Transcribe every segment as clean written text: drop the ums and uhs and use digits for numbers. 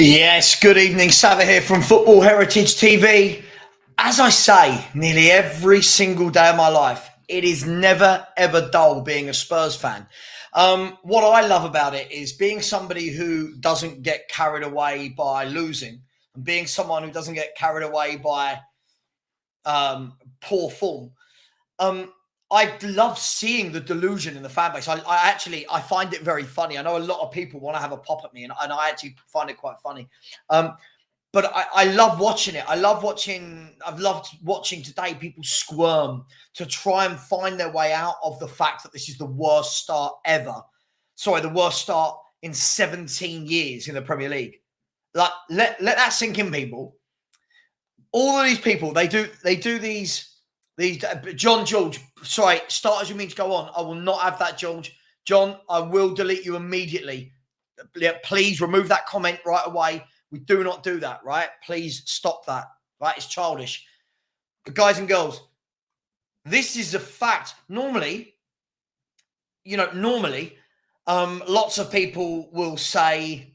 Yes, good evening. Savva here from Football Heritage TV. As I say, nearly every single day of my life, it is never, ever dull being a Spurs fan. What I love about it is being somebody who doesn't get carried away by losing and being someone who doesn't get carried away by poor form. I love seeing the delusion in the fan base. I find it very funny. I know a lot of people want to have a pop at me, and I actually find it quite funny. But I love watching it. I've loved watching today people squirm to try and find their way out of the fact that this is the worst start ever. Sorry, the worst start in 17 years in the Premier League. Like, let that sink in, people. All of these people, they do these John George, sorry, start as you mean to go on. I will not have that, George. John, I will delete you immediately. Please remove that comment right away. We do not do that, right? Please stop that, right? It's childish. But guys and girls, this is a fact. Normally, lots of people will say,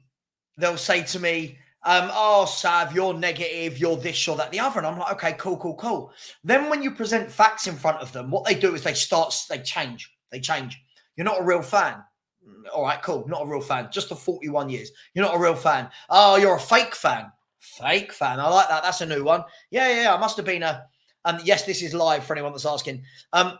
they'll say to me, oh, Sav, you're negative, you're this, you're that, the other. And I'm like, okay, cool. Then when you present facts in front of them, what they do is they change. You're not a real fan. All right, cool. Not a real fan. Just for 41 years. You're not a real fan. Oh, you're a fake fan. Fake fan. I like that. That's a new one. Yeah. I must have been yes, this is live for anyone that's asking. A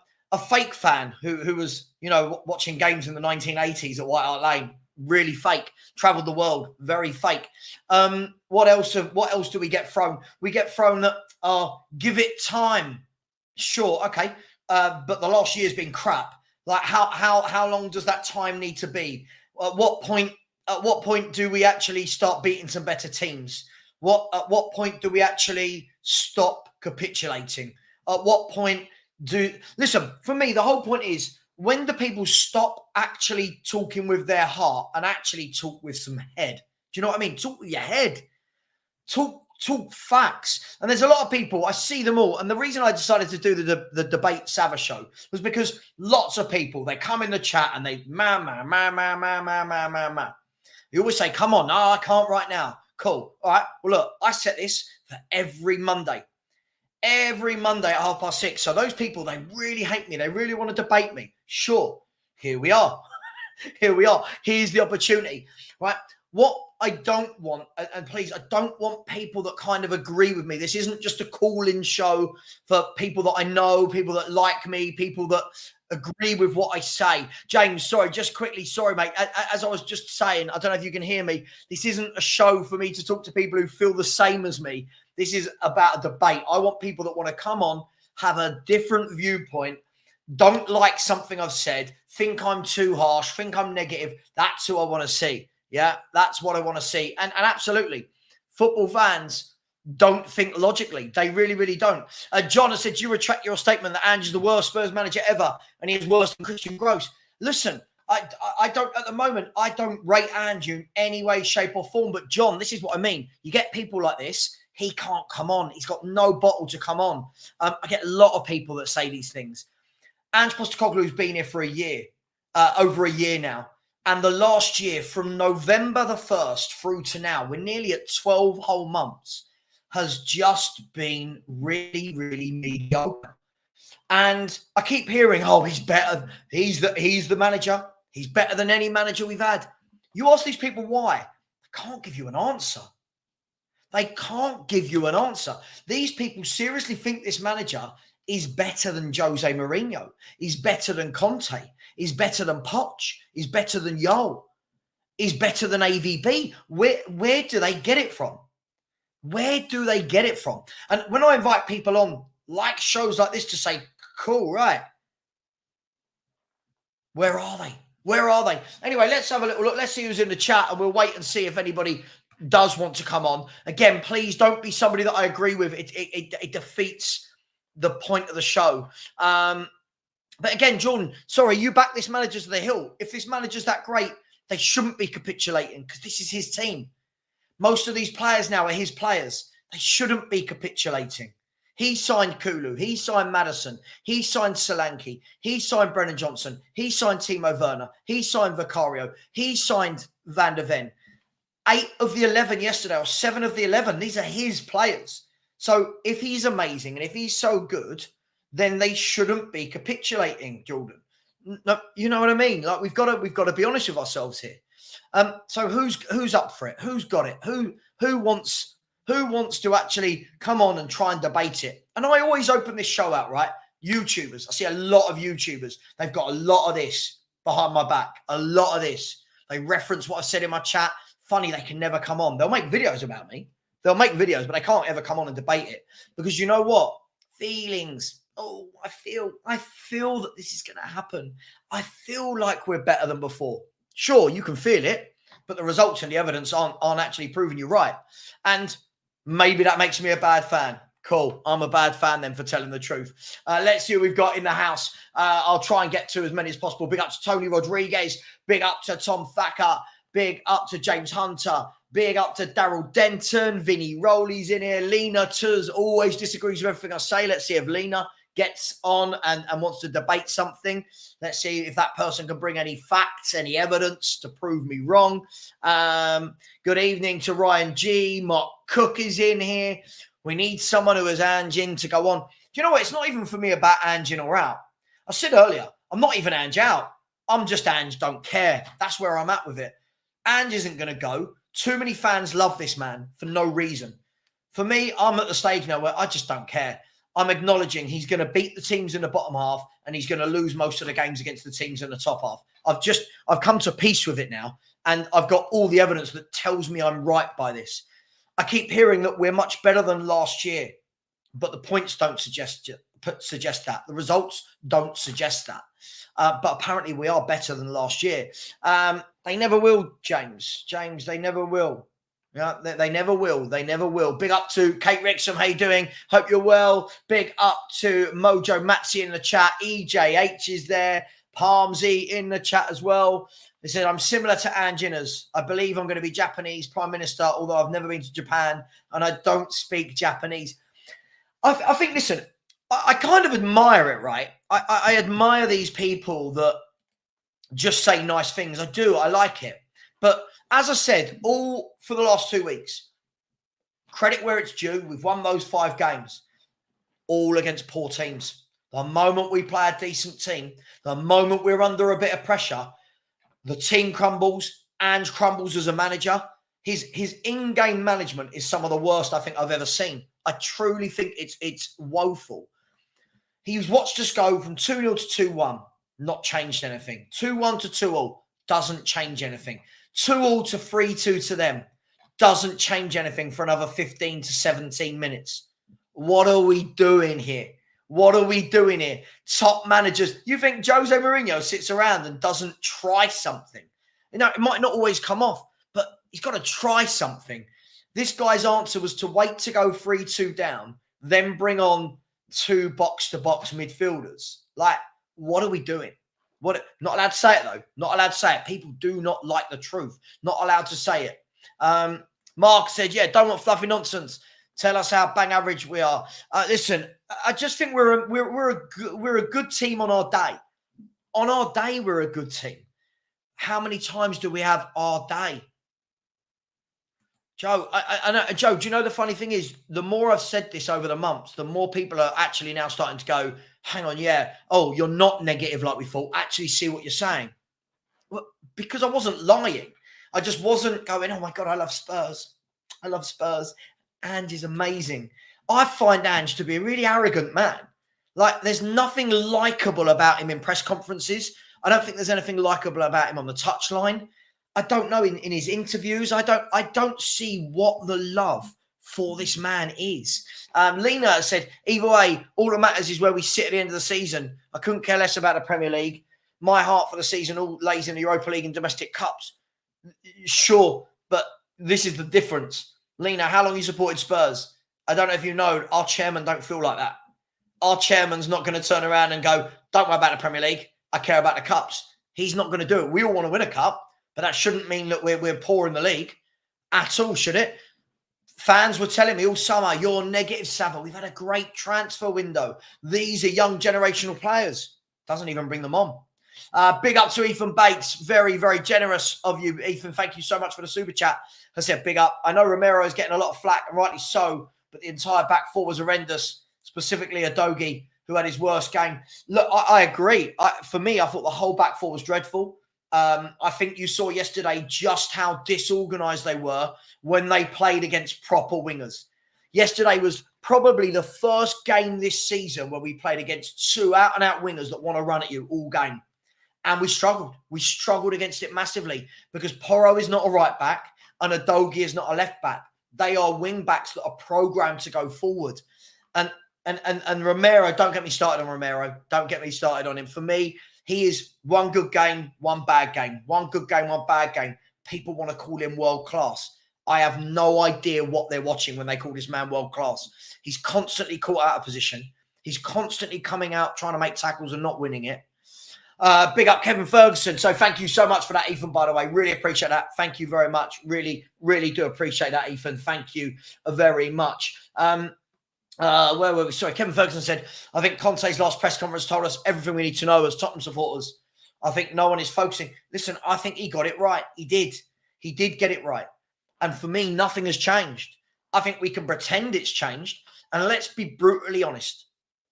fake fan who was, watching games in the 1980s at White Hart Lane. Really fake. Traveled the world. Very fake. What else do we get thrown? We get thrown that, give it time. Sure, okay. But the last year's been crap. Like how long does that time need to be? At what point do we actually start beating some better teams? At what point do we actually stop capitulating? At what point listen, for me, the whole point is, when do people stop actually talking with their heart and actually talk with some head? Do you know what I mean? Talk with your head. Talk facts. And there's a lot of people, I see them all. And the reason I decided to do the debate Savva show was because lots of people, they come in the chat and they You always say, come on, no, I can't right now. Cool. All right. Well, look, I set this for every Monday. Every Monday at 6:30. So those people, they really hate me. They really want to debate me. Sure. Here we are. Here's the opportunity. Right. What I don't want, and please, I don't want people that kind of agree with me. This isn't just a call-in show for people that I know, people that like me, people that agree with what I say. James, sorry, just quickly. Sorry, mate. As I was just saying, I don't know if you can hear me. This isn't a show for me to talk to people who feel the same as me. This is about a debate. I want people that want to come on, have a different viewpoint, don't like something I've said, think I'm too harsh, think I'm negative. That's who I want to see. Yeah, that's what I want to see. And absolutely, football fans don't think logically. They really, really don't. John has said, do you retract your statement that Ange is the worst Spurs manager ever and he is worse than Christian Gross? Listen, I don't, at the moment, I don't rate Ange in any way, shape or form. But John, this is what I mean. You get people like this. He can't come on. He's got no bottle to come on. I get a lot of people that say these things. Ange Postecoglou's been here for a year, over a year now. And the last year, from November the 1st through to now, we're nearly at 12 whole months, has just been really, really mediocre. And I keep hearing, oh, he's better. He's the manager. He's better than any manager we've had. You ask these people why. They can't give you an answer. They can't give you an answer. These people seriously think this manager is better than Jose Mourinho. He's better than Conte. He's better than Poch. He's better than Yo. He's better than AVB. Where do they get it from? Where do they get it from? And when I invite people on, like shows like this, to say, cool, right? Where are they? Where are they? Anyway, let's have a little look. Let's see who's in the chat, and we'll wait and see if anybody does want to come on. Again, please don't be somebody that I agree with. It defeats the point of the show. But again, Jordan, sorry, you back this manager to the hill. If this manager's that great, they shouldn't be capitulating because this is his team. Most of these players now are his players. They shouldn't be capitulating. He signed Kulu. He signed Maddison. He signed Solanke. He signed Brennan Johnson. He signed Timo Werner. He signed Vicario. He signed Van der Ven. 8 of the 11 yesterday, or 7 of the 11, these are his players. So if he's amazing and if he's so good, then they shouldn't be capitulating, Jordan. No, you know what I mean? Like we've got to be honest with ourselves here. So who's up for it? Who's got it? Who wants to actually come on and try and debate it? And I always open this show out, right? YouTubers. I see a lot of YouTubers. They've got a lot of this behind my back. A lot of this. They reference what I said in my chat. Funny, they can never come on. They'll make videos about me. They'll make videos, but they can't ever come on and debate it. Because you know what? Feelings. Oh, I feel that this is going to happen. I feel like we're better than before. Sure, you can feel it, but the results and the evidence aren't actually proving you right. And maybe that makes me a bad fan. Cool. I'm a bad fan then for telling the truth. Let's see what we've got in the house. I'll try and get to as many as possible. Big up to Tony Rodriguez. Big up to Tom Thacker. Big up to James Hunter. Big up to Daryl Denton. Vinny Rowley's in here. Lena Tuz always disagrees with everything I say. Let's see if Lena gets on and wants to debate something. Let's see if that person can bring any facts, any evidence to prove me wrong. Good evening to Ryan G. Mark Cook is in here. We need someone who has Ange in to go on. Do you know what? It's not even for me about Ange in or out. I said earlier, I'm not even Ange out. I'm just Ange don't care. That's where I'm at with it. Ange isn't going to go. Too many fans love this man for no reason. For me, I'm at the stage now where I just don't care. I'm acknowledging he's going to beat the teams in the bottom half and he's going to lose most of the games against the teams in the top half. I've come to peace with it now, and I've got all the evidence that tells me I'm right by this. I keep hearing that we're much better than last year, but the points don't suggest that. The results don't suggest that. But apparently we are better than last year. They never will, James. James, they never will. Yeah, they never will. They never will. Big up to Kate Rixham. How you doing? Hope you're well. Big up to Mojo Matzi in the chat. EJH is there. Palmsy in the chat as well. They said, I'm similar to Anginas. I believe I'm going to be Japanese Prime Minister, although I've never been to Japan and I don't speak Japanese. I think, listen, I kind of admire it, right? I admire these people that just say nice things. I do. I like it. But as I said, all for the last 2 weeks, credit where it's due. We've won those 5 games, all against poor teams. The moment we play a decent team, the moment we're under a bit of pressure, the team crumbles. Ange crumbles as a manager. His in-game management is some of the worst I think I've ever seen. I truly think it's woeful. He's watched us go from 2-0 to 2-1, not changed anything. 2-1 to 2-0, doesn't change anything. 2-0 to 3-2 to them, doesn't change anything for another 15 to 17 minutes. What are we doing here? What are we doing here? Top managers. You think Jose Mourinho sits around and doesn't try something? You know, it might not always come off, but he's got to try something. This guy's answer was to wait to go 3-2 down, then bring on 2 box-to-box midfielders. Like, what are we doing? Not allowed to say it, though. Not allowed to say it. People do not like the truth. Not allowed to say it. Mark said, yeah, don't want fluffy nonsense. Tell us how bang average we are. Listen, I just think we're a good team on our day. On our day, we're a good team. How many times do we have our day? Joe, I know, Joe, do you know the funny thing is, the more I've said this over the months, the more people are actually now starting to go, hang on, yeah, oh, you're not negative like we thought. Actually see what you're saying. Well, because I wasn't lying. I just wasn't going, oh my God, I love Spurs. I love Spurs. Ange is amazing. I find Ange to be a really arrogant man. Like, there's nothing likable about him in press conferences. I don't think there's anything likable about him on the touchline. I don't know in his interviews. I don't see what the love for this man is. Lena said, either way, all that matters is where we sit at the end of the season. I couldn't care less about the Premier League. My heart for the season all lays in the Europa League and domestic cups. Sure, but this is the difference. Lena, how long you supported Spurs? I don't know if you know, our chairman don't feel like that. Our chairman's not going to turn around and go, don't worry about the Premier League. I care about the cups. He's not going to do it. We all want to win a cup. But that shouldn't mean that we're poor in the league at all, should it? Fans were telling me all summer, you're negative, Savva. We've had a great transfer window. These are young generational players. Doesn't even bring them on. Big up to Ethan Bates. Very, very generous of you, Ethan. Thank you so much for the super chat. I said big up. I know Romero is getting a lot of flack, and rightly so, but the entire back four was horrendous, specifically Adogi, who had his worst game. Look, I agree. For me, I thought the whole back four was dreadful. I think you saw yesterday just how disorganised they were when they played against proper wingers. Yesterday was probably the first game this season where we played against two out-and-out wingers that want to run at you all game. And we struggled. We struggled against it massively because Porro is not a right back and Adogi is not a left back. They are wing backs that are programmed to go forward. And Romero, don't get me started on Romero. Don't get me started on him. For me, he is one good game, one bad game. One good game, one bad game. People want to call him world class. I have no idea what they're watching when they call this man world class. He's constantly caught out of position. He's constantly coming out, trying to make tackles and not winning it. Big up Kevin Ferguson. So thank you so much for that, Ethan, by the way. Really appreciate that. Thank you very much. Really, really do appreciate that, Ethan. Thank you very much. Where were we? Sorry, Kevin Ferguson said, I think Conte's last press conference told us everything we need to know as Tottenham supporters. I think no one is focusing. Listen, I think he got it right. He did. He did get it right. And for me, nothing has changed. I think we can pretend it's changed. And let's be brutally honest.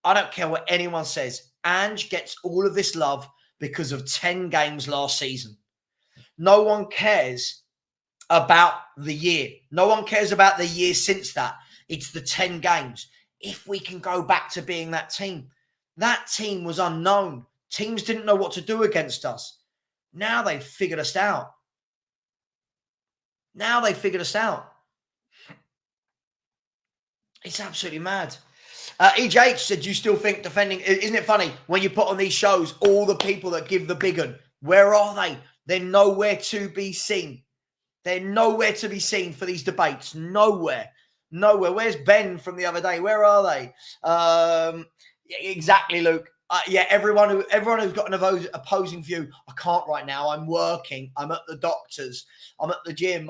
I don't care what anyone says. Ange gets all of this love because of 10 games last season. No one cares about the year. No one cares about the year since that. It's the 10 games. If we can go back to being that team was unknown. Teams didn't know what to do against us. Now they've figured us out. It's absolutely mad. EJH said, do you still think defending... Isn't it funny when you put on these shows all the people that give the big one? Where are they? They're nowhere to be seen. They're nowhere to be seen for these debates. Nowhere. Where's Ben from the other day? Where are they? Exactly, Luke. Everyone who's got an opposing view. I can't right now. I'm working. I'm at the doctor's. I'm at the gym.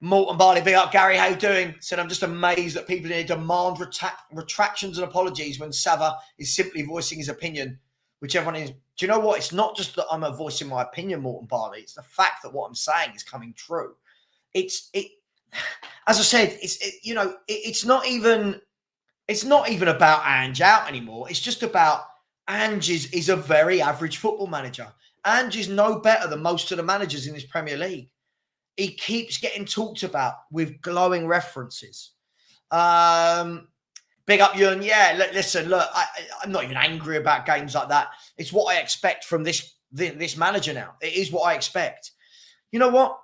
Morton Barley, big up. Gary, how you doing? Said, I'm just amazed that people need to demand retractions and apologies when Savva is simply voicing his opinion, which everyone is. Do you know what? It's not just that I'm voicing my opinion, Morton Barley. It's the fact that what I'm saying is coming true. As I said, it's not even about Ange out anymore. It's just about Ange is a very average football manager. Ange is no better than most of the managers in this Premier League. He keeps getting talked about with glowing references. Big up, Ewan. Yeah, listen, look, I'm not even angry about games like that. It's what I expect from this manager now. It is what I expect. You know what?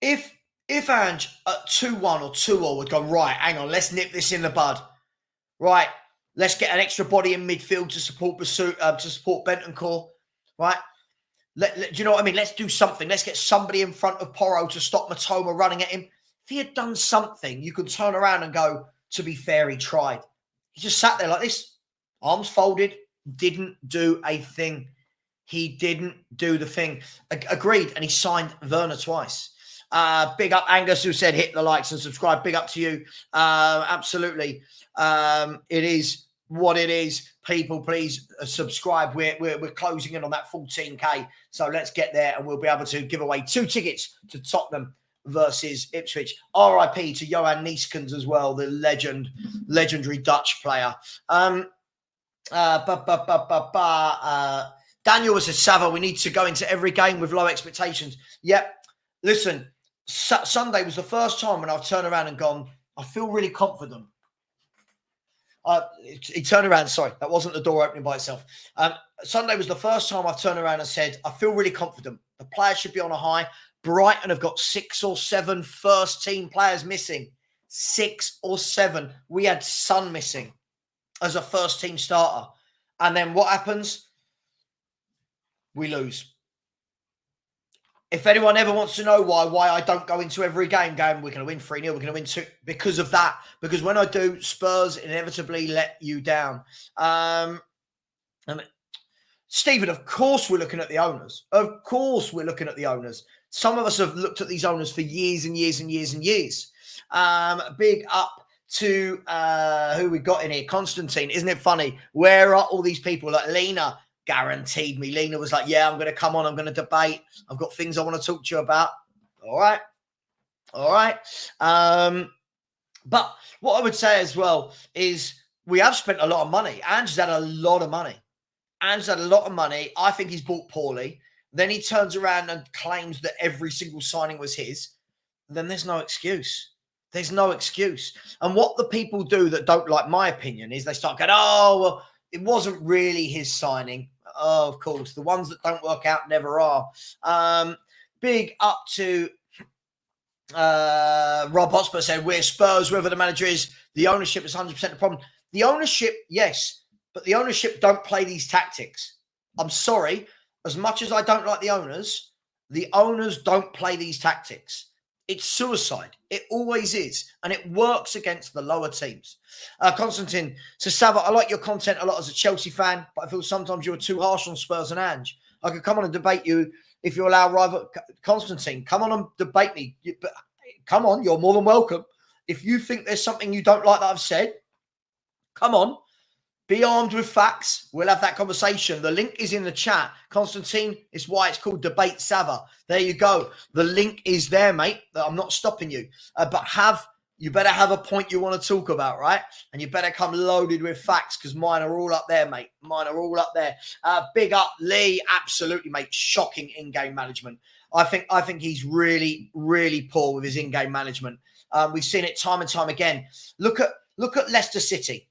If Ange at 2-1 or 2-0 would go, right, hang on, let's nip this in the bud. Right, let's get an extra body in midfield to support Bentancur. Right? Do you know what I mean? Let's do something. Let's get somebody in front of Porro to stop Matoma running at him. If he had done something, you could turn around and go, to be fair, he tried. He just sat there like this, arms folded, didn't do a thing. He didn't do the thing. Agreed. And he signed Werner twice. Big up Angus, who said hit the likes and subscribe. Big up to you. Absolutely. It is what it is. People, please subscribe. We're closing in on that 14K. So let's get there and we'll be able to give away 2 tickets to Tottenham versus Ipswich. RIP to Johan Neeskens as well, the legendary Dutch player. Daniel said, Savva, we need to go into every game with low expectations. Yep. Listen, Sunday was the first time when I've turned around and gone, I feel really confident. He turned around, sorry, that wasn't the door opening by itself. Sunday was the first time I've turned around and said, I feel really confident. The players should be on a high. Brighton have got 6 or 7 first-team players missing. 6 or 7. We had Son missing as a first-team starter. And then what happens? We lose. If anyone ever wants to know why I don't go into every game going, we're going to win 3-0, we're going to win 2, because of that. Because when I do, Spurs inevitably let you down. Stephen, of course we're looking at the owners. Of course we're looking at the owners. Some of us have looked at these owners for years and years and years and years. Big up to who we got in here, Constantine. Isn't it funny? Where are all these people? Like Lena guaranteed me. Lena was like, yeah, I'm going to come on. I'm going to debate. I've got things I want to talk to you about. All right. But what I would say as well is we have spent a lot of money. Ange's had a lot of money. I think he's bought poorly. Then he turns around and claims that every single signing was his. Then there's no excuse. And what the people do that don't like my opinion is they start going, oh, well, it wasn't really his signing. Oh, of course. The ones that don't work out never are. Big up to Rob Hotspur said, we're Spurs, whoever the manager is, the ownership is 100% the problem. The ownership, yes, but the ownership don't play these tactics. I'm sorry. As much as I don't like the owners don't play these tactics. It's suicide. It always is. And it works against the lower teams. Constantine says, Savva, I like your content a lot as a Chelsea fan, but I feel sometimes you're too harsh on Spurs and Ange. I could come on and debate you if you allow rival. Constantine, come on and debate me. But come on, you're more than welcome. If you think there's something you don't like that I've said, come on. Be armed with facts. We'll have that conversation. The link is in the chat. Constantine, it's why it's called Debate Savva. There you go. The link is there, mate. I'm not stopping you. But you better have a point you want to talk about, right? And you better come loaded with facts because mine are all up there, mate. Mine are all up there. Big up, Lee. Absolutely, mate. Shocking in-game management. I think he's really, really poor with his in-game management. We've seen it time and time again. Look at Leicester City.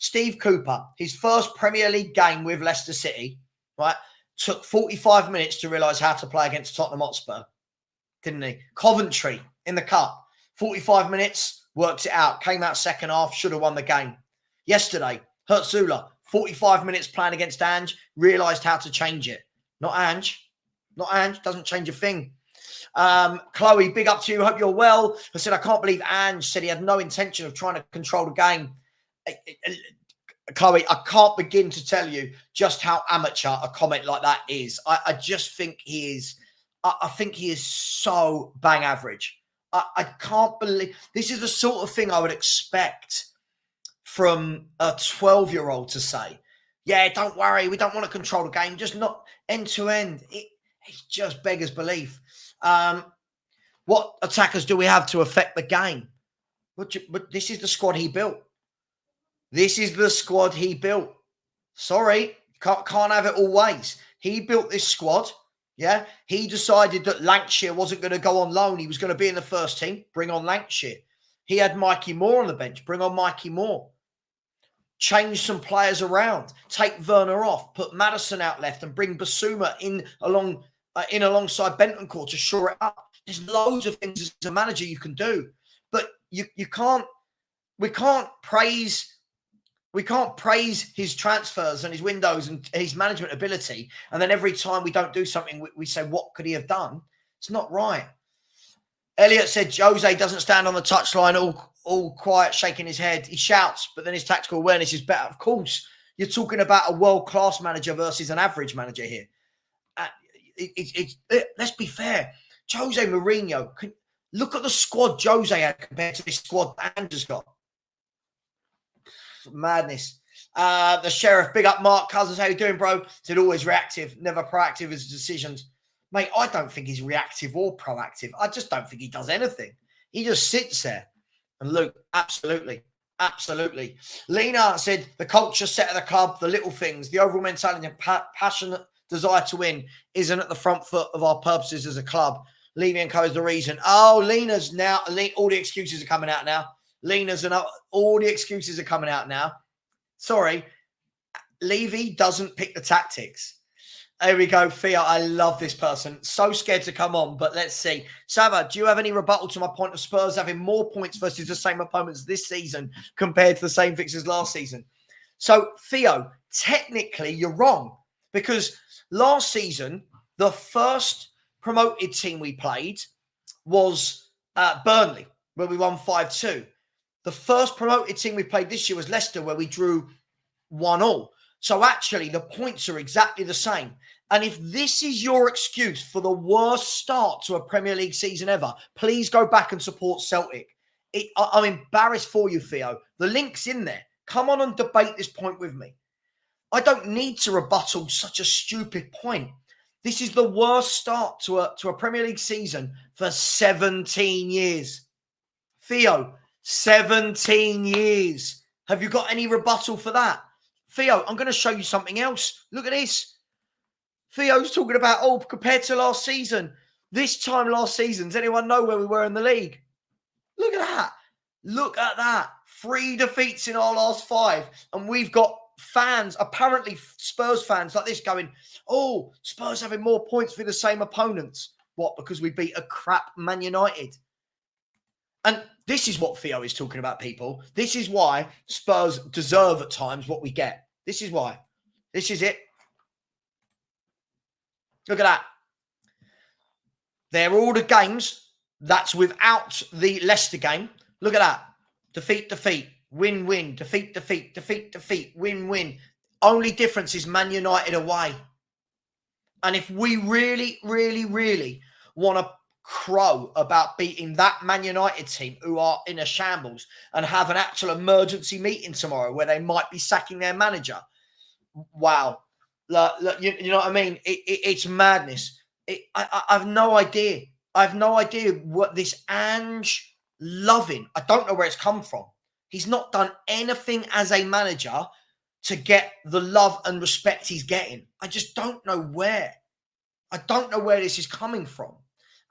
Steve Cooper, his first Premier League game with Leicester City, right, took 45 minutes to realise how to play against Tottenham Hotspur, didn't he? Coventry in the cup, 45 minutes, worked it out, came out second half, should have won the game. Yesterday, Hertzula, 45 minutes playing against Ange, realised how to change it. Not Ange, doesn't change a thing. Chloe, big up to you, hope you're well. I said, I can't believe Ange said he had no intention of trying to control the game. Chloe, I can't begin to tell you just how amateur a comment like that is. I just think he is. I think he is so bang average. I can't believe this is the sort of thing I would expect from a 12-year-old to say. Yeah, don't worry, we don't want to control the game, just not end to end. It just beggars belief. What attackers do we have to affect the game? But this is the squad he built. Sorry, can't have it all ways. He built this squad, yeah? He decided that Lancashire wasn't going to go on loan. He was going to be in the first team. Bring on Lancashire. He had Mikey Moore on the bench. Bring on Mikey Moore. Change some players around. Take Werner off. Put Maddison out left and bring Basuma in alongside Bentancur to shore it up. There's loads of things as a manager you can do. But you can't... We can't praise his transfers and his windows and his management ability. And then every time we don't do something, we say, what could he have done? It's not right. Elliot said, Jose doesn't stand on the touchline all quiet, shaking his head. He shouts, but then his tactical awareness is better. Of course, you're talking about a world-class manager versus an average manager here. Let's be fair. Jose Mourinho, look at the squad Jose had compared to this squad Ange's got. Madness. The Sheriff, big up Mark Cousins. How you doing, bro? Said always reactive, never proactive with his decisions. Mate, I don't think he's reactive or proactive. I just don't think he does anything. He just sits there. And Luke, absolutely. Lena said the culture set of the club, the little things, the overall mentality and passionate desire to win isn't at the front foot of our purposes as a club. Levy and Co is the reason. Oh, Lena's now, all the excuses are coming out now. All the excuses are coming out now. Sorry, Levy doesn't pick the tactics. There we go, Fia. I love this person. So scared to come on, but let's see. Savva, do you have any rebuttal to my point of Spurs having more points versus the same opponents this season compared to the same fixtures last season? So, Theo, technically you're wrong because last season, the first promoted team we played was Burnley, where we won 5-2. The first promoted team we played this year was Leicester, where we drew 1-1. So actually, the points are exactly the same. And if this is your excuse for the worst start to a Premier League season ever, please go back and support Celtic. I'm embarrassed for you, Theo. The link's in there. Come on and debate this point with me. I don't need to rebuttal such a stupid point. This is the worst start to a Premier League season for 17 years. Theo, 17 years. Have you got any rebuttal for that? Theo, I'm going to show you something else. Look at this. Theo's talking about, compared to last season. This time last season, does anyone know where we were in the league? Look at that. Look at that. 3 defeats in our last 5. And we've got fans, apparently Spurs fans like this going, Spurs having more points for the same opponents. What? Because we beat a crap Man United. And this is what Theo is talking about, people. This is why Spurs deserve at times what we get. This is why. This is it. Look at that. They're all the games. That's without the Leicester game. Look at that. Defeat, defeat. Win, win. Defeat, defeat. Defeat, defeat. Win, win. Only difference is Man United away. And if we really, really, really want to crow about beating that Man United team who are in a shambles and have an actual emergency meeting tomorrow where they might be sacking their manager, wow. You know what I mean? It's madness. I have no idea. I have no idea what this Ange loving. I don't know where it's come from. He's not done anything as a manager to get the love and respect he's getting. I just don't know where. I don't know where this is coming from.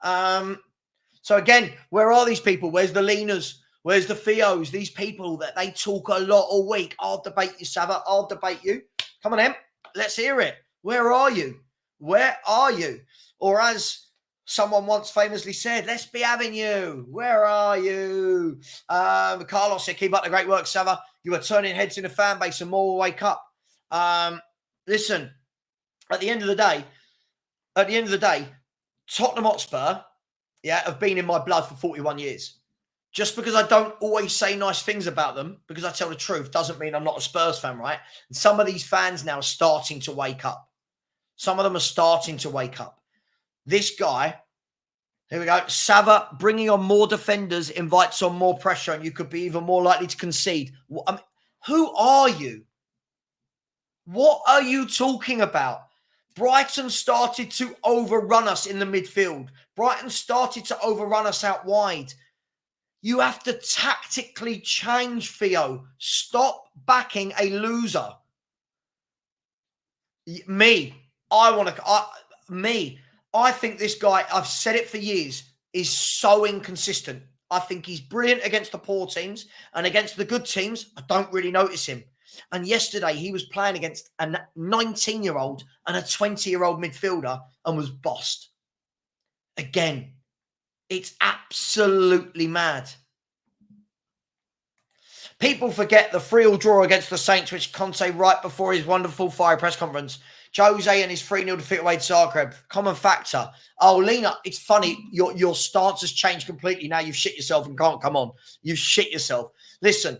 So again, where are these people? Where's the Lenas? Where's the Theos? These people that they talk a lot all week. I'll debate you, Savva. I'll debate you. Come on, Em. Let's hear it. Where are you? Where are you? Or as someone once famously said, let's be having you. Where are you? Carlos said, keep up the great work, Savva. You are turning heads in the fan base and more will wake up. Listen, at the end of the day, Tottenham Hotspur, have been in my blood for 41 years. Just because I don't always say nice things about them, because I tell the truth, doesn't mean I'm not a Spurs fan, right? And some of these fans now are starting to wake up. Some of them are starting to wake up. This guy, here we go, Savva, bringing on more defenders invites on more pressure and you could be even more likely to concede. I mean, who are you? What are you talking about? Brighton started to overrun us in the midfield. Brighton started to overrun us out wide. You have to tactically change, Theo. Stop backing a loser. I think this guy, I've said it for years, is so inconsistent. I think he's brilliant against the poor teams, and against the good teams, I don't really notice him. And yesterday, he was playing against a 19-year-old and a 20-year-old midfielder and was bossed. Again, it's absolutely mad. People forget the 3-3 draw against the Saints, which Conte right before his wonderful fire press conference. Jose and his 3-0 defeat away to Zagreb. Common factor. Oh, Lena, it's funny. Your stance has changed completely. Now you've shit yourself and can't come on. You've shit yourself. Listen,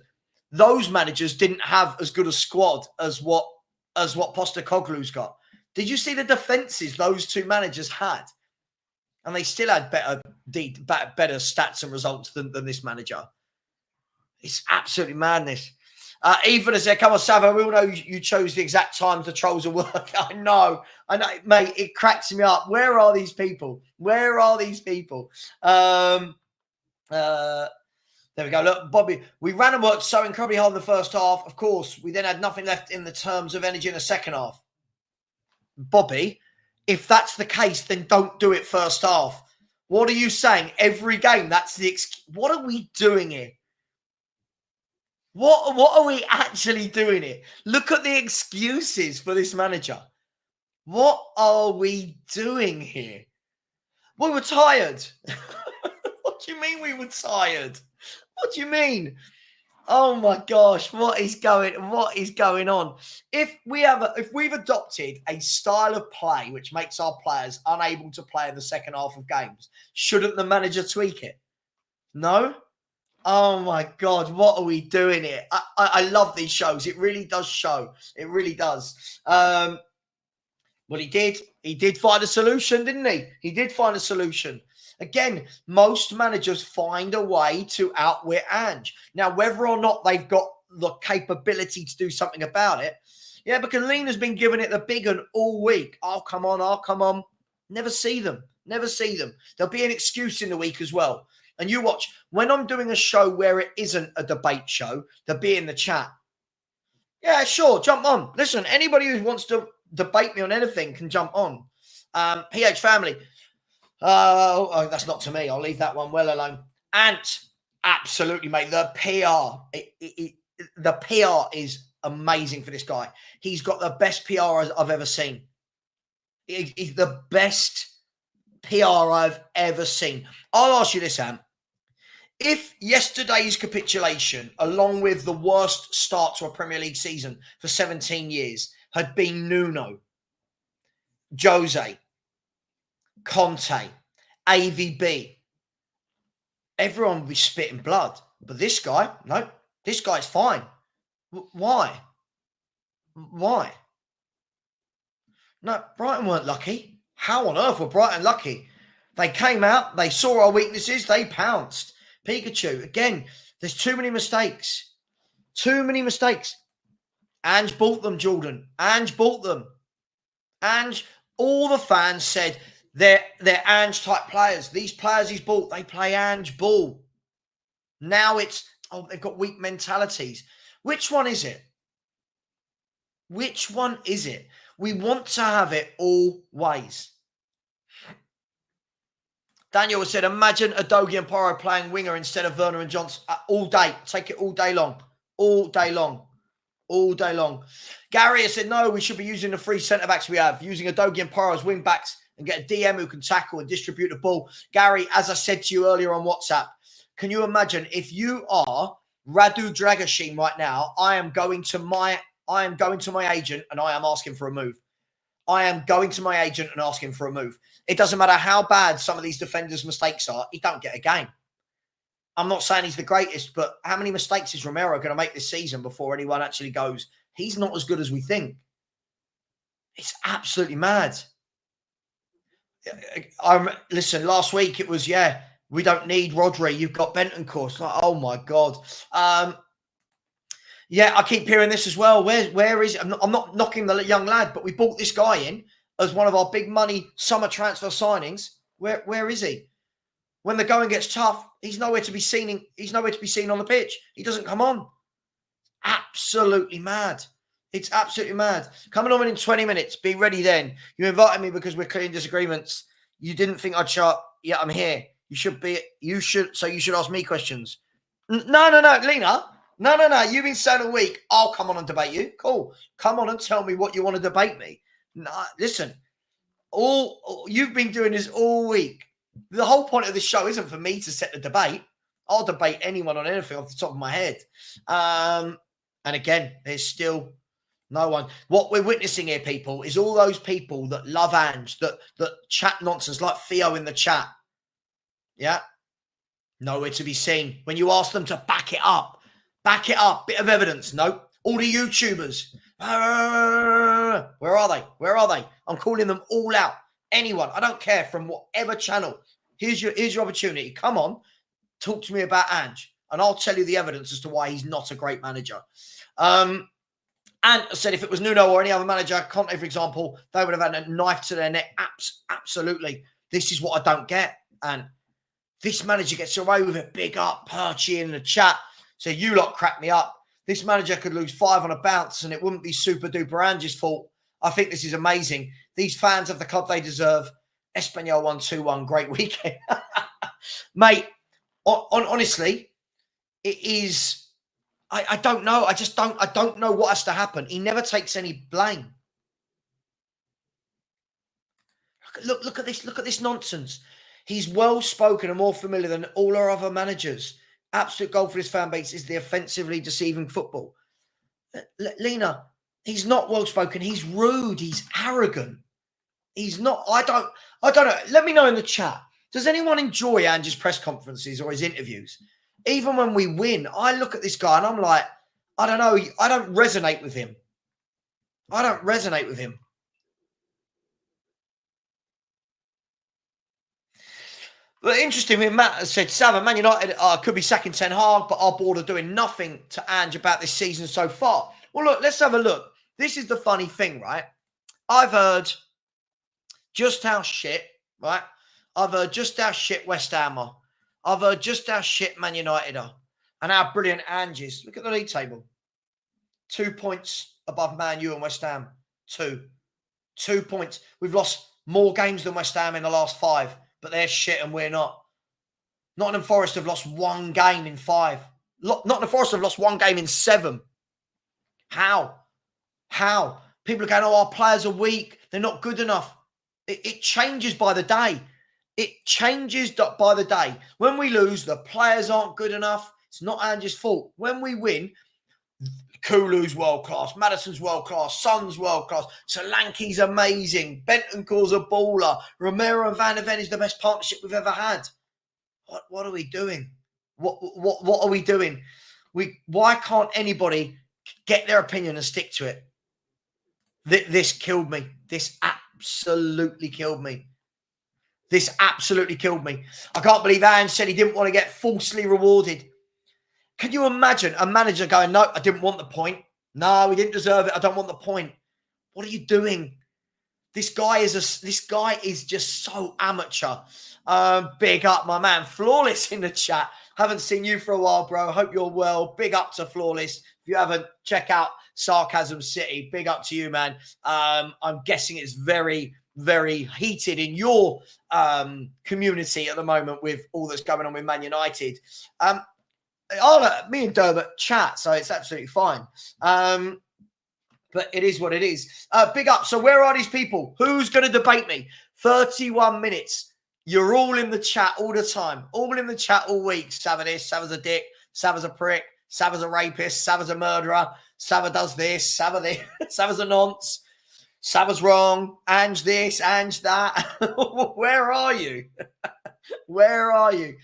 those managers didn't have as good a squad as what Postecoglou's got. Did you see the defences those two managers had? And they still had better stats and results than this manager. It's absolutely madness. Even as they come on, Savva, we all know you chose the exact times the trolls will work. I know, mate. It cracks me up. Where are these people? Where are these people? There we go. Look, Bobby, we ran and worked so incredibly hard in the first half. Of course, we then had nothing left in the terms of energy in the second half. Bobby, if that's the case, then don't do it first half. What are you saying? Every game, that's the excuse. What are we doing here? What are we actually doing here? Look at the excuses for this manager. What are we doing here? We were tired. What do you mean we were tired? What do you mean? Oh my gosh, what is going on? If we've adopted a style of play which makes our players unable to play in the second half of games, shouldn't the manager tweak it? No? Oh my God, what are we doing here? I love these shows. It really does show. It really does. Well, he did find a solution, didn't he? He did find a solution. Again, most managers find a way to outwit Ange. Now, whether or not they've got the capability to do something about it, yeah, because Lena's been giving it the big one all week. Oh, come on, oh, come on. Never see them. Never see them. There'll be an excuse in the week as well. And you watch, when I'm doing a show where it isn't a debate show, they'll be in the chat. Yeah, sure, jump on. Listen, anybody who wants to debate me on anything can jump on. PH family. Oh, that's not to me. I'll leave that one well alone. Ant, absolutely, mate. The PR, the PR is amazing for this guy. He's got the best PR I've ever seen. He's the best PR I've ever seen. I'll ask you this, Ant. If yesterday's capitulation, along with the worst start to a Premier League season for 17 years, had been Nuno, Jose, Conte, AVB, everyone would be spitting blood. But this guy, no, this guy's fine. Why? Why? No, Brighton weren't lucky. How on earth were Brighton lucky? They came out, they saw our weaknesses, they pounced. Pikachu, again, there's too many mistakes. Too many mistakes. Ange bought them, Jordan. Ange bought them. Ange, all the fans said they're Ange-type players. These players he's bought, they play Ange ball. Now it's, oh, they've got weak mentalities. Which one is it? Which one is it? We want to have it all ways. Daniel said, imagine Udogie and Porro playing winger instead of Werner and Johnson all day. Take it all day long. All day long. All day long. Gary has said, no, we should be using the three centre-backs we have, using Udogie and Porro as wing-backs and get a DM who can tackle and distribute the ball. Gary, as I said to you earlier on WhatsApp, can you imagine if you are Radu Dragashin right now, I am going to my agent and I am asking for a move. I am going to my agent and asking for a move. It doesn't matter how bad some of these defenders' mistakes are. He don't get a game. I'm not saying he's the greatest, but how many mistakes is Romero going to make this season before anyone actually goes, he's not as good as we think? It's absolutely mad. Listen, last week it was, yeah, we don't need Rodri. You've got Bentancur. Like, oh, my God. Yeah, I keep hearing this as well. Where is it? I'm not knocking the young lad, but we bought this guy in as one of our big money summer transfer signings. Where is he? When the going gets tough, he's nowhere to be seen. He's nowhere to be seen on the pitch. He doesn't come on. Absolutely mad. It's absolutely mad. Coming on in 20 minutes. Be ready then. You invited me because we're clearing disagreements. You didn't think I'd show up. Yeah, I'm here. You should ask me questions. No, Lena. No. You've been saying a week, I'll come on and debate you. Cool. Come on and tell me what you want to debate me. No, listen, all you've been doing this all week. The whole point of this show isn't for me to set the debate. I'll debate anyone on anything off the top of my head. And again, there's still no one. What we're witnessing here, people, is all those people that love Ange, that chat nonsense, like Theo in the chat. Yeah. Nowhere to be seen. When you ask them to back it up, bit of evidence. Nope. All the YouTubers. Where are they? Where are they? I'm calling them all out. Anyone. I don't care, from whatever channel. Here's your opportunity. Come on. Talk to me about Ange. And I'll tell you the evidence as to why he's not a great manager. And I said if it was Nuno or any other manager, Conte, for example, they would have had a knife to their neck. Absolutely. This is what I don't get. And this manager gets away with it. Big up, Perchy in the chat. So you lot crack me up. This manager could lose 5 on a bounce and it wouldn't be super duper Ange's fault. I think this is amazing. These fans have the club they deserve. Espanyol 1-2-1. Great weekend. Mate, honestly, it is. I don't know. I don't know what has to happen. He never takes any blame. Look at this. Look at this nonsense. He's well spoken and more familiar than all our other managers. Absolute goal for his fan base is the offensively deceiving football. Lena, he's not well spoken. He's rude. He's arrogant. He's not. I don't know. Let me know in the chat. Does anyone enjoy Ange's press conferences or his interviews? Even when we win, I look at this guy and I'm like, I don't know. I don't resonate with him. I don't resonate with him. But interesting, Matt has said, Savva, Man United could be sacking Ten Hag, but our board are doing nothing to Ange about this season so far. Well, look, let's have a look. This is the funny thing, right? I've heard just how shit, right? I've heard just how shit West Ham are. I've heard just how shit Man United are. And how brilliant Ange is. Look at the league table. 2 points above Man U and West Ham. 2 points. We've lost more games than West Ham in the last 5, but they're shit and we're not. Nottingham Forest have lost 1 game in 5. Nottingham Forest have lost 1 game in 7. How? People are going, oh, our players are weak. They're not good enough. It changes by the day. It changes by the day. When we lose, the players aren't good enough. It's not Ange's fault. When we win, Kulu's world class, Maddison's world class, Son's world class, Solanke's amazing, Bentancur's a baller, Romero and Van der Ven is the best partnership we've ever had. What are we doing? What are we doing? Why can't anybody get their opinion and stick to it? This killed me. This absolutely killed me. This absolutely killed me. I can't believe Ange said he didn't want to get falsely rewarded. Can you imagine a manager going, no, I didn't want the point. No, we didn't deserve it. I don't want the point. What are you doing? This guy is just so amateur. Big up, my man. Flawless in the chat. Haven't seen you for a while, bro. Hope you're well. Big up to Flawless. If you haven't, check out Sarcasm City. Big up to you, man. I'm guessing it's very, very heated in your community at the moment with all that's going on with Man United. Me and Dermot chat, so it's absolutely fine. But it is what it is. Big up. So where are these people? Who's going to debate me? 31 minutes. You're all in the chat all the time. All in the chat all week. Savva this, Savva's a dick, Savva's a prick, Savva's a rapist, Savva's a murderer, Savva does this, Savva this, Savva's a nonce, Savva's wrong, Ange this, Ange that. Where are you? Where are you?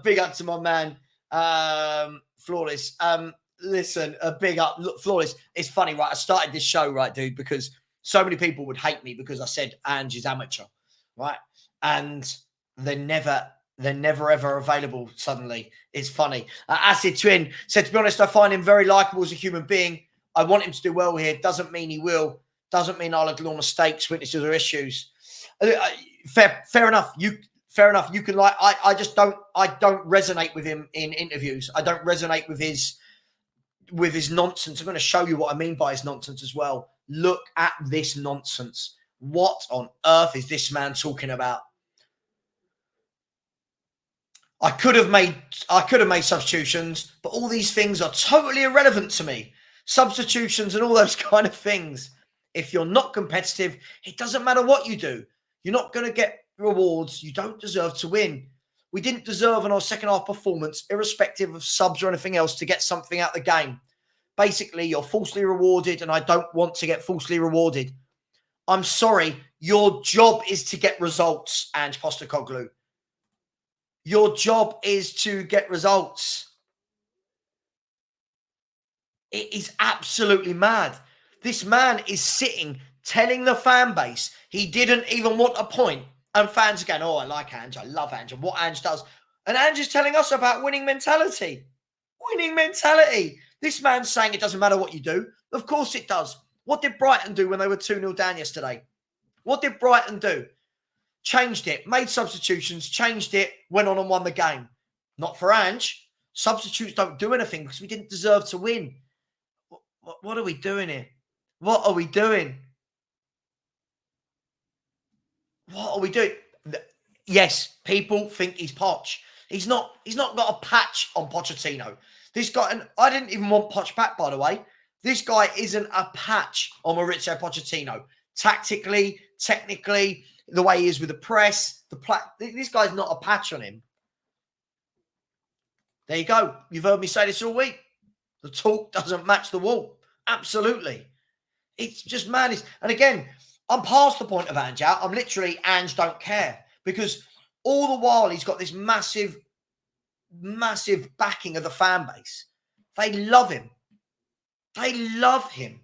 Big up to my man, Flawless. Listen, a big up. Look, Flawless, it's funny, right? I started this show, right, dude, because so many people would hate me because I said Ange is amateur, right? And they're never ever available suddenly. It's funny. Acid Twin said, to be honest, I find him very likable as a human being. I want him to do well here. Doesn't mean he will. Doesn't mean I'll ignore mistakes, weaknesses, or issues. Fair enough. Fair enough. You can like. I don't resonate with him in interviews. I don't resonate with his nonsense. I'm going to show you what I mean by his nonsense as well. Look at this nonsense. What on earth is this man talking about? I could have made substitutions, but all these things are totally irrelevant to me. Substitutions and all those kind of things. If you're not competitive, it doesn't matter what you do. You're not going to get rewards. You don't deserve to win. We didn't deserve in our second half performance, irrespective of subs or anything else, to get something out of the game. Basically, you're falsely rewarded, and I don't want to get falsely rewarded. I'm sorry. Your job is to get results, Ange Postecoglou. Your job is to get results. It is absolutely mad. This man is sitting, telling the fan base he didn't even want a point. And fans are going, oh, I like Ange. I love Ange. And what Ange does. And Ange is telling us about winning mentality. Winning mentality. This man's saying it doesn't matter what you do. Of course it does. What did Brighton do when they were 2-0 down yesterday? What did Brighton do? Changed it, made substitutions, changed it, went on and won the game. Not for Ange. Substitutes don't do anything because we didn't deserve to win. What are we doing here? What are we doing? What are we doing? Yes, people think he's Poch. He's not got a patch on Pochettino. This guy, and I didn't even want Poch back, by the way. This guy isn't a patch on Mauricio Pochettino. Tactically, technically, the way he is with the press, this guy's not a patch on him. There you go. You've heard me say this all week. The talk doesn't match the walk. Absolutely. It's just madness. And again, I'm past the point of Ange out. I'm literally Ange don't care. Because all the while he's got this massive, massive backing of the fan base. They love him. They love him.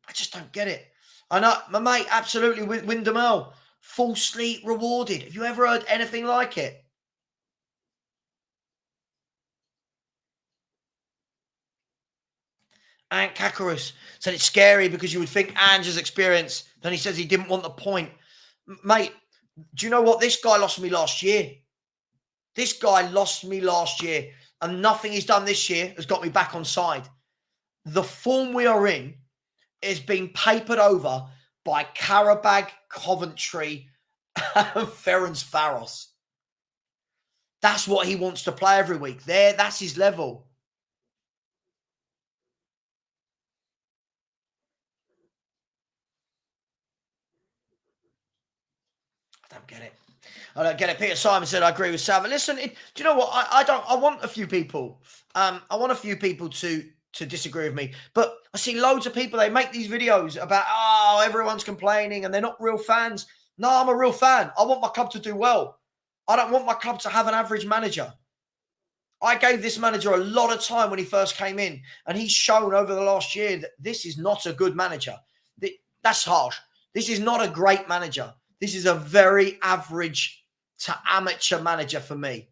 I just don't get it. I know, my mate, absolutely, Wyndham Earl. falsely rewarded. Have you ever heard anything like it? Ant Kakarus said it's scary because you would think Ange's experience. Then he says he didn't want the point. Mate, do you know what? This guy lost me last year. This guy lost me last year. And nothing he's done this year has got me back on side. The form we are in is being papered over by Karabag, Coventry, and Ferencvaros. That's what he wants to play every week. That's his level. I don't get it. I don't get it. Peter Simon said, I agree with Savva. Listen, do you know what? I want a few people. I want a few people to disagree with me. But I see loads of people, they make these videos about, oh, everyone's complaining and they're not real fans. No, I'm a real fan. I want my club to do well. I don't want my club to have an average manager. I gave this manager a lot of time when he first came in, and he's shown over the last year that this is not a good manager. That's harsh. This is not a great manager. This is a very average to amateur manager for me.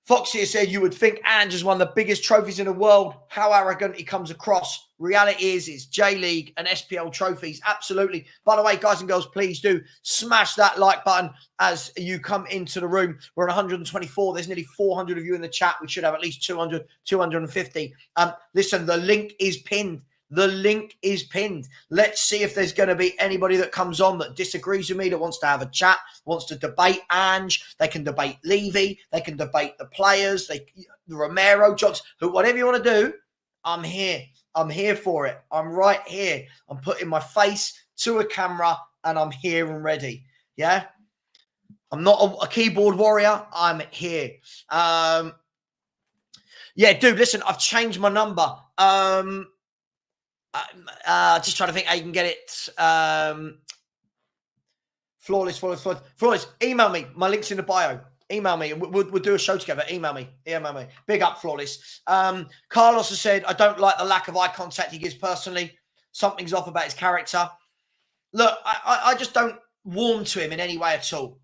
Foxy said, you would think Ange is one of the biggest trophies in the world. How arrogant he comes across. Reality is it's J-League and SPL trophies. Absolutely. By the way, guys and girls, please do smash that like button as you come into the room. We're at 124. There's nearly 400 of you in the chat. We should have at least 200, 250. Listen, the link is pinned. The link is pinned. Let's see if there's going to be anybody that comes on that disagrees with me, that wants to have a chat, wants to debate Ange. They can debate Levy. They can debate the players, the Romero jobs, whatever you want to do. I'm here. I'm here for it. I'm right here. I'm putting my face to a camera and I'm here and ready. Yeah? I'm not a keyboard warrior. I'm here. Yeah, dude, listen, I've changed my number. Just trying to think how you can get it. Flawless. Email me. My link's in the bio. Email me and we'll do a show together. Email me. Big up, Flawless. Carlos has said, I don't like the lack of eye contact he gives personally. Something's off about his character. Look, I just don't warm to him in any way at all.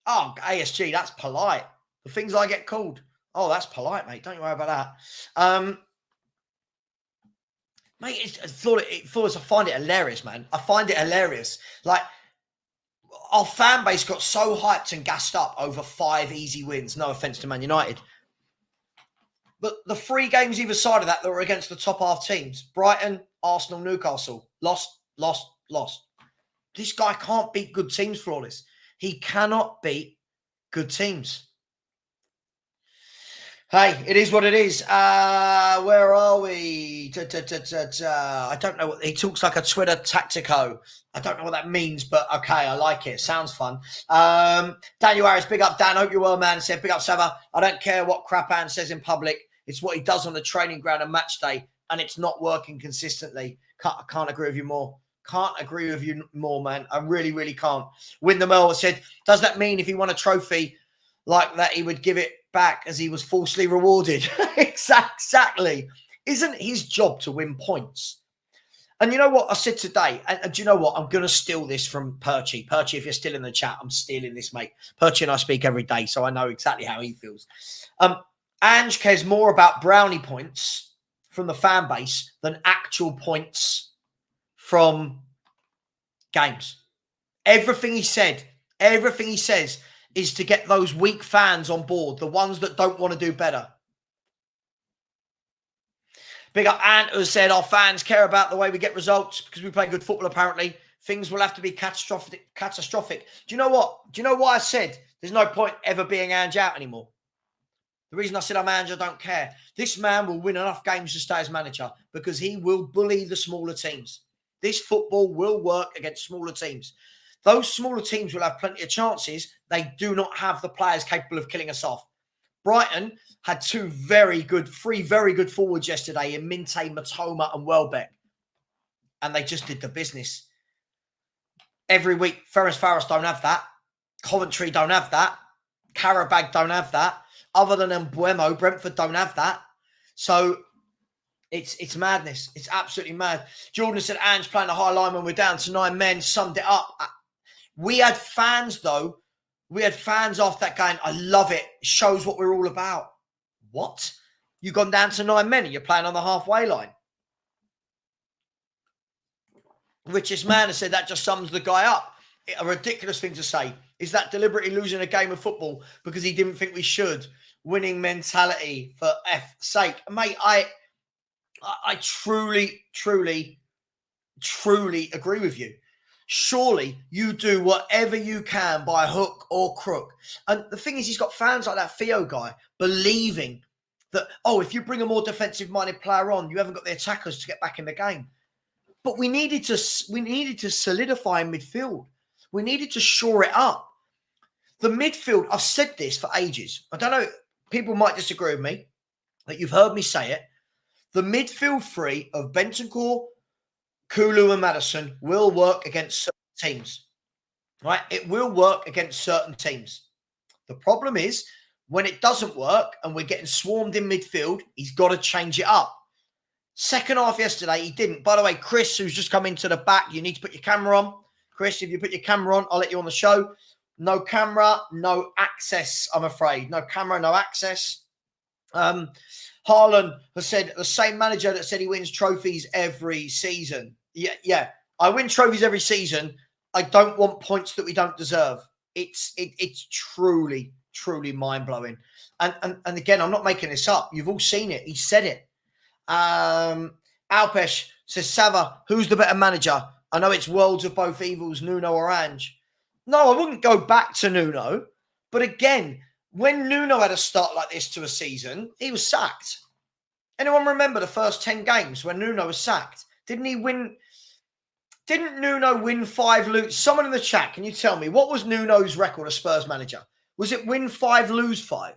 Oh, ASG, that's polite. The things I get called. Oh, that's polite, mate. Don't you worry about that. Mate, I find it hilarious, man. I find it hilarious. Like, our fan base got so hyped and gassed up over 5 easy wins. No offence to Man United. But the 3 games either side of that were against the top half teams. Brighton, Arsenal, Newcastle. Lost. This guy can't beat good teams, Flawless. He cannot beat good teams. Hey, it is what it is. Where are we? I don't know. He talks like a Twitter tactico. I don't know what that means, but okay, I like it. Sounds fun. Daniel Harris, big up, Dan. Hope you're well, man. Said, big up, Savva. I don't care what Crapan says in public. It's what he does on the training ground and match day, and it's not working consistently. I can't agree with you more. Can't agree with you more, man. I really, really can't. Wyndham Earl said, does that mean if he won a trophy like that, he would give it back as he was falsely rewarded? Exactly. Isn't his job to win points? And you know what I said today? And do you know what? I'm going to steal this from Perchy. Perchy, if you're still in the chat, I'm stealing this, mate. Perchy and I speak every day, so I know exactly how he feels. Ange cares more about brownie points from the fan base than actual points from games. Everything he says is to get those weak fans on board, the ones that don't want to do better. Big up Ant, who said, our fans care about the way we get results because we play good football, apparently. Things will have to be catastrophic. Do you know what? Do you know why I said there's no point ever being Ange out anymore? The reason I said I'm Ange, I don't care. This man will win enough games to stay as manager because he will bully the smaller teams. This football will work against smaller teams. Those smaller teams will have plenty of chances. They do not have the players capable of killing us off. Brighton had 3 very good forwards yesterday in Minte, Matoma and Welbeck. And they just did the business. Every week, Ferencvaros don't have that. Coventry don't have that. Karabag don't have that. Other than Mbuemo, Brentford don't have that. So it's madness. It's absolutely mad. Jordan said, Ange playing a high line when we're down to 9 men, summed it up. We had fans, though. We had fans after that going, I love it. It shows what we're all about. What? You've gone down to 9 men and you're playing on the halfway line. Richest man has said that just sums the guy up. A ridiculous thing to say. Is that deliberately losing a game of football because he didn't think we should? Winning mentality for F's sake. Mate, I truly agree with you. Surely you do whatever you can by hook or crook. And the thing is, he's got fans like that Theo guy believing that, oh, if you bring a more defensive-minded player on, you haven't got the attackers to get back in the game. But we needed to solidify in midfield. We needed to shore it up. The midfield, I've said this for ages. I don't know, people might disagree with me, but you've heard me say it. The midfield three of Bentancur, Kulu and Maddison will work against certain teams, right? It will work against certain teams. The problem is when it doesn't work and we're getting swarmed in midfield, he's got to change it up. Second half yesterday, he didn't. By the way, Chris, who's just come into the back, you need to put your camera on. Chris, if you put your camera on, I'll let you on the show. No camera, no access, I'm afraid. No camera, no access. Haaland has said the same manager that said he wins trophies every season. Yeah. I win trophies every season. I don't want points that we don't deserve. It's truly mind-blowing. And again, I'm not making this up. You've all seen it. He said it. Alpesh says, Savva, who's the better manager? I know it's worlds of both evils, Nuno or Ange. No, I wouldn't go back to Nuno. But again, when Nuno had a start like this to a season, he was sacked. Anyone remember the first 10 games when Nuno was sacked? Didn't he win? Didn't Nuno win 5, lose? Someone in the chat, can you tell me, what was Nuno's record as Spurs manager? Was it win 5, lose 5?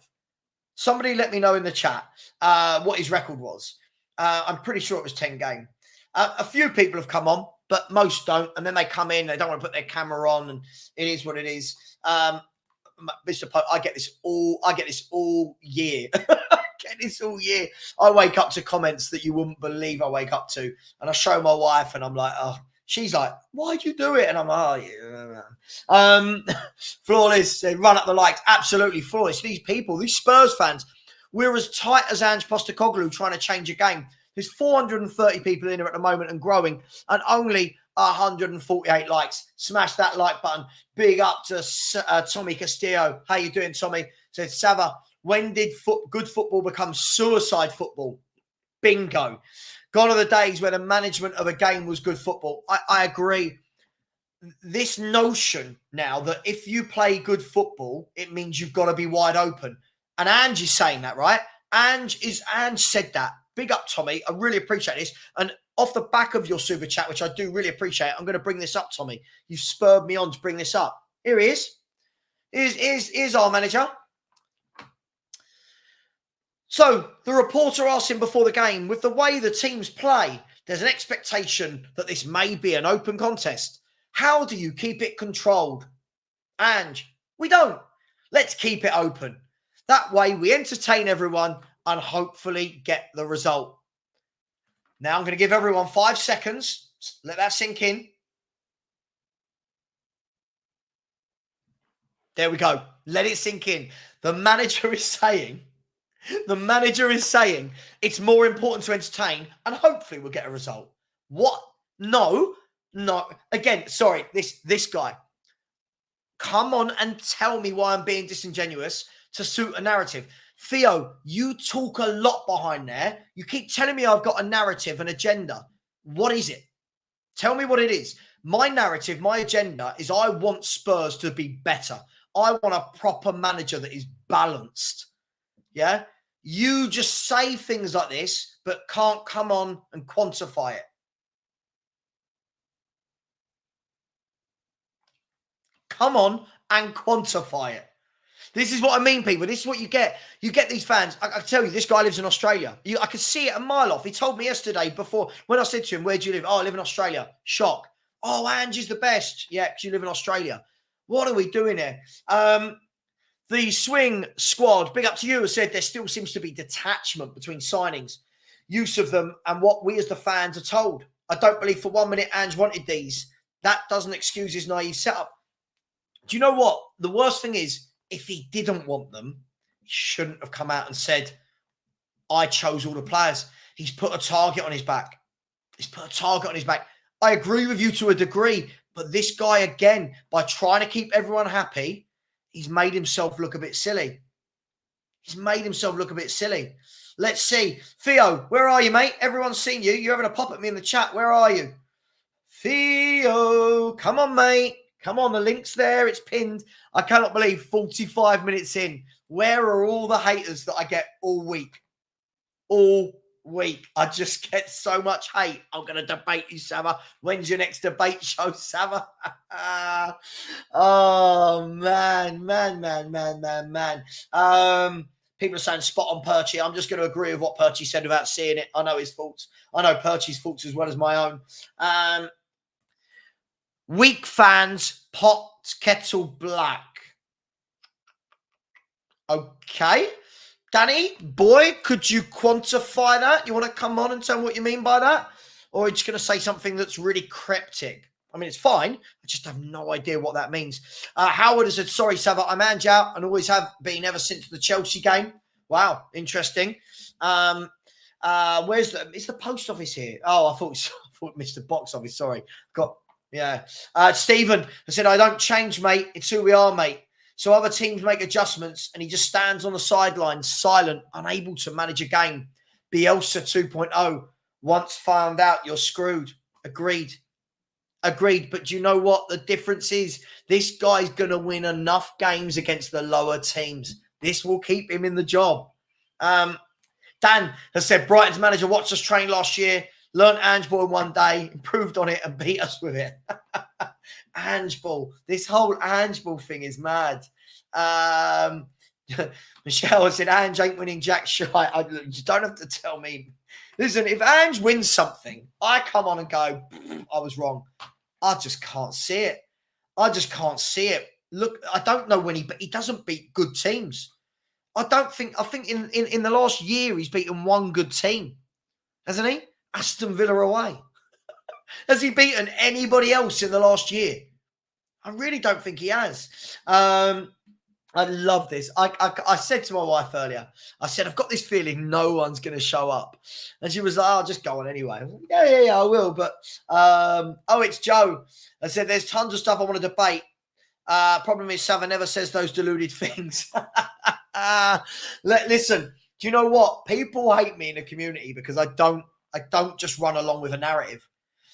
Somebody let me know in the chat what his record was. I'm pretty sure it was 10 game. A few people have come on, but most don't. And then they come in, they don't want to put their camera on, and it is what it is. Mr. Pope, I get this all year. I get this all year. I wake up to comments that you wouldn't believe I wake up to. And I show my wife and I'm like, oh, she's like, why'd you do it? And I'm like, oh, yeah. Flawless, run up the likes. Absolutely flawless. These people, these Spurs fans, we're as tight as Ange Postecoglou trying to change a game. There's 430 people in here at the moment and growing, and only 148 likes. Smash that like button. Big up to Tommy Castillo. How you doing, Tommy? Said, Savva, when did good football become suicide football? Bingo. Gone are the days where the management of a game was good football. I agree. This notion now that if you play good football, it means you've got to be wide open. And Ange is saying that, right? Ange said that. Big up, Tommy. I really appreciate this. And off the back of your super chat, which I do really appreciate, I'm going to bring this up, Tommy. You've spurred me on to bring this up. Here he is. Here's our manager. So the reporter asked him before the game, with the way the teams play, there's an expectation that this may be an open contest. How do you keep it controlled? Ange, we don't. Let's keep it open. That way we entertain everyone and hopefully get the result. Now I'm going to give everyone 5 seconds. Let that sink in. There we go. Let it sink in. The manager is saying it's more important to entertain and hopefully we'll get a result. What? No. Again, sorry, this guy. Come on and tell me why I'm being disingenuous to suit a narrative. Theo, you talk a lot behind there. You keep telling me I've got a narrative, an agenda. What is it? Tell me what it is. My narrative, my agenda is I want Spurs to be better. I want a proper manager that is balanced. Yeah? You just say things like this, but can't come on and quantify it. Come on and quantify it. This is what I mean, people. This is what you get. You get these fans. I tell you, this guy lives in Australia. I could see it a mile off. He told me yesterday before, when I said to him, where do you live? Oh, I live in Australia. Shock. Oh, Ange is the best. Yeah, because you live in Australia. What are we doing here? The swing squad, big up to you, has said there still seems to be detachment between signings, use of them, and what we as the fans are told. I don't believe for 1 minute Ange wanted these. That doesn't excuse his naive setup. Do you know what? The worst thing is, if he didn't want them, he shouldn't have come out and said, I chose all the players. He's put a target on his back. He's put a target on his back. I agree with you to a degree, but this guy, again, by trying to keep everyone happy, he's made himself look a bit silly. He's made himself look a bit silly. Let's see. Theo, where are you, mate? Everyone's seen you. You're having a pop at me in the chat. Where are you? Theo, come on, mate. Come on, the link's there. It's pinned. I cannot believe 45 minutes in. Where are all the haters that I get all week? All week. I just get so much hate. I'm going to debate you, Savva. When's your next debate show, Savva? Oh, man. People are saying spot on Perchie. I'm just going to agree with what Perchie said without seeing it. I know his faults. I know Perchie's faults as well as my own. Weak fans, pot, kettle black. Okay. Danny, boy, could you quantify that? You want to come on and tell me what you mean by that? Or are you just going to say something that's really cryptic? I mean, it's fine. I just have no idea what that means. Howard has said, sorry, Savva, I'm Ange out and always have been ever since the Chelsea game. Wow, interesting. Where's it's the post office here? Oh, I thought Mr. Box Office, sorry. Yeah. Stephen has said, I don't change, mate. It's who we are, mate. So other teams make adjustments and he just stands on the sidelines, silent, unable to manage a game. Bielsa 2.0. Once found out, you're screwed. Agreed. But do you know what the difference is? This guy's going to win enough games against the lower teams. This will keep him in the job. Dan has said, Brighton's manager watched us train last year, learned Ange Ball in one day, improved on it and beat us with it. Ange Ball. This whole Ange Ball thing is mad. Michelle has said, Ange ain't winning jack shite. You don't have to tell me. Listen, if Ange wins something, I come on and go, I was wrong. I just can't see it. Look, I don't know but he doesn't beat good teams. I think in the last year, he's beaten one good team. Hasn't he? Aston Villa away. Has he beaten anybody else in the last year? I really don't think he has. I love this. I said to my wife earlier, I said, I've got this feeling no one's going to show up. And she was like, I'll just go on anyway. I was like, yeah, I will. But, it's Joe. I said, there's tons of stuff I want to debate. Problem is, Savva never says those deluded things. Listen, do you know what? People hate me in the community because I don't just run along with a narrative.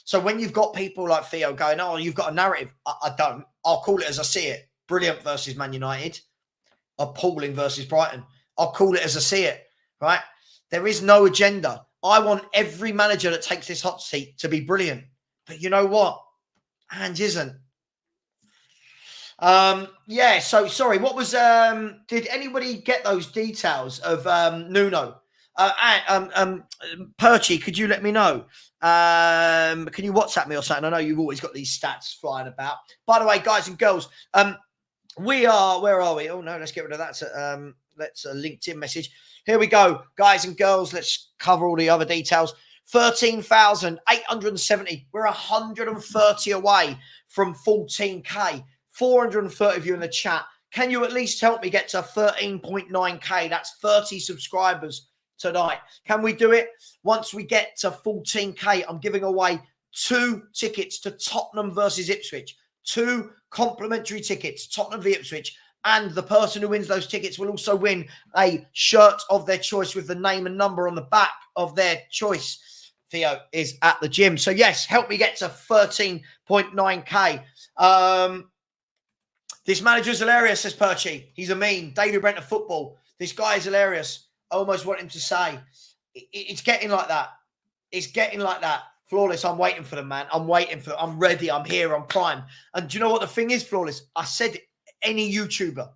So when you've got people like Theo going, oh, you've got a narrative. I don't. I'll call it as I see it. Brilliant versus Man United. Appalling versus Brighton. I'll call it as I see it, right? There is no agenda. I want every manager that takes this hot seat to be brilliant. But you know what? Ange isn't. So sorry, what was did anybody get those details of Nuno? Perchie, could you let me know? Can you WhatsApp me or something? I know you've always got these stats flying about. By the way, guys and girls, where are we? Oh no, let's get rid of that. That's a LinkedIn message. Here we go, guys and girls. Let's cover all the other details. 13,870. We're 130 away from 14K. 430 of you in the chat. Can you at least help me get to 13.9K? That's 30 subscribers tonight. Can we do it? Once we get to 14K, I'm giving away 2 tickets to Tottenham versus Ipswich. 2 complimentary tickets, Tottenham v Ipswich. And the person who wins those tickets will also win a shirt of their choice with the name and number on the back of their choice. Theo is at the gym. So yes, help me get to 13.9K. This manager is hilarious, says Perchie. He's a meme. David Brent of football. This guy is hilarious. I almost want him to say, it's getting like that. It's getting like that. Flawless, I'm waiting for them, man. I'm ready. I'm here. I'm prime. And do you know what the thing is, Flawless? I said any YouTuber,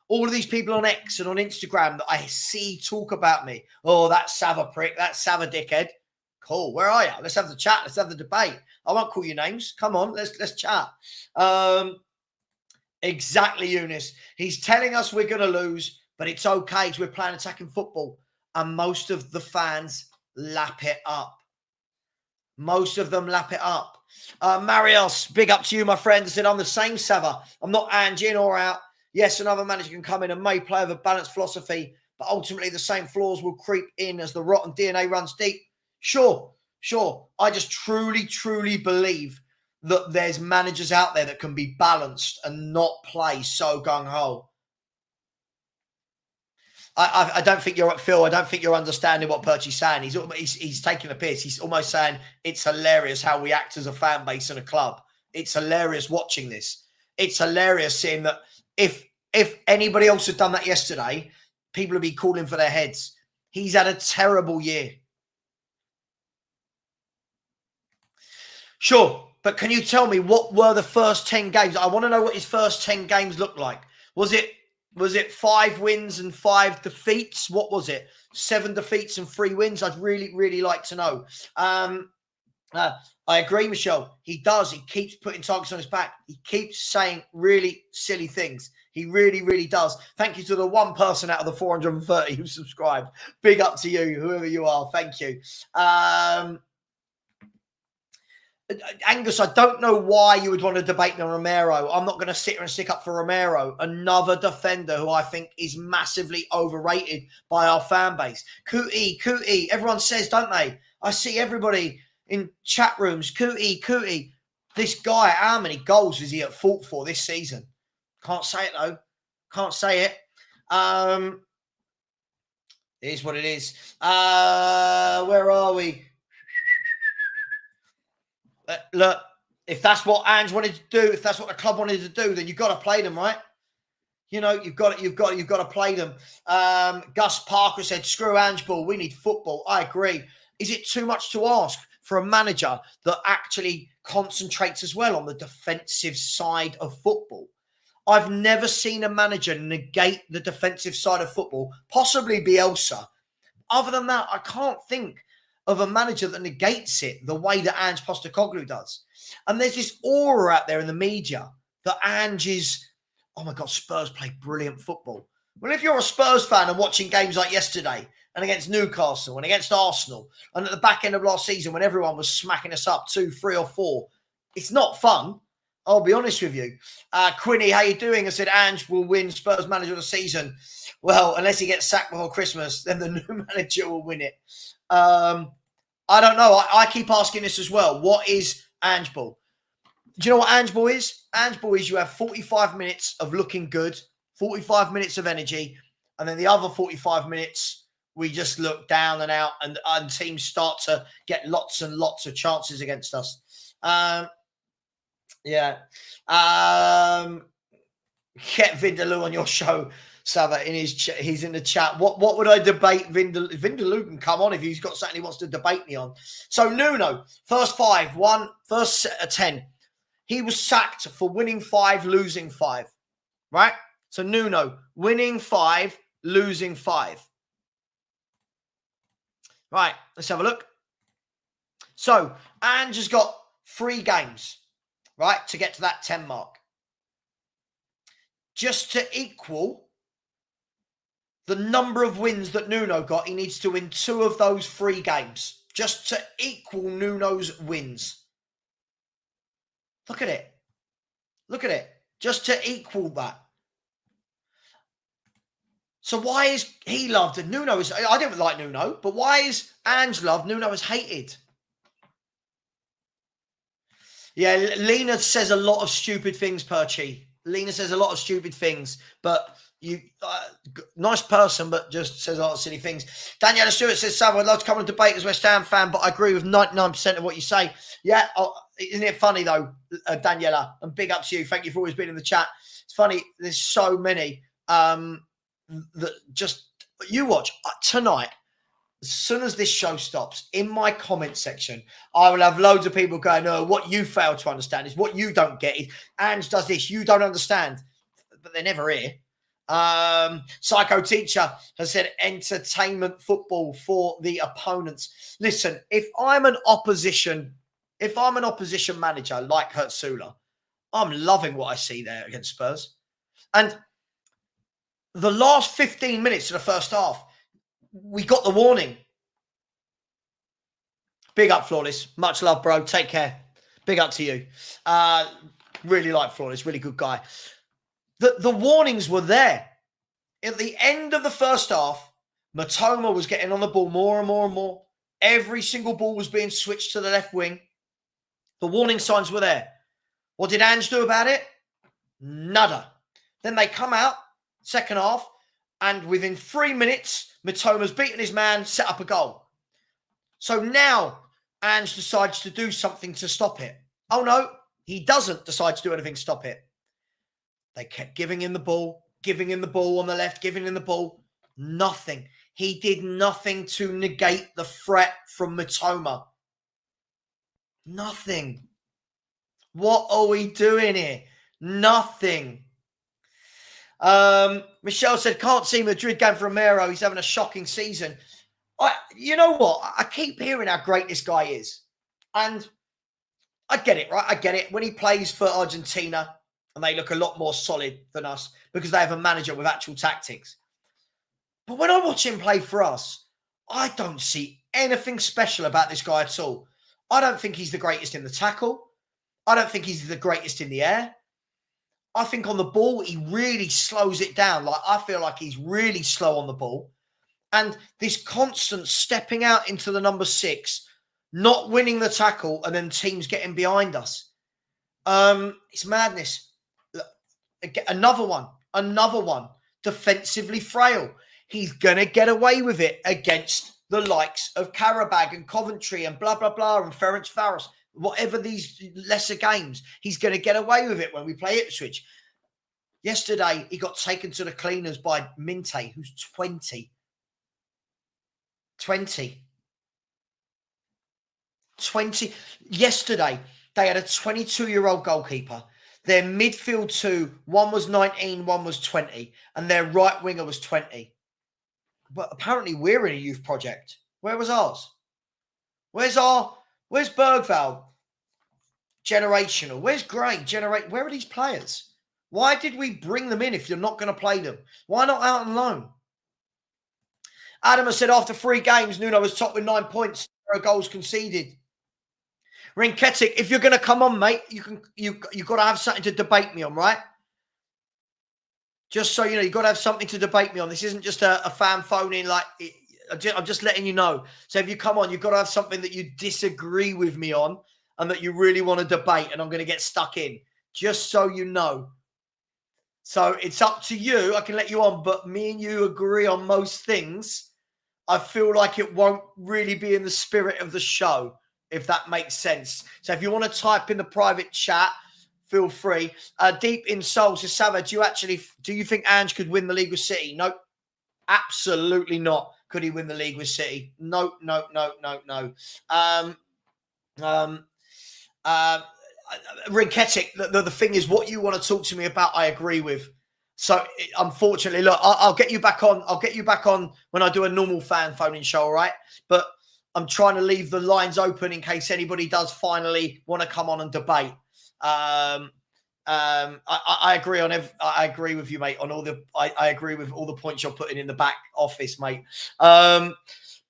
all of these people on X and on Instagram that I see talk about me. Oh, that Savva prick. That Savva dickhead. Cool. Where are you? Let's have the chat. Let's have the debate. I won't call you names. Come on. Let's chat. Exactly, Eunice. He's telling us we're going to lose, but it's okay because we're playing attacking football. And most of the fans lap it up. Most of them lap it up. Marios, big up to you, my friend. I said, I'm the same, Savva. I'm not Ange in or out. Yes, another manager can come in and may play with a balanced philosophy, but ultimately the same flaws will creep in as the rotten DNA runs deep. Sure. I just truly believe that there's managers out there that can be balanced and not play so gung-ho. I don't think you're Phil. I don't think you're understanding what Perchy's saying. He's taking a piss. He's almost saying it's hilarious how we act as a fan base and a club. It's hilarious watching this. It's hilarious seeing that if anybody else had done that yesterday, people would be calling for their heads. He's had a terrible year. Sure, but can you tell me what were the first 10 games? I want to know what his first 10 games looked like. Was it 5 wins and 5 defeats? What was it? 7 defeats and 3 wins? I'd really like to know. I agree, Michelle. He does. He keeps putting targets on his back. He keeps saying really silly things. He really does. Thank you to the one person out of the 430 who subscribed. Big up to you, whoever you are. Thank you. Angus, I don't know why you would want to debate me on Romero. I'm not going to sit here and stick up for Romero, another defender who I think is massively overrated by our fan base. Cootie. Everyone says, don't they? I see everybody in chat rooms. Cootie. This guy, how many goals is he at fault for this season? Can't say it, though. Can't say it. It is what it is. Where are we? Look, if that's what Ange wanted to do, if that's what the club wanted to do, then you've got to play them, right? You know, you've got to play them. Gus Parker said, "Screw Ange ball. We need football." I agree. Is it too much to ask for a manager that actually concentrates as well on the defensive side of football? I've never seen a manager negate the defensive side of football, possibly Bielsa. Other than that, I can't think of a manager that negates it the way that Ange Postecoglou does. And there's this aura out there in the media that Ange is, oh my God, Spurs play brilliant football. Well, if you're a Spurs fan and watching games like yesterday and against Newcastle and against Arsenal and at the back end of last season when everyone was smacking us up 2, 3 or 4, it's not fun. I'll be honest with you. Quinny, how you doing? I said, Ange will win Spurs manager of the season. Well, unless he gets sacked before Christmas, then the new manager will win it. I don't know. I keep asking this as well. What is Ange ball? Do you know what Ange ball is? Ange ball is you have 45 minutes of looking good, 45 minutes of energy, and then the other 45 minutes, we just look down and out, and teams start to get lots and lots of chances against us. Get Vindaloo on your show, Savva, he's in the chat. What would I debate Vindaloo can come on if he's got something he wants to debate me on. So Nuno, first 10. He was sacked for winning 5, losing 5. Right? So Nuno, winning 5, losing 5. Right, let's have a look. So Ange has got 3 games, right, to get to that 10 mark. Just to equal the number of wins that Nuno got, he needs to win 2 of those 3 games. Just to equal Nuno's wins. Look at it. Look at it. Just to equal that. So why is he loved and Nuno is... I didn't like Nuno, but why is Ange loved? Nuno is hated. Yeah, Lena says a lot of stupid things, Perchy. Lena says a lot of stupid things, but you, nice person, but just says a lot of silly things. Daniela Stewart says, Savva, I'd love to come and debate as a West Ham fan, but I agree with 99% of what you say. Yeah, isn't it funny though, Daniela? And big up to you. Thank you for always being in the chat. It's funny. There's so many that just, you watch tonight. As soon as this show stops, in my comment section, I will have loads of people going, no, what you fail to understand is what you don't get is Ange does this, you don't understand. But they're never here. Psycho Teacher has said entertainment football for the opponents. Listen, if I'm an opposition manager like Hertzula, I'm loving what I see there against Spurs. And the last 15 minutes of the first half, we got the warning. Big up, Flawless. Much love, bro. Take care. Big up to you. Really like Flawless, really good guy. The warnings were there. At the end of the first half, Matoma was getting on the ball more and more and more. Every single ball was being switched to the left wing. The warning signs were there. What did Ange do about it? Nada. Then they come out, second half, and within 3 minutes, Matoma's beaten his man, set up a goal. So now Ange decides to do something to stop it. Oh no, he doesn't decide to do anything to stop it. They kept giving him the ball on the left, giving him the ball. Nothing. He did nothing to negate the threat from Mitoma. Nothing. What are we doing here? Nothing. Michelle said, can't see Madrid going for Romero. He's having a shocking season. You know what? I keep hearing how great this guy is. And I get it, right? I get it. When he plays for Argentina, and they look a lot more solid than us because they have a manager with actual tactics. But when I watch him play for us, I don't see anything special about this guy at all. I don't think he's the greatest in the tackle. I don't think he's the greatest in the air. I think on the ball, he really slows it down. Like, I feel like he's really slow on the ball. And this constant stepping out into the number 6, not winning the tackle, and then teams getting behind us. It's madness. Another one. Defensively frail. He's going to get away with it against the likes of Karabag and Coventry and blah, blah, blah, and Ferencvaros. Whatever these lesser games, he's going to get away with it when we play Ipswich. Yesterday, he got taken to the cleaners by Minte, who's 20. 20. Yesterday, they had a 22-year-old goalkeeper. Their midfield two, one was 19, one was 20, and their right winger was 20. But apparently we're in a youth project. Where was ours? Where's Bergvall? Generational. Where's Gray? Where are these players? Why did we bring them in if you're not going to play them? Why not out on loan? Adam has said after 3 games, Nuno was top with 9 points, 0 goals conceded. Rinketic, if you're going to come on, mate, you've got to have something to debate me on, right? Just so you know, you've got to have something to debate me on. This isn't just a fan phoning. Like, I'm just letting you know. So if you come on, you've got to have something that you disagree with me on and that you really want to debate, and I'm going to get stuck in. Just so you know. So it's up to you. I can let you on, but me and you agree on most things. I feel like it won't really be in the spirit of the show, if that makes sense. So if you want to type in the private chat, feel free. Deep in Soul says, Savva, do you think Ange could win the league with City? Nope. Absolutely not. Could he win the league with City? No. Rinketic, the thing is, what you want to talk to me about, I agree with. So unfortunately, look, I'll get you back on. I'll get you back on when I do a normal fan phoning show, all right? But I'm trying to leave the lines open in case anybody does finally want to come on and debate. I agree on I agree with you, mate, on all the I agree with all the points you're putting in the back office, mate.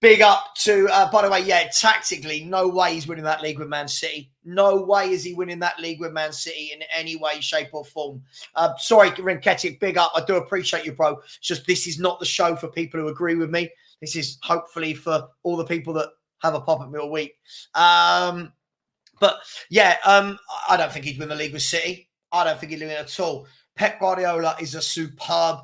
Big up to by the way, yeah, tactically, no way he's winning that league with Man City. No way is he winning that league with Man City in any way, shape, or form. Sorry, Rinketic, big up. I do appreciate you, bro. It's just this is not the show for people who agree with me. This is hopefully for all the people that have a pop at me a week. But yeah, I don't think he'd win the league with City. I don't think he'd win it at all. Pep Guardiola is a superb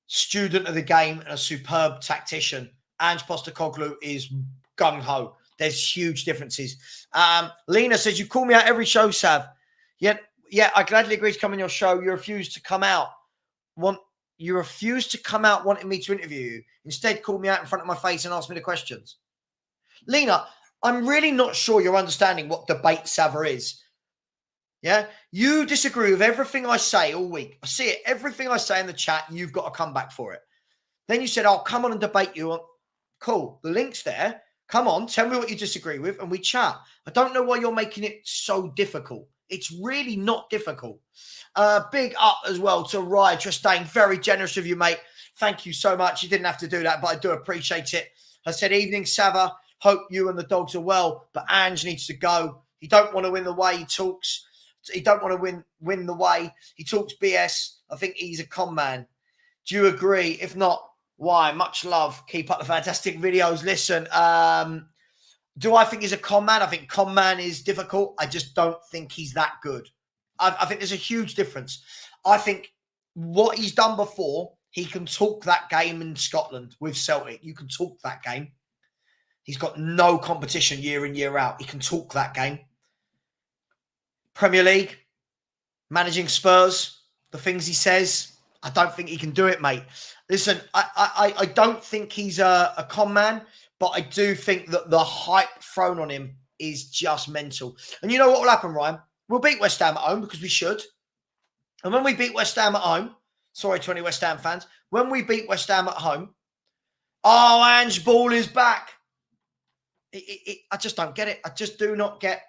student of the game and a superb tactician. Ange Postecoglou is gung-ho. There's huge differences. Lena says, you call me out every show, Sav. Yeah, I gladly agree to come on your show. You refuse to come out. You refuse to come out wanting me to interview you. Instead, call me out in front of my face and ask me the questions. Lena, I'm really not sure you're understanding what debate Savva is. Yeah? You disagree with everything I say all week. I see it. Everything I say in the chat, you've got to come back for it. Then you said, I'll come on and debate you. Cool. The link's there. Come on. Tell me what you disagree with and we chat. I don't know why you're making it so difficult. It's really not difficult. Big up as well to Ryan Tristane. Very generous of you, mate. Thank you so much. You didn't have to do that, but I do appreciate it. I said, evening, Savva. Hope you and the dogs are well, but Ange needs to go. He don't want to win the way he talks. He don't want to win the way he talks BS. I think he's a con man. Do you agree? If not, why? Much love. Keep up the fantastic videos. Listen, do I think he's a con man? I think con man is difficult. I just don't think he's that good. I think there's a huge difference. I think what he's done before, he can talk that game in Scotland with Celtic. You can talk that game. He's got no competition year in, year out. He can talk that game. Premier League, managing Spurs, the things he says, I don't think he can do it, mate. Listen, I don't think he's a con man, but I do think that the hype thrown on him is just mental. And you know what will happen, Ryan? We'll beat West Ham at home because we should. And when we beat West Ham at home, sorry to any West Ham fans, when we beat West Ham at home, oh, Ange Ball is back. I just don't get it. I just do not get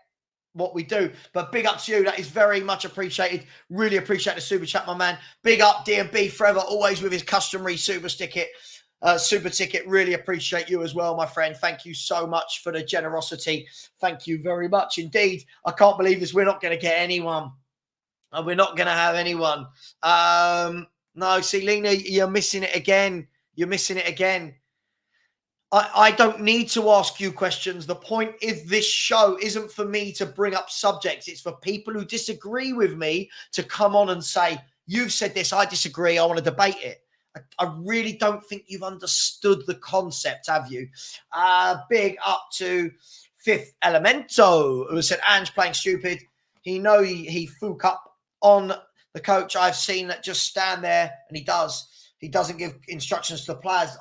what we do. But big up to you. That is very much appreciated. Really appreciate the super chat, my man. Big up D&B forever, always with his customary super ticket. Really appreciate you as well, my friend. Thank you so much for the generosity. Thank you very much indeed. I can't believe this. We're not going to get anyone. We're not going to have anyone. No, see, Lena, you're missing it again. You're missing it again. I don't need to ask you questions. The point is this show isn't for me to bring up subjects. It's for people who disagree with me to come on and say, you've said this, I disagree, I want to debate it. I really don't think you've understood the concept, have you? Big up to Fifth Elemento, who said, Ange playing stupid. He fook up on the coach. I've seen that just stand there, and he does. He doesn't give instructions to the players.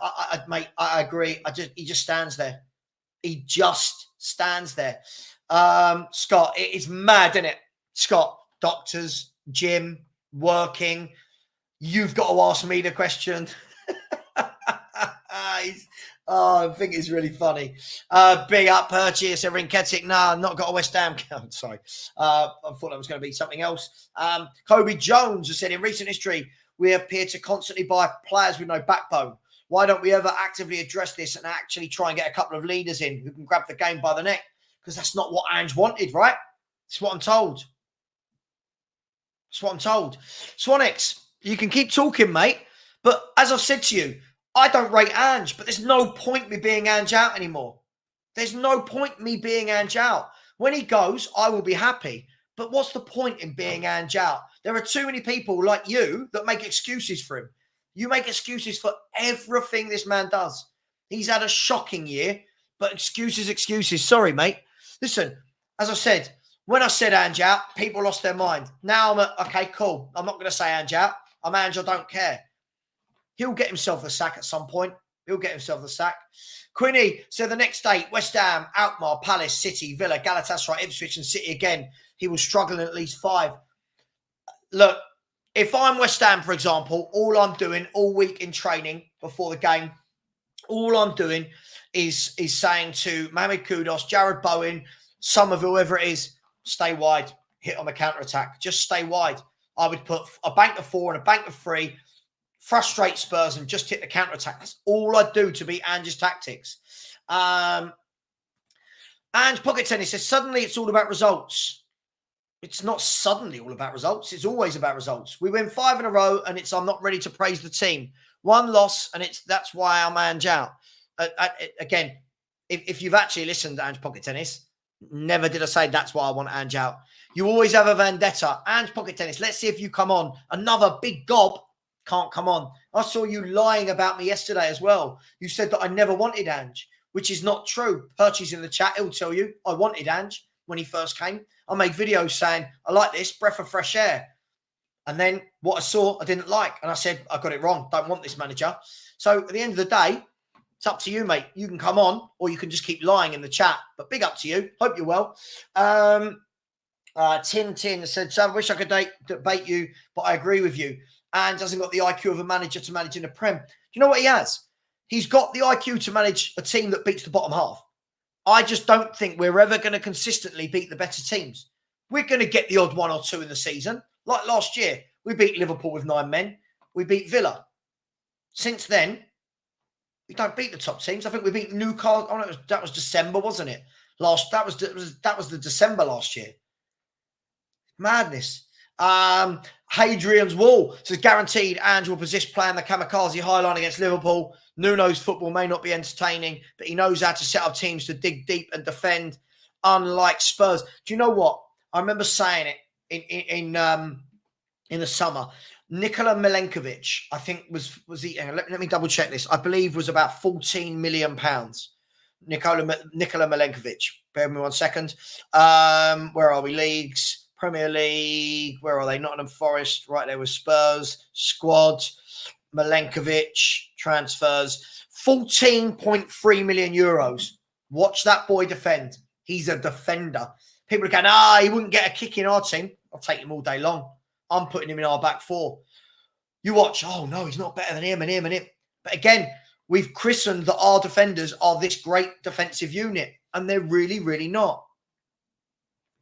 Mate, I agree. He just stands there. He just stands there. Scott, it is mad, isn't it? Scott, doctors, gym, working. You've got to ask me the question. I think it's really funny. Big up purchase, everything Ketic. Nah, not got a West Ham count. Sorry. I thought that was going to be something else. Kobe Jones has said, in recent history, we appear to constantly buy players with no backbone. Why don't we ever actively address this and actually try and get a couple of leaders in who can grab the game by the neck? Because that's not what Ange wanted, right? That's what I'm told. That's what I'm told. Swanix, you can keep talking, mate. But as I've said to you, I don't rate Ange, but there's no point me being Ange out anymore. There's no point me being Ange out. When he goes, I will be happy. But what's the point in being Ange out? There are too many people like you that make excuses for him. You make excuses for everything this man does. He's had a shocking year, but excuses. Sorry, mate. Listen, as I said, when I said Ange out, people lost their mind. Now okay, cool. I'm not going to say Ange out. I'm Ange, I don't care. He'll get himself the sack at some point. He'll get himself the sack. Quinny said the next 8, West Ham, Alkmaar, Palace, City, Villa, Galatasaray, Ipswich and City again. He was struggling at least 5. Look, if I'm West Ham, for example, all I'm doing all week in training before the game, all I'm doing is saying to Mohamed Kudus, Jared Bowen, some of whoever it is, stay wide, hit on the counter-attack. Just stay wide. I would put a bank of 4 and a bank of 3, frustrate Spurs and just hit the counter-attack. That's all I do to beat Ange's tactics. Ange Pocket Tennis says, suddenly it's all about results. It's not suddenly all about results. It's always about results. We win 5 in a row, and I'm not ready to praise the team. 1 loss, and that's why I'm Ange out. Again, if you've actually listened to Ange Pocket Tennis, never did I say that's why I want Ange out. You always have a vendetta. Ange Pocket Tennis, let's see if you come on. Another big gob can't come on. I saw you lying about me yesterday as well. You said that I never wanted Ange, which is not true. Perchy's in the chat. He'll tell you I wanted Ange when he first came. I made videos saying, I like this, breath of fresh air. And then what I saw, I didn't like. And I said, I got it wrong. Don't want this manager. So at the end of the day, it's up to you, mate. You can come on or you can just keep lying in the chat. But big up to you. Hope you're well. Tin said, so I wish I could debate you, but I agree with you. And hasn't got the IQ of a manager to manage in the Prem. Do you know what he has? He's got the IQ to manage a team that beats the bottom half. I just don't think we're ever going to consistently beat the better teams. We're going to get the odd 1 or 2 in the season. Like last year, we beat Liverpool with 9 men. We beat Villa. Since then, we don't beat the top teams. I think we beat Newcastle. Oh, no, that was December, wasn't it? That was the December last year. Madness. Hadrian's Wall says guaranteed Ange will persist playing the kamikaze highline against Liverpool. Nuno's football may not be entertaining, but he knows how to set up teams to dig deep and defend, unlike Spurs. Do you know what? I remember saying it in the summer. Nikola Milenkovic, I think was he? Let me double check this. I believe was about £14 million. Nikola Milenkovic. Bear with me 1 second. Where are we? Leagues. Premier League, where are they? Nottingham Forest, right there with Spurs, squad, Milenkovic, transfers, 14.3 million euros. Watch that boy defend. He's a defender. People are going, he wouldn't get a kick in our team. I'll take him all day long. I'm putting him in our back four. You watch, oh no, he's not better than him and him and him. But again, we've christened that our defenders are this great defensive unit, and they're really, really not.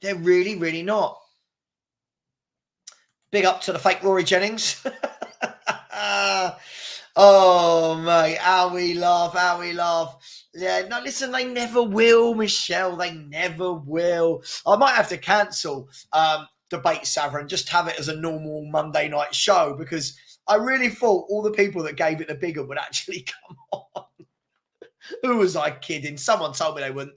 They're really, really not. Big up to the fake Rory Jennings. Oh, mate, how we laugh. Yeah, no, listen, they never will, Michelle. They never will. I might have to cancel Debate Savva and just have it as a normal Monday night show, because I really thought all the people that gave it the bigger would actually come on. Who was I kidding? Someone told me they wouldn't.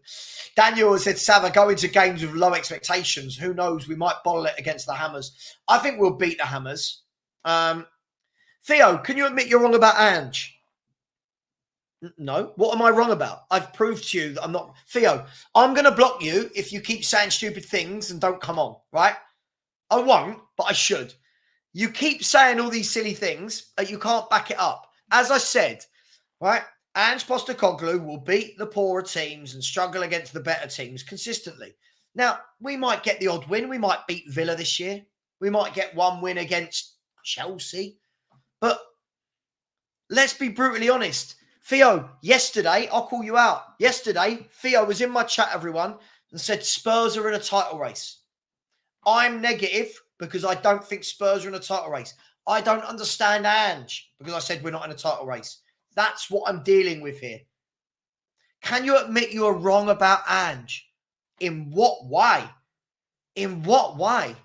Daniel said, Savva, go into games with low expectations. Who knows? We might bottle it against the Hammers. I think we'll beat the Hammers. Theo, can you admit you're wrong about Ange? No. What am I wrong about? I've proved to you that I'm not. Theo, I'm going to block you if you keep saying stupid things and don't come on, right? I won't, but I should. You keep saying all these silly things that you can't back it up. As I said, right? Ange Postecoglou will beat the poorer teams and struggle against the better teams consistently. Now, we might get the odd win. We might beat Villa this year. We might get one win against Chelsea. But let's be brutally honest. Theo, yesterday, I'll call you out. Yesterday, Theo was in my chat, everyone, and said Spurs are in a title race. I'm negative because I don't think Spurs are in a title race. I don't understand Ange because I said we're not in a title race. That's what I'm dealing with here. Can you admit you are wrong about Ange? In what way? In what way?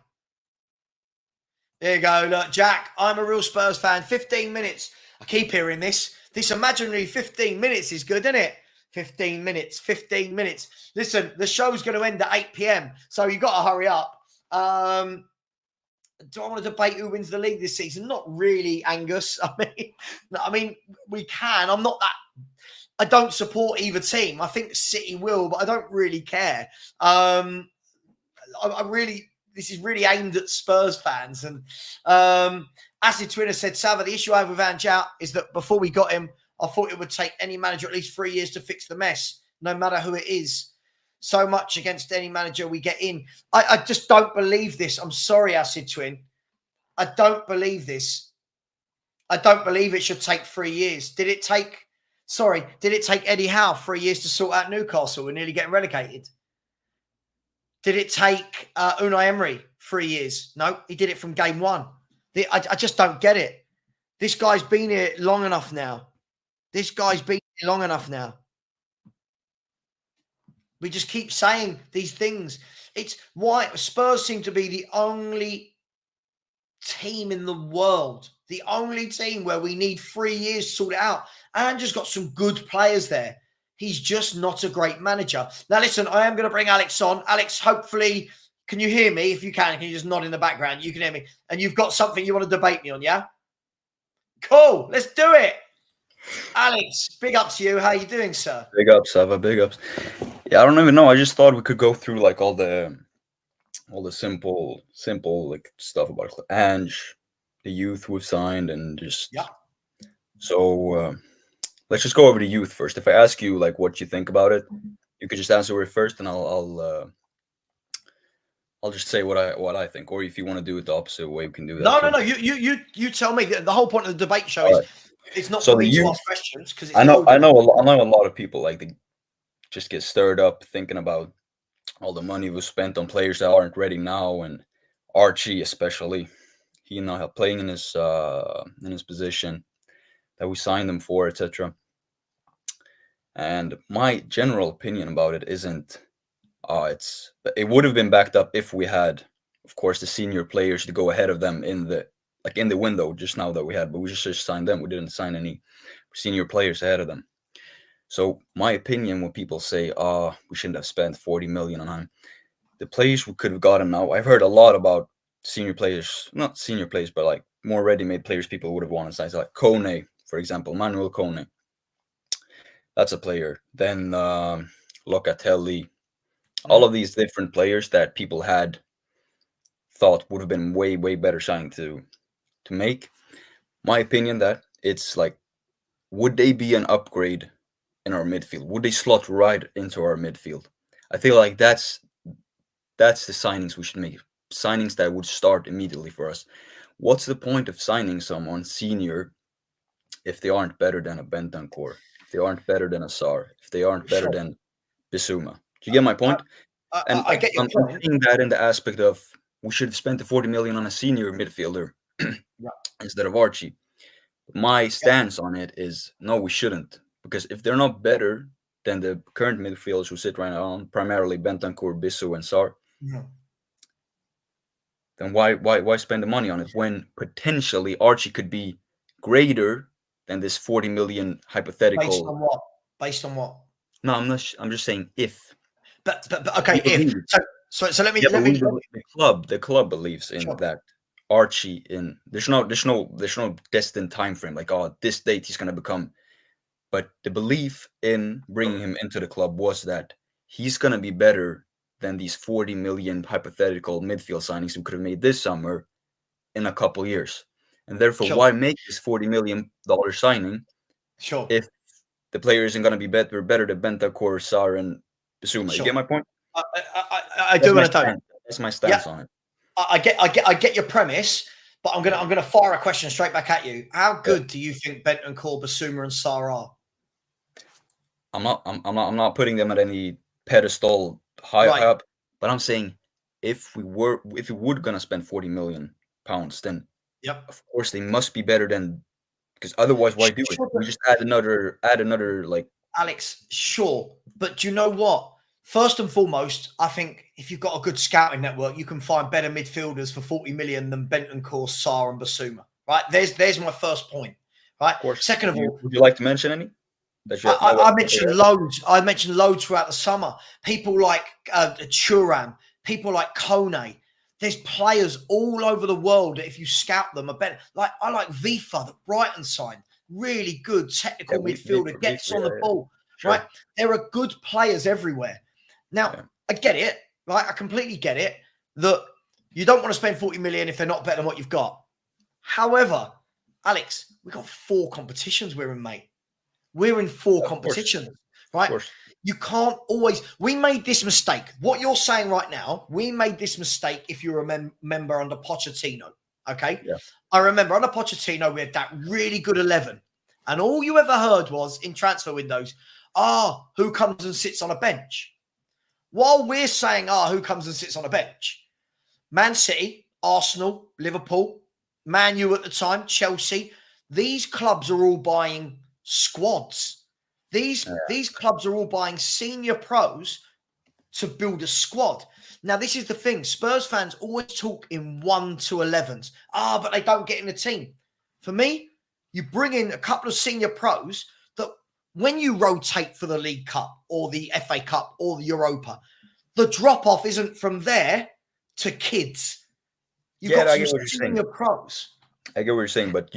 There you go. Look, Jack, I'm a real Spurs fan. 15 minutes. I keep hearing this. This imaginary 15 minutes is good, isn't it? 15 minutes. Listen, the show's going to end at 8 p.m. So you've got to hurry up. Do I want to debate who wins the league this season? Not really, Angus. I mean, we can. I'm not that. I don't support either team. I think City will, but I don't really care. This is really aimed at Spurs fans. And Acid Twinner said, Savva, the issue I have with Ange out is that before we got him, I thought it would take any manager at least 3 years to fix the mess, no matter who it is. So much against any manager we get in. I just don't believe this. I'm sorry, Acid Twin. I don't believe this. I don't believe it should take 3 years. Did it take Eddie Howe 3 years to sort out Newcastle? We're nearly getting relegated. Did it take Unai Emery 3 years? No, he did it from game one. I just don't get it. This guy's been here long enough now. We just keep saying these things. It's why Spurs seem to be the only team in the world, the only team where we need 3 years to sort it out. And just got some good players there. He's just not a great manager. Now, listen, I am going to bring Alex on. Alex, hopefully, can you hear me? If you can you just nod in the background? You can hear me. And you've got something you want to debate me on, yeah? Cool. Let's do it. Alex, big up to you. How are you doing, sir? Big ups, Savva. Big ups. Yeah, I don't even know. I just thought we could go through like all the simple like stuff about Ange, the youth we've signed, and just So let's just go over the youth first. If I ask you like what you think about it, you could just answer it first, and I'll just say what I think. Or if you want to do it the opposite way, we can do that. No. You tell me. The whole point of the debate show is it's not for me to ask questions because I know a lot of people like they just get stirred up thinking about all the money was spent on players that aren't ready now, and Archie especially, he not playing in his position that we signed him for, etc. And my general opinion about it isn't it would have been backed up if we had, of course, the senior players to go ahead of them in the window just now that we had, but we just signed them. We didn't sign any senior players ahead of them. So my opinion, when people say, we shouldn't have spent 40 million on him, the players we could have gotten now, I've heard a lot about senior players, not senior players, but like more ready-made players people would have wanted to sign. So like Kone, for example, Manuel Kone. That's a player. Then Locatelli. All of these different players that people had thought would have been way, way better signing to make. My opinion that it's like, would they be an upgrade in our midfield? Would they slot right into our midfield? I feel like that's the signings we should make. Signings that would start immediately for us. What's the point of signing someone senior if they aren't better than a Bentancur, if they aren't better than a Sar, if they aren't better than Bissouma? Do you get my point? And I get your I'm point. saying that in the aspect of we should have spent the 40 million on a senior midfielder instead of Archie. My stance on it is no, we shouldn't, because if they're not better than the current midfielders who sit right now on primarily Bentancur, Bissou, and Sar, then why spend the money on it when potentially Archie could be greater than this 40 million hypothetical? Based on what? Based on what? No, I'm not. I'm just saying if. But okay, if so let me the club believes in that Archie there's no destined time frame like this date he's gonna become, but the belief in bringing him into the club was that he's gonna be better than these 40 million hypothetical midfield signings we could have made this summer in a couple years, and therefore why make this $40 million signing if the player isn't going to be better than Bentancur, Sar, and Bissouma? You get my point? I do understand. That's my stance on it. I get your premise, but I'm gonna fire a question straight back at you. How good do you think Bentancur, Bissouma, and Sar are? I'm not putting them at any pedestal high up, but I'm saying if we were gonna spend 40 million pounds, then of course they must be better than, because otherwise why do it? We just add another like Alex, sure, but do you know what? First and foremost, I think if you've got a good scouting network, you can find better midfielders for 40 million than Bentancur, Sar, and Bissouma. Right? There's my first point. Right. Second of all, would you like to mention any? I mentioned loads. I mentioned loads throughout the summer. People like Thuram, people like Kone. There's players all over the world that if you scout them are better. Like I like Vifa that Brighton signed. Really good technical midfielder, gets on the ball. Right? There are good players everywhere. Now, I get it. Right? I completely get it that you don't want to spend 40 million if they're not better than what you've got. However, Alex, we've got 4 competitions we're in, mate. We're in 4 competitions, right? You can't always. We made this mistake. What you're saying right now, we made this mistake if you remember under Pochettino, okay? Yeah. I remember under Pochettino, we had that really good 11. And all you ever heard was in transfer windows, who comes and sits on a bench? While we're saying, who comes and sits on a bench? Man City, Arsenal, Liverpool, Man U at the time, Chelsea, these clubs are all buying squads. These clubs are all buying senior pros to build a squad. Now, this is the thing. Spurs fans always talk in 1 to 11s. But they don't get in the team. For me, you bring in a couple of senior pros that when you rotate for the League Cup or the FA Cup or the Europa, the drop-off isn't from there to kids. You've got some senior pros. I get what you're saying, but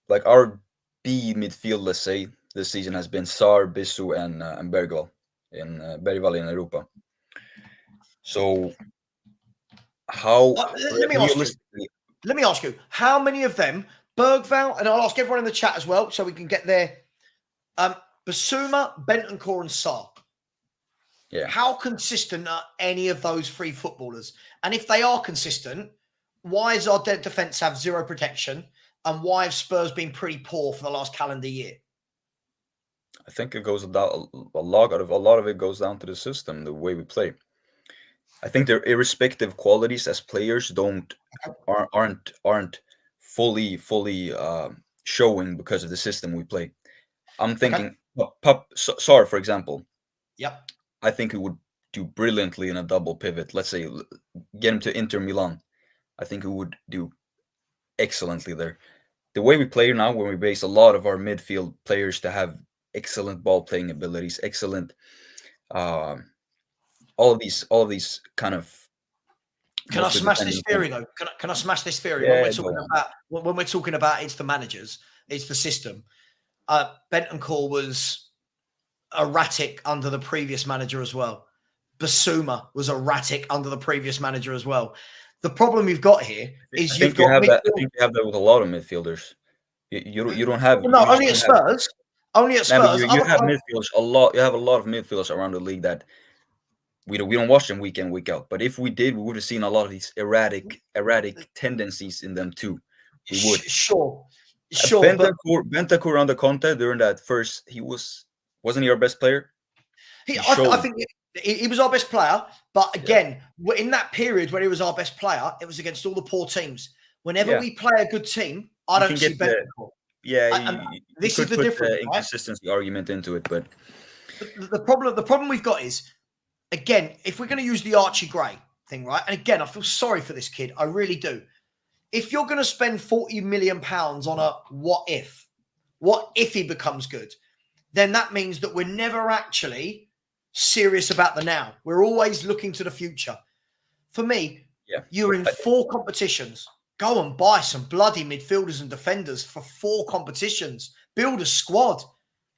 like our B midfield, let's say, this season has been Sar, Bissou, and Bergvall in Europa. So how let me ask you, how many of them, Bergvall, and I'll ask everyone in the chat as well, so we can get there. Bissouma, Bentancur, and Sar. Yeah. How consistent are any of those 3 footballers? And if they are consistent, why does our defense have 0 protection? And why have Spurs been pretty poor for the last calendar year? I think it goes down a lot of it goes down to the system, the way we play. I think their irrespective qualities as players aren't fully showing because of the system we play. I'm thinking Sar, for example. Yep. I think he would do brilliantly in a double pivot. Let's say get him to Inter Milan. I think he would do excellently there. The way we play now, when we base a lot of our midfield players to have excellent ball playing abilities, excellent, um, all of these kind of. Can I smash this theory though? Can I smash this theory? Yeah, When we're talking about it's the managers, it's the system. Bentancur was erratic under the previous manager as well. Basuma was erratic under the previous manager as well. The problem you've got here is I think you have that with a lot of midfielders. You don't have only at Spurs. Only at Spurs. You have midfielders a lot. You have a lot of midfielders around the league that we don't watch them week in, week out. But if we did, we would have seen a lot of these erratic tendencies in them too. We would. Sure. Bentancur under Conte during that first, wasn't he our best player? I think he was our best player. But again, in that period when he was our best player, it was against all the poor teams. Whenever we play a good team, I don't see Bentancur. This is the difference. Inconsistency argument into it, but the problem we've got is, again, if we're going to use the Archie Gray thing, right? And again, I feel sorry for this kid. I really do. If you're going to spend £40 million on a what if he becomes good, then that means that we're never actually serious about the now. We're always looking to the future. For me, you're in 4 competitions. Go and buy some bloody midfielders and defenders for 4 competitions. Build a squad.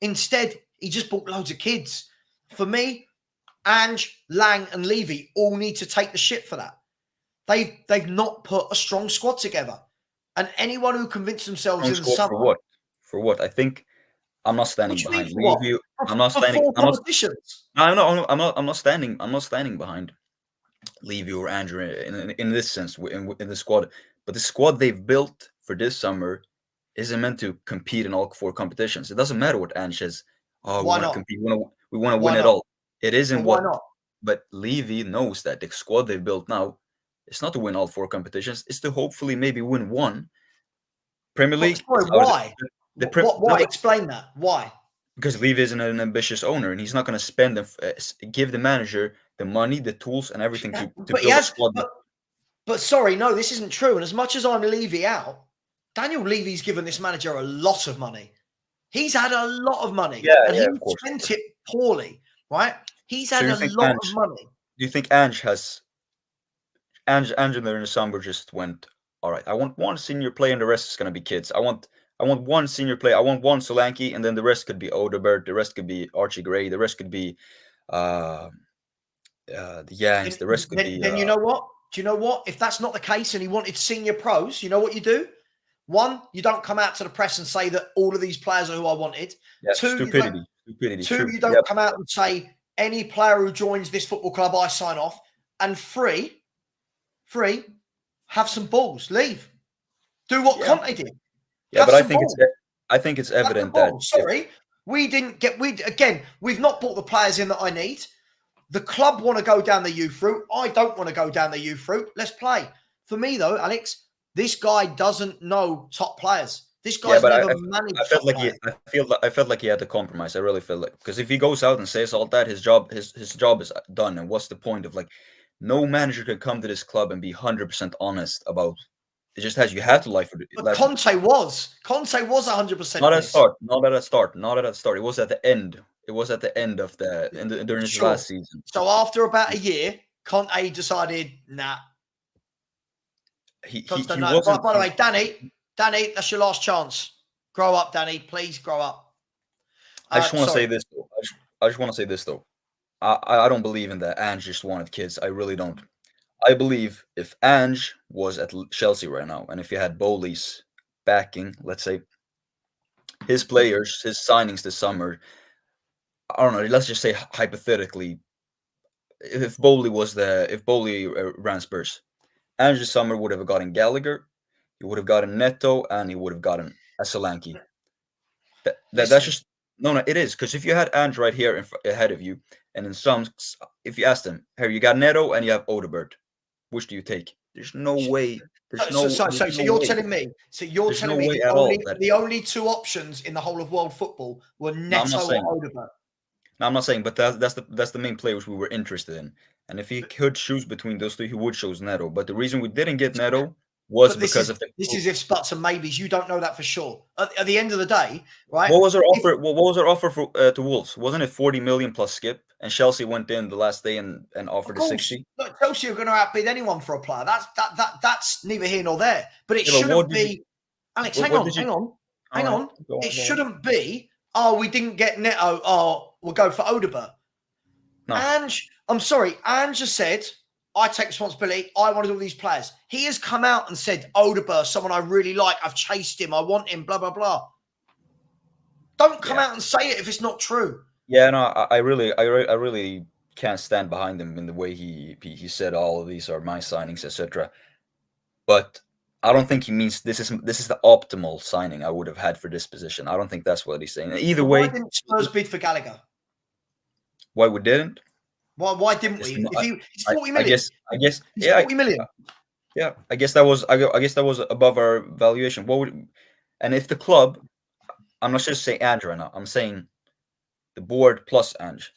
Instead, he just bought loads of kids. For me, Ange, Lang and Levy all need to take the shit for that. They've not put a strong squad together. And anyone who convinced themselves in the summer... For what? I think I'm not standing behind Levy. I'm not standing... I'm not standing behind Levy or Andrew in this sense, in the squad. But the squad they've built for this summer isn't meant to compete in all 4 competitions. It doesn't matter what Ange says. Oh, we want to compete. We want to win it all. It isn't what. But Levy knows that the squad they've built now is not to win all 4 competitions. It's to hopefully maybe win 1 Premier League. Why? Why? Explain that. Why? Because Levy isn't an ambitious owner, and he's not going to give the manager the money, the tools, and everything to build a squad. But sorry, no, this isn't true. And as much as I'm Levy out, Daniel Levy's given this manager a lot of money. He's had a lot of money. And he spent it poorly, right? He's had a lot of money. Do you think Ange and the summer just went, all right, I want 1 senior player and the rest is going to be kids. I want 1 senior player. I want 1 Solanke, and then the rest could be Odegaard. The rest could be Archie Gray. The rest could be the Yangs. The rest could be... Then you know what? Do you know what? If that's not the case and he wanted senior pros, you know what you do? 1, you don't come out to the press and say that all of these players are who I wanted. Yeah, 2, stupidity. 2, you don't come out and say any player who joins this football club, I sign off. And 3, have some balls, leave. Do what Conte did. Yeah, but I think it's evident that... Sorry, we've not brought the players in that I need. The club want to go down the youth route. I don't want to go down the youth route. Let's play. For me, though, Alex, this guy doesn't know top players. This guy's never managed top players. I felt like he had to compromise. I really feel like, because if he goes out and says all that, his job is done. And what's the point of, like, no manager can come to this club and be 100% honest about... It just has, you have to lie for the... But Conte was 100%. Not at the start. It was at the end. It was at the end of during his last season. So after about a year, Conte decided, nah. He by the way, Danny, that's your last chance. Grow up, Danny. Please grow up. I just want to say this, though. I just want to say this, though. I don't believe in that Ange just wanted kids. I really don't. I believe if Ange was at Chelsea right now, and if he had Bowley's backing, let's say, his players, his signings this summer, I don't know, let's just say hypothetically, if Bowley ran Spurs, Ange this summer would have gotten Gallagher, he would have gotten Neto, and he would have gotten a Solanke. That's just... No, it is. Because if you had Ange right here ahead of you, and in some, if you asked him, here, you got Neto and you have Odegaard, which do you take? There's no way. So you're telling me the only 2 options in the whole of world football were Neto or Odegaard? No, I'm not saying, but that's the main players we were interested in. And if he could choose between those two, he would choose Neto. But the reason we didn't get Neto was But because of the. this is ifs, buts, and maybes. You don't know that for sure. At the end of the day, right? What was our offer? What was our offer for to Wolves? Wasn't it 40 million plus skip? And Chelsea went in the last day and offered a 60. Look, Chelsea are going to outbid anyone for a player. That's neither here nor there. But it shouldn't be. Alex, hang on. It shouldn't be. Oh, we didn't get Neto. Oh, we'll go for Odegaard. No. Ange, I'm sorry. Ange has said, I take responsibility. I wanted all these players. He has come out and said, Odegaard, someone I really like. I've chased him. I want him, blah, blah, blah. Don't come out and say it if it's not true. Yeah, no, I really can't stand behind him in the way he said all of these are my signings, etc. But I don't think he means this is the optimal signing I would have had for this position. I don't think that's what he's saying. Either way, why didn't Spurs bid for Gallagher? Why we didn't? Why didn't we? It's 40 million. I guess. It's 40 million. Yeah, I guess that was above our valuation. And if the club, I'm not just saying Ange right now, I'm saying the board plus Ange.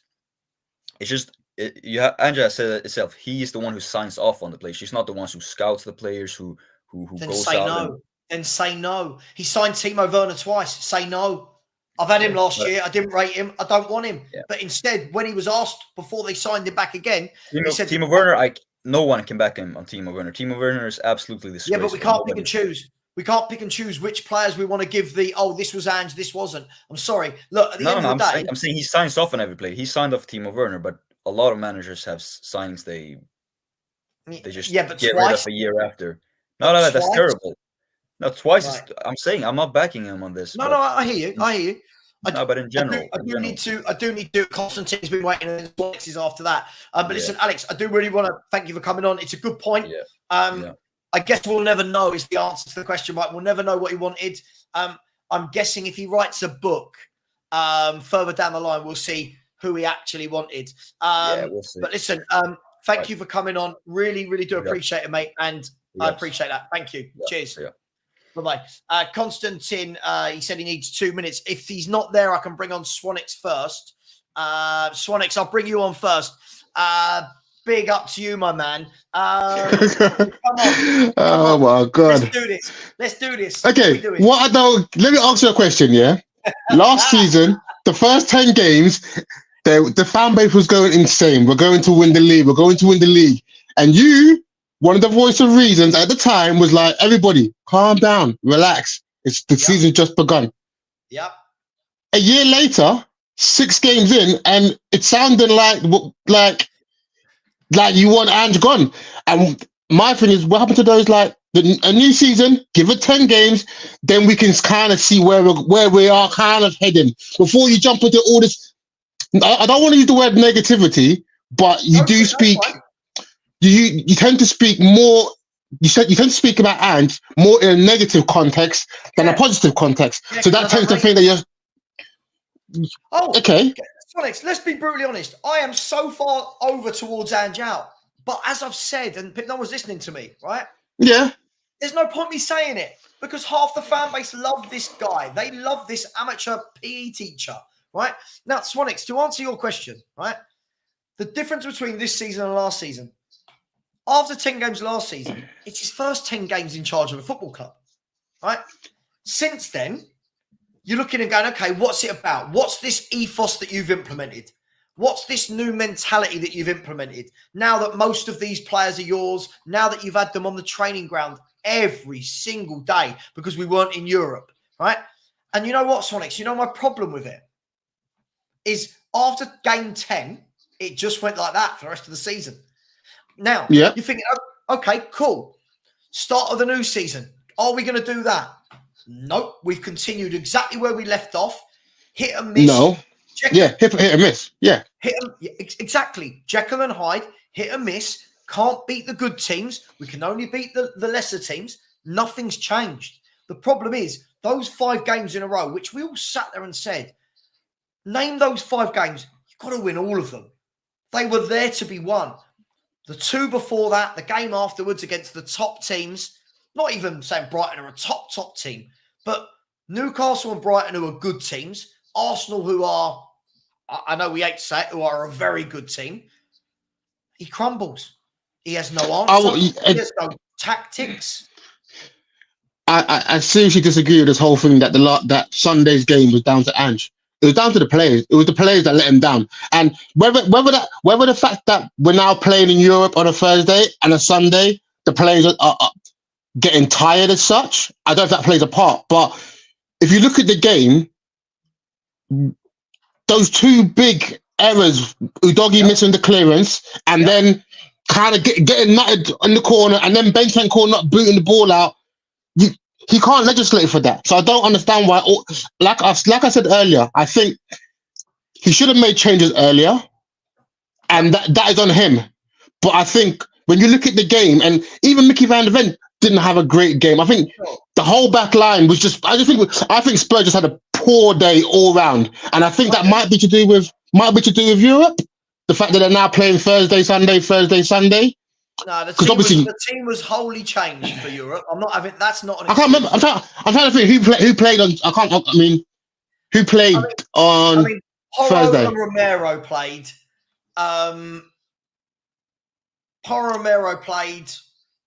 It's just Ange has said it itself. He is the one who signs off on the players. He's not the one who scouts the players who then goes say out. No. Then say no. He signed Timo Werner twice. Say no. I've had him last year. I didn't rate him. I don't want him. Yeah. But instead, when he was asked before they signed him back again, he said, Timo Werner, no one can back him on Timo Werner. Timo Werner is absolutely the Yeah, but we can't pick and choose. We can't pick and choose which players we want to give this was Ange, this wasn't. I'm sorry. Look, at the end of the day. I'm saying he signs off on every player. He signed off Timo Werner, but a lot of managers have signings they just get rid of a year after. No, that's terrible. No, twice. Right. I'm saying I'm not backing him on this. No, I hear you. But in general, I do need to. Constantine's been waiting, and Alex is after that. But listen, Alex, I do really want to thank you for coming on. It's a good point. I guess we'll never know is the answer to the question, right? We'll never know what he wanted. I'm guessing if he writes a book further down the line, we'll see who he actually wanted. We'll see. But listen, thank you for coming on. Really, really do appreciate it, mate. And I appreciate that. Thank you. Cheers. Bye-bye. Constantine, he said he needs 2 minutes. If he's not there, I can bring on Swanix first. Swanix, I'll bring you on first. Big up to you, my man. Come on. Oh, my God. Let's do this. Okay, let me ask you a question, yeah? Last season, the first 10 games, the fan base was going insane. We're going to win the league. And you, one of the voice of reasons at the time was like, everybody, calm down, relax. It's the season just begun. Yep. A year later, 6 games in, and it sounded like you want Ange gone. And my thing is, what happened to those, a new season, give it 10 games, then we can kind of see where we are kind of heading. Before you jump into all this, I don't want to use the word negativity, but you do speak... You tend to speak more. You tend to speak about Ange more in a negative context than a positive context. So that tends to think that you're. Okay. Alex, let's be brutally honest. I am so far over towards Ange out, but as I've said, and no one's listening to me, right? Yeah. There's no point me saying it because half the fan base love this guy. They love this amateur PE teacher, right? Now, Swanix, to answer your question, right? The difference between this season and last season. After 10 games last season, it's his first 10 games in charge of a football club, right? Since then, you're looking and going, okay, what's it about? What's this ethos that you've implemented? What's this new mentality that you've implemented? Now that most of these players are yours, now that you've had them on the training ground every single day because we weren't in Europe, right? And you know what, Sonics? You know my problem with it is after game 10, it just went like that for the rest of the season. Now, you're thinking, okay, cool. Start of the new season. Are we going to do that? Nope. We've continued exactly where we left off. Hit and miss. No. Hit and miss. Yeah. Exactly. Jekyll and Hyde, hit and miss. Can't beat the good teams. We can only beat the lesser teams. Nothing's changed. The problem is those 5 games in a row, which we all sat there and said, name those 5 games. You've got to win all of them. They were there to be won. The 2 before that, the game afterwards against the top teams, not even saying Brighton are a top team, but Newcastle and Brighton who are good teams, Arsenal who are I know we hate to say it, who are a very good team, he crumbles. He has no answer. He has no tactics. I seriously disagree with this whole thing that that Sunday's game was down to Ange. It was down to the players. It was the players that let him down. And whether the fact that we're now playing in Europe on a Thursday and a Sunday, the players are getting tired as such, I don't know if that plays a part. But if you look at the game, those two big errors, Udogie missing the clearance and then kind of getting nutted in the corner, and then Bentancur not booting the ball out, he can't legislate for that. So I don't understand why. Like I said earlier, I think he should have made changes earlier, and that is on him. But I think when you look at the game, and even Mickey van der Ven didn't have a great game. I think the whole back line was just. I think Spurs just had a poor day all round, and I think that might be to do with Europe. The fact that they're now playing Thursday, Sunday. No, the team was wholly changed for Europe. I'm not having. That's not an. I can't remember. I'm trying to think who played on. I can't. I mean, who played on Thursday? And Romero played. Romero played,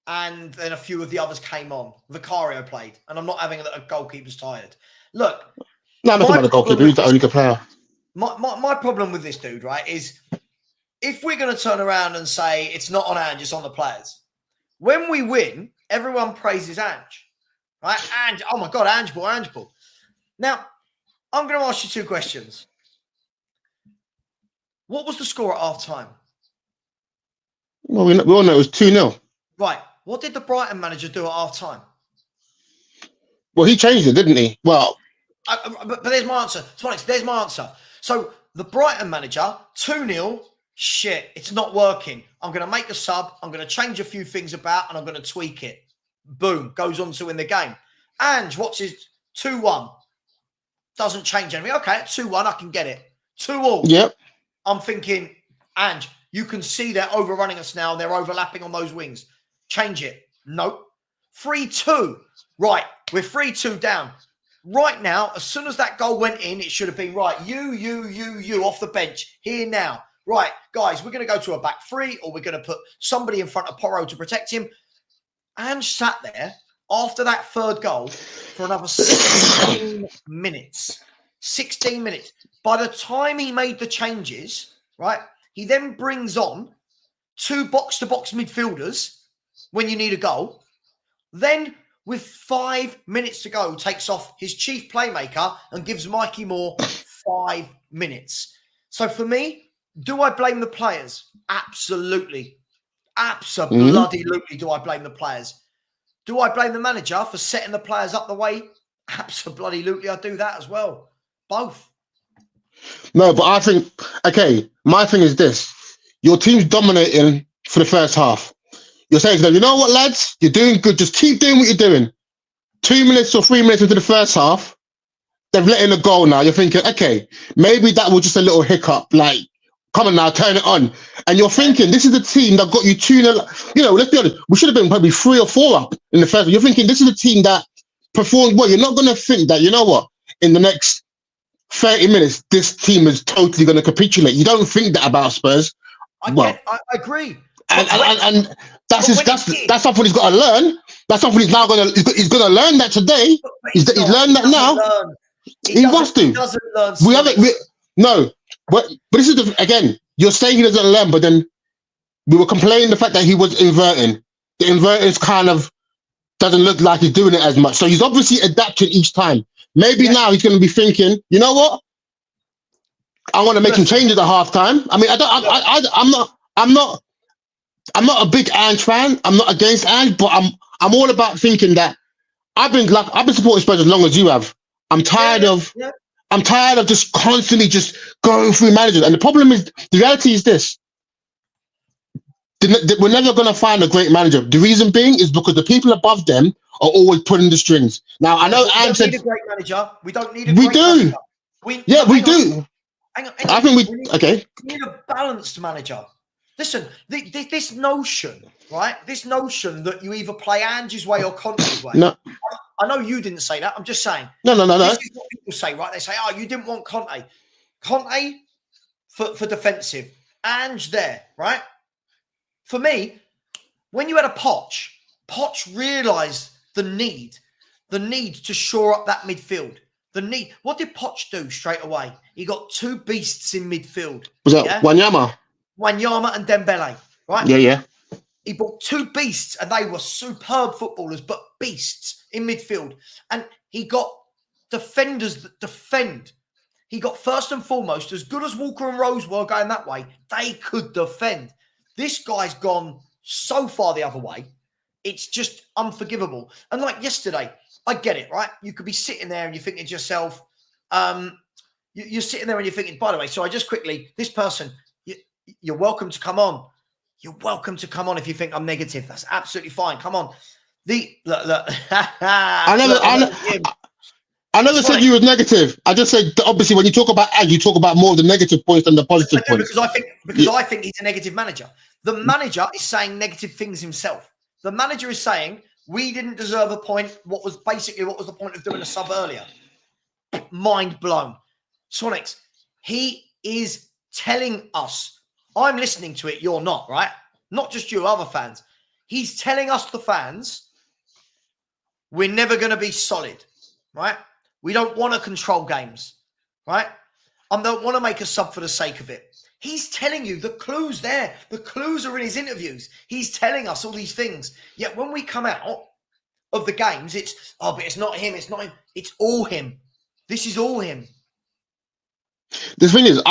and then a few of the others came on. Vicario played, and I'm not having a goalkeeper's tired. Look, no, I'm not talking about the goalkeeper. He's the only good player. My problem with this dude, right, is if we're going to turn around and say it's not on Ange, it's on the players. When we win, everyone praises Ange, right? Ange, oh my God, Ange ball. Now, I'm going to ask you two questions. What was the score at half time? Well, we all know it was 2-0. Right. What did the Brighton manager do at half time? Well, he changed it, didn't he? Well, but there's my answer. There's my answer. So the Brighton manager, 2-0, shit, it's not working. I'm going to make a sub. I'm going to change a few things about, and I'm going to tweak it. Boom, goes on to win the game. Ange watches 2-1. Doesn't change anything. Okay, 2-1, I can get it. 2-2. Yep. I'm thinking, Ange, you can see they're overrunning us now. They're overlapping on those wings. Change it. Nope. 3-2. Right, we're 3-2 down. Right now, as soon as that goal went in, it should have been, right, you off the bench, here now. Right, guys, we're going to go to a back three, or we're going to put somebody in front of Porro to protect him. Ange sat there after that third goal for another 16 minutes. 16 minutes. By the time he made the changes, right, he then brings on two box-to-box midfielders when you need a goal. Then, with 5 minutes to go, takes off his chief playmaker and gives Mikey Moore 5 minutes. So for me, do I blame the players? Absolutely. Absolutely do I blame the players. Do I blame the manager for setting the players up the way? Absolutely, I do that as well. Both. No, but I think, okay, my thing is this. Your team's dominating for the first half. You're saying to them, you know what, lads? You're doing good. Just keep doing what you're doing. 2 minutes or 3 minutes into the first half, they've let in a goal now. You're thinking, okay, maybe that was just a little hiccup. Like, come on now, turn it on. And you're thinking, this is the team that got you 2-0. You know, let's be honest, we should have been probably 3 or 4 up in the first. You're thinking, this is the team that performed well. You're not going to think that, you know what, in the next 30 minutes, this team is totally going to capitulate. You don't think that about Spurs. I agree. And that's something he's got to learn. That's something he's now going to learn that today. He's learned that now. He wants to. He doesn't learn. But this is again. You're saying he doesn't learn, but then we were complaining the fact that he was inverting. The inverting kind of doesn't look like he's doing it as much. So he's obviously adapting each time. Maybe now he's going to be thinking, you know what? I want to make some changes at halftime. I mean, I'm not a big Ange fan. I'm not against Ange, but I'm all about thinking that I've been supporting Spurs as long as you have. I'm tired of just constantly just going through managers. And the problem is, the reality is this. We're never going to find a great manager. The reason being is because the people above them are always pulling the strings. Now, I know Ange said... We don't need a great manager. We don't need a great manager. We do. Hang on. I think we need a balanced manager. Listen, this notion, right? This notion that you either play Ange's way or Conte's way. No. I know you didn't say that. I'm just saying. No. This is what people say, right? They say, oh, you didn't want Conte. Conte for defensive. Ange there, right? For me, when you had a Poch realised the need to shore up that midfield. What did Poch do straight away? He got 2 beasts in midfield. Was that Wanyama? Wanyama and Dembele, right? Yeah. He brought 2 beasts, and they were superb footballers, but beasts in midfield. And he got defenders that defend. He got, first and foremost, as good as Walker and Rose were going that way, they could defend. This guy's gone so far the other way. It's just unforgivable. And like yesterday, I get it, right? You could be sitting there and you're thinking to yourself, you're sitting there and you're thinking, by the way, so I just quickly, this person, you're welcome to come on. You're welcome to come on if you think I'm negative. That's absolutely fine. Come on. Look. I never said you was negative. I just said, obviously, when you talk about Ag, you talk about more of the negative points than the positive points. Because I think he's a negative manager. The manager is saying negative things himself. The manager is saying, we didn't deserve a point. What was the point of doing a sub earlier? Mind blown. Swanix, he is telling us, I'm listening to it, you're not, right? Not just you, other fans. He's telling us, the fans, we're never going to be solid, right? We don't want to control games, right? I don't want to make a sub for the sake of it. He's telling you the clues there. The clues are in his interviews. He's telling us all these things. Yet when we come out of the games, it's, but it's not him. It's not him. It's all him. This is all him. The thing is,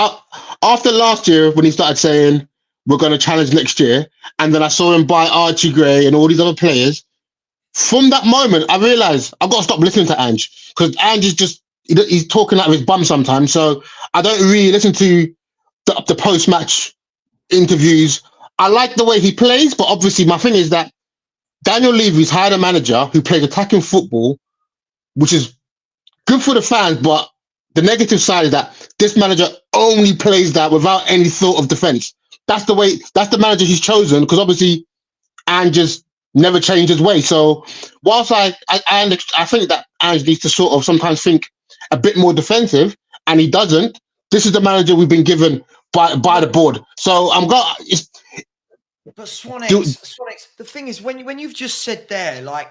after last year, when he started saying, we're going to challenge next year, and then I saw him buy Archie Gray and all these other players, from that moment, I realised I've got to stop listening to Ange, because Ange is just, he's talking out of his bum sometimes, so I don't really listen to the post-match interviews. I like the way he plays, but obviously my thing is that Daniel Levy's hired a manager who plays attacking football, which is good for the fans, but the negative side is that this manager only plays that without any thought of defense. That's the manager he's chosen, because obviously Ange just never changed his way. So whilst I think that Ange needs to sort of sometimes think a bit more defensive, and he doesn't, this is the manager we've been given by the board. So I'm going. But Swanix, the thing is, when you've just said there, like,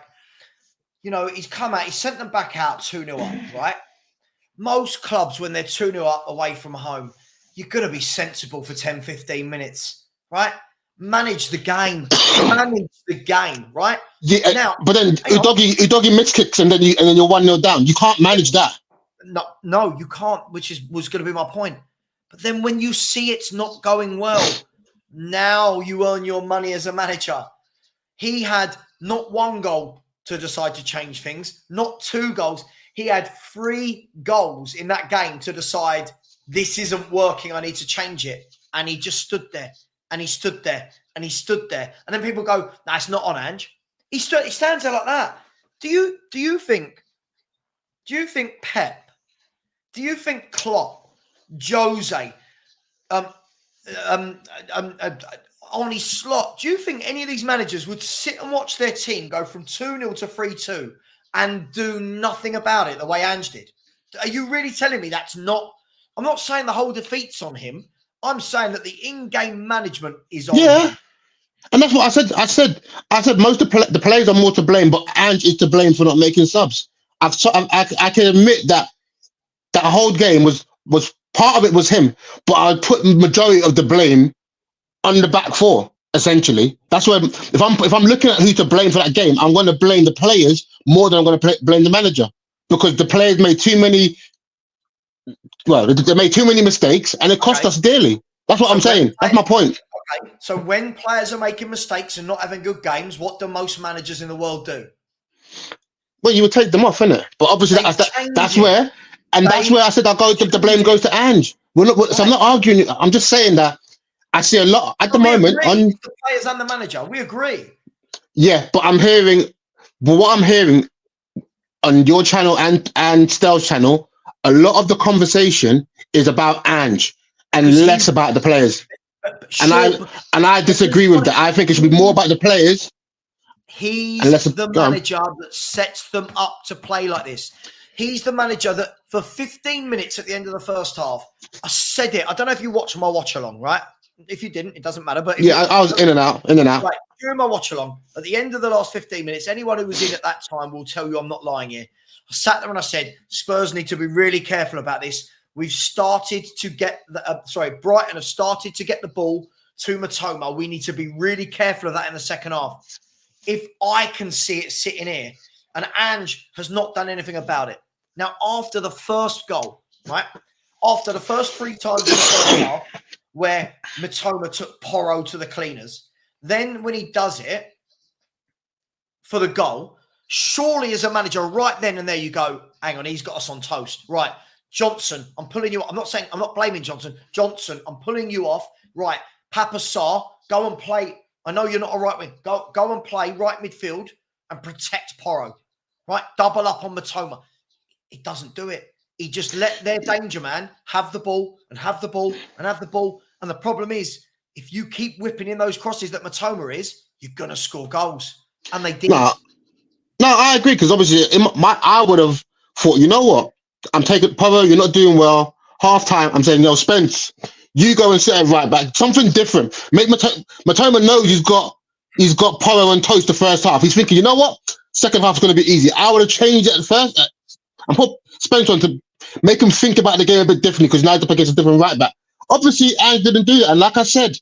you know, he's come out, he sent them back out 2-0 up, right? Most clubs, when they're 2-0 up away from home, you're going to be sensible for 10, 15 minutes, right? Manage the game. Right? Yeah, now, but then Udogie mix kicks and then you're 1-0 down. You can't manage that. No, you can't, which was going to be my point. But then when you see it's not going well, now you earn your money as a manager. He had not 1 goal to decide to change things, not 2 goals. He had 3 goals in that game to decide, this isn't working, I need to change it. And he just stood there, and he stood there, and he stood there. And then people go, nah, it's not on Ange. He stands there like that. Do you think Pep, do you think Klopp, Jose, Arnie Slot, do you think any of these managers would sit and watch their team go from 2-0 to 3-2 and do nothing about it the way Ange did? Are you really telling me that's not... I'm not saying the whole defeat's on him. I'm saying that the in-game management is on him. And that's what I said. I said most of the players are more to blame, but Ange is to blame for not making subs. I can admit that whole game was part of it was him, but I'd put the majority of the blame on the back 4. Essentially, that's where if I'm looking at who to blame for that game, I'm going to blame the players more than I'm going to blame the manager, because the players made too many. Well, they made too many mistakes, and it cost us dearly. That's what I'm saying. That's my point. Okay. So when players are making mistakes and not having good games, what do most managers in the world do? Well, you would take them off, innit? But obviously, that's where I said the blame goes to Ange. So I'm not arguing. I'm just saying that I see a lot at the moment on the players and the manager. We agree. Yeah, but what I'm hearing on your channel and Stell's channel, a lot of the conversation is about Ange and less about the players. And I disagree with that. I think it should be more about the players. He's the manager that sets them up to play like this. He's the manager that for 15 minutes at the end of the first half, I said it. I don't know if you watched my watch along, right? If you didn't, it doesn't matter. But I was in and out. Right, during my watch along, at the end of the last 15 minutes, anyone who was in at that time will tell you I'm not lying here. I sat there and I said, Spurs need to be really careful about this. We've started to get Brighton have started to get the ball to Matoma. We need to be really careful of that in the second half. If I can see it sitting here, and Ange has not done anything about it. Now, after the first goal, right? After the first 3 times in the first half, where Matoma took Porro to the cleaners, then when he does it for the goal, surely as a manager, right then and there you go, hang on, he's got us on toast. Right, Johnson, I'm pulling you off. I'm not blaming Johnson. Johnson, I'm pulling you off. Right, Papa Sarr, go and play. I know you're not a right wing. Go and play right midfield and protect Porro. Right, double up on Matoma. He doesn't do it. He just let their danger man have the ball and have the ball and have the ball. And the problem is, if you keep whipping in those crosses that Matoma is, you're going to score goals. And they did. No, I agree, because obviously I would have thought, you know what? I'm taking Porro, you're not doing well. Half time, I'm saying, Spence, you go and sit at right back. Something different. Make Matoma know he's got Porro on toast the first half. He's thinking, you know what? Second half is going to be easy. I would have changed it at first and put Spence on to make him think about the game a bit differently, because now he's up against a different right back. Obviously, Ange didn't do that. And like I said,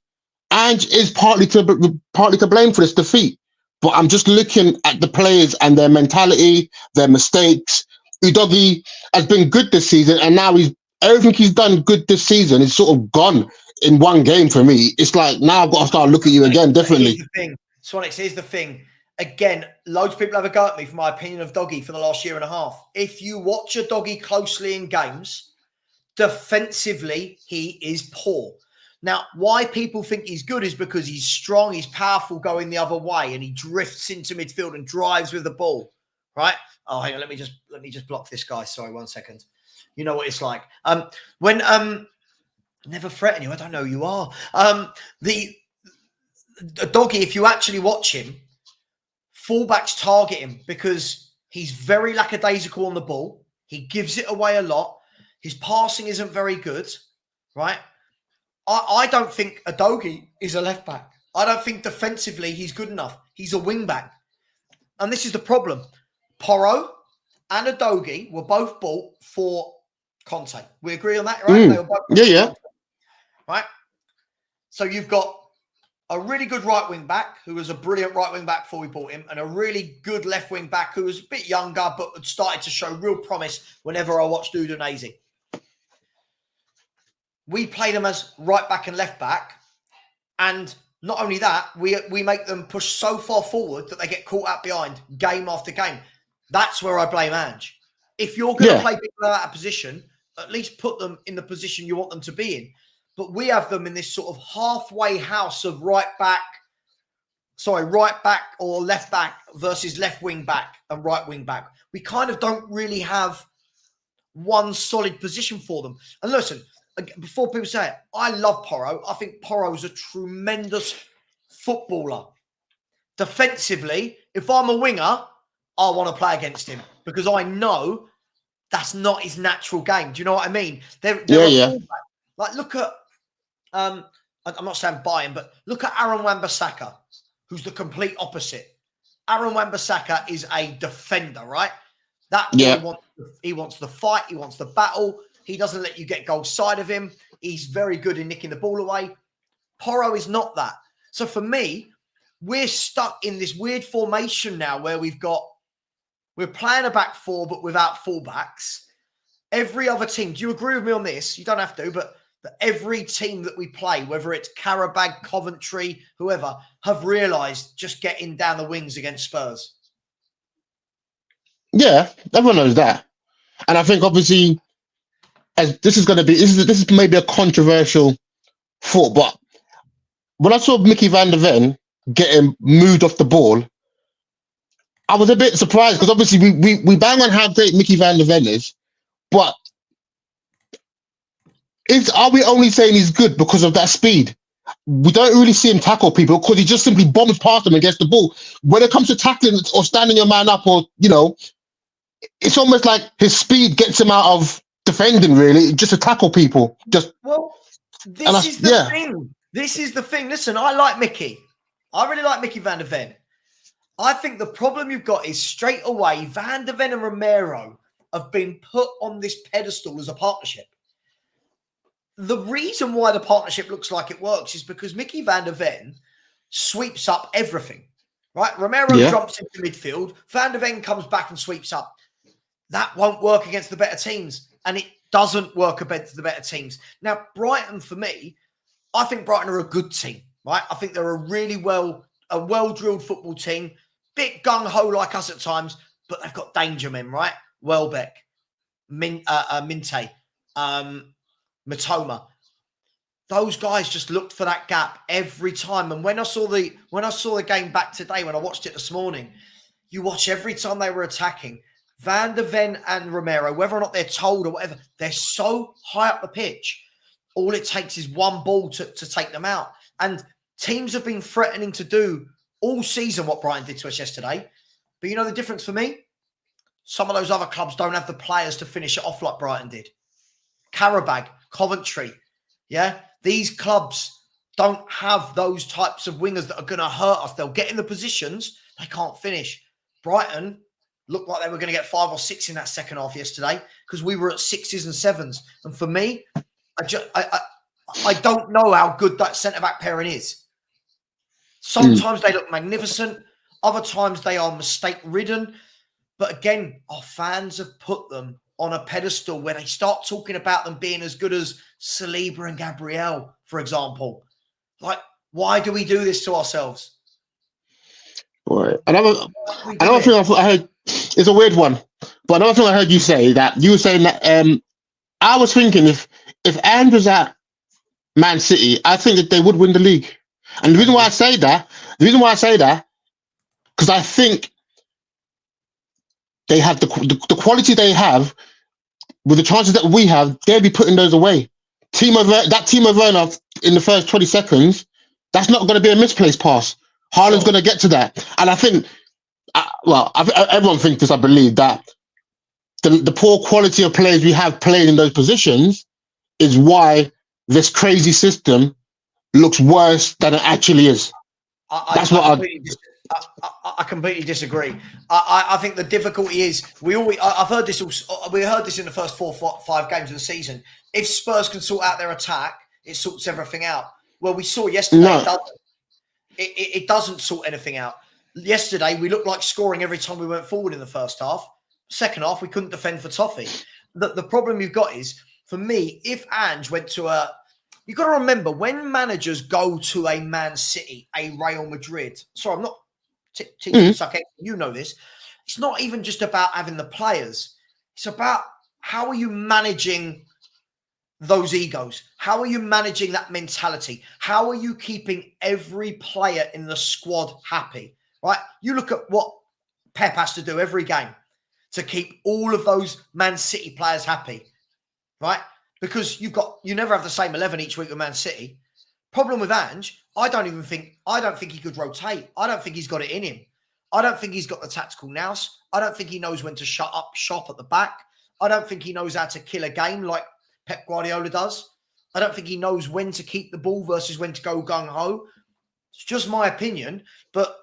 Ange is partly to blame for this defeat. But I'm just looking at the players and their mentality, their mistakes. Udogie has been good this season, and now everything he's done good this season is sort of gone in one game for me. It's like, now I've got to start looking at you again differently. Here's the thing. Swanix, here's the thing. Again, loads of people have a go at me for my opinion of Doggy for the last year and a half. If you watch a Doggy closely in games, defensively, he is poor. Now, why people think he's good is because he's strong, he's powerful going the other way, and he drifts into midfield and drives with the ball, right? Oh, hang on, let me just block this guy. Sorry, 1 second. You know what it's like. Never threaten you. I don't know who you are. The Doggy, if you actually watch him, fullbacks target him because he's very lackadaisical on the ball. He gives it away a lot. His passing isn't very good, right? I don't think Udogie is a left back. I don't think defensively he's good enough. He's a wing back. And this is the problem. Porro and Udogie were both bought for Conte. We agree on that, right? They were both yeah. Conte, right? So you've got a really good right wing back who was a brilliant right wing back before we bought him, and a really good left wing back who was a bit younger but had started to show real promise whenever I watched Udinese. We play them as right back and left back, and not only that, we make them push so far forward that they get caught out behind game after game. That's where I blame Ange. If you're going to play people out of position, at least put them in the position you want them to be in. But we have them in this sort of halfway house of right back or left back versus left wing back and right wing back. We kind of don't really have one solid position for them. And listen, before people say it, I love Porro. I think Porro's a tremendous footballer. Defensively, if I'm a winger, I want to play against him because I know that's not his natural game. Do you know what I mean? They're like, look at, I'm not saying buy him, but look at Aaron Wan-Bissaka, who's the complete opposite. Aaron Wan-Bissaka is a defender, right? He wants the fight. He wants the battle. He doesn't let you get goal side of him. He's very good in nicking the ball away. Porro is not that. So for me, we're stuck in this weird formation now where we're playing a back four, but without fullbacks. Every other team, do you agree with me on this? You don't have to, but every team that we play, whether it's Qarabag, Coventry, whoever, have realised just getting down the wings against Spurs. Yeah, everyone knows that. And I think obviously, as this is maybe a controversial thought, but when I saw Mickey van der Ven getting moved off the ball, I was a bit surprised because obviously we bang on how great Mickey van der Ven is, but are we only saying he's good because of that speed? We don't really see him tackle people because he just simply bombs past them and gets the ball. When it comes to tackling or standing your man up, or it's almost like his speed gets him out of defending, really, just to tackle people. This is the thing. This is the thing. Listen, I like Mickey. I really like Mickey van der Ven. I think the problem you've got is straight away, Van der Ven and Romero have been put on this pedestal as a partnership. The reason why the partnership looks like it works is because Mickey van der Ven sweeps up everything, right? Romero jumps into midfield. Van der Ven comes back and sweeps up. That won't work against the better teams, and it doesn't work against the better teams. Now, Brighton, for me, I think Brighton are a good team, right? I think they're a really well-drilled football team, bit gung-ho like us at times, but they've got danger men, right? Welbeck, Minte, Matoma. Those guys just looked for that gap every time. And when I saw the game back today, when I watched it this morning, you watch every time they were attacking, Van der Ven and Romero, whether or not they're told or whatever, they're so high up the pitch. All it takes is one ball to take them out. And teams have been threatening to do all season what Brighton did to us yesterday. But you know the difference for me? Some of those other clubs don't have the players to finish it off like Brighton did. Qarabag, Coventry, these clubs don't have those types of wingers that are going to hurt us. They'll get in the positions, they can't finish. Brighton looked like they were going to get 5 or 6 in that second half yesterday because we were at 6s and 7s. And for me, I don't know how good that centre-back pairing is. Sometimes they look magnificent. Other times they are mistake-ridden. But again, our fans have put them on a pedestal where they start talking about them being as good as Saliba and Gabriel, for example. Like, why do we do this to ourselves? Right. Another thing I heard is a weird one, but another thing I heard you say that you were saying that I was thinking if Ange was at Man City, I think that they would win the league. And the reason why I say that, because I think they have the quality they have with the chances that we have, they'll be putting those away. Timo Werner in the first 20 seconds, that's not going to be a misplaced pass. Haaland's going to get to that. And I think, everyone thinks this, I believe, that the poor quality of players we have playing in those positions is why this crazy system looks worse than it actually is. I completely disagree. I think the difficulty is we heard this in the first 4 or 5 games of the season. If Spurs can sort out their attack, it sorts everything out. Well, we saw yesterday it doesn't sort anything out. Yesterday we looked like scoring every time we went forward in the first half. Second half we couldn't defend for toffee. The problem you've got is, for me, if Ange went to you've got to remember, when managers go to a Man City, a Real Madrid, sorry, I'm not teaching you suck eggs, you know this. It's not even just about having the players. It's about how are you managing those egos? How are you managing that mentality? How are you keeping every player in the squad happy, right? You look at what Pep has to do every game to keep all of those Man City players happy, right? Because you never have the same 11 each week with Man City. Problem with Ange, I don't think he could rotate. I don't think he's got it in him. I don't think he's got the tactical nous. I don't think he knows when to shut up shop at the back. I don't think he knows how to kill a game like Pep Guardiola does. I don't think he knows when to keep the ball versus when to go gung-ho. It's just my opinion, but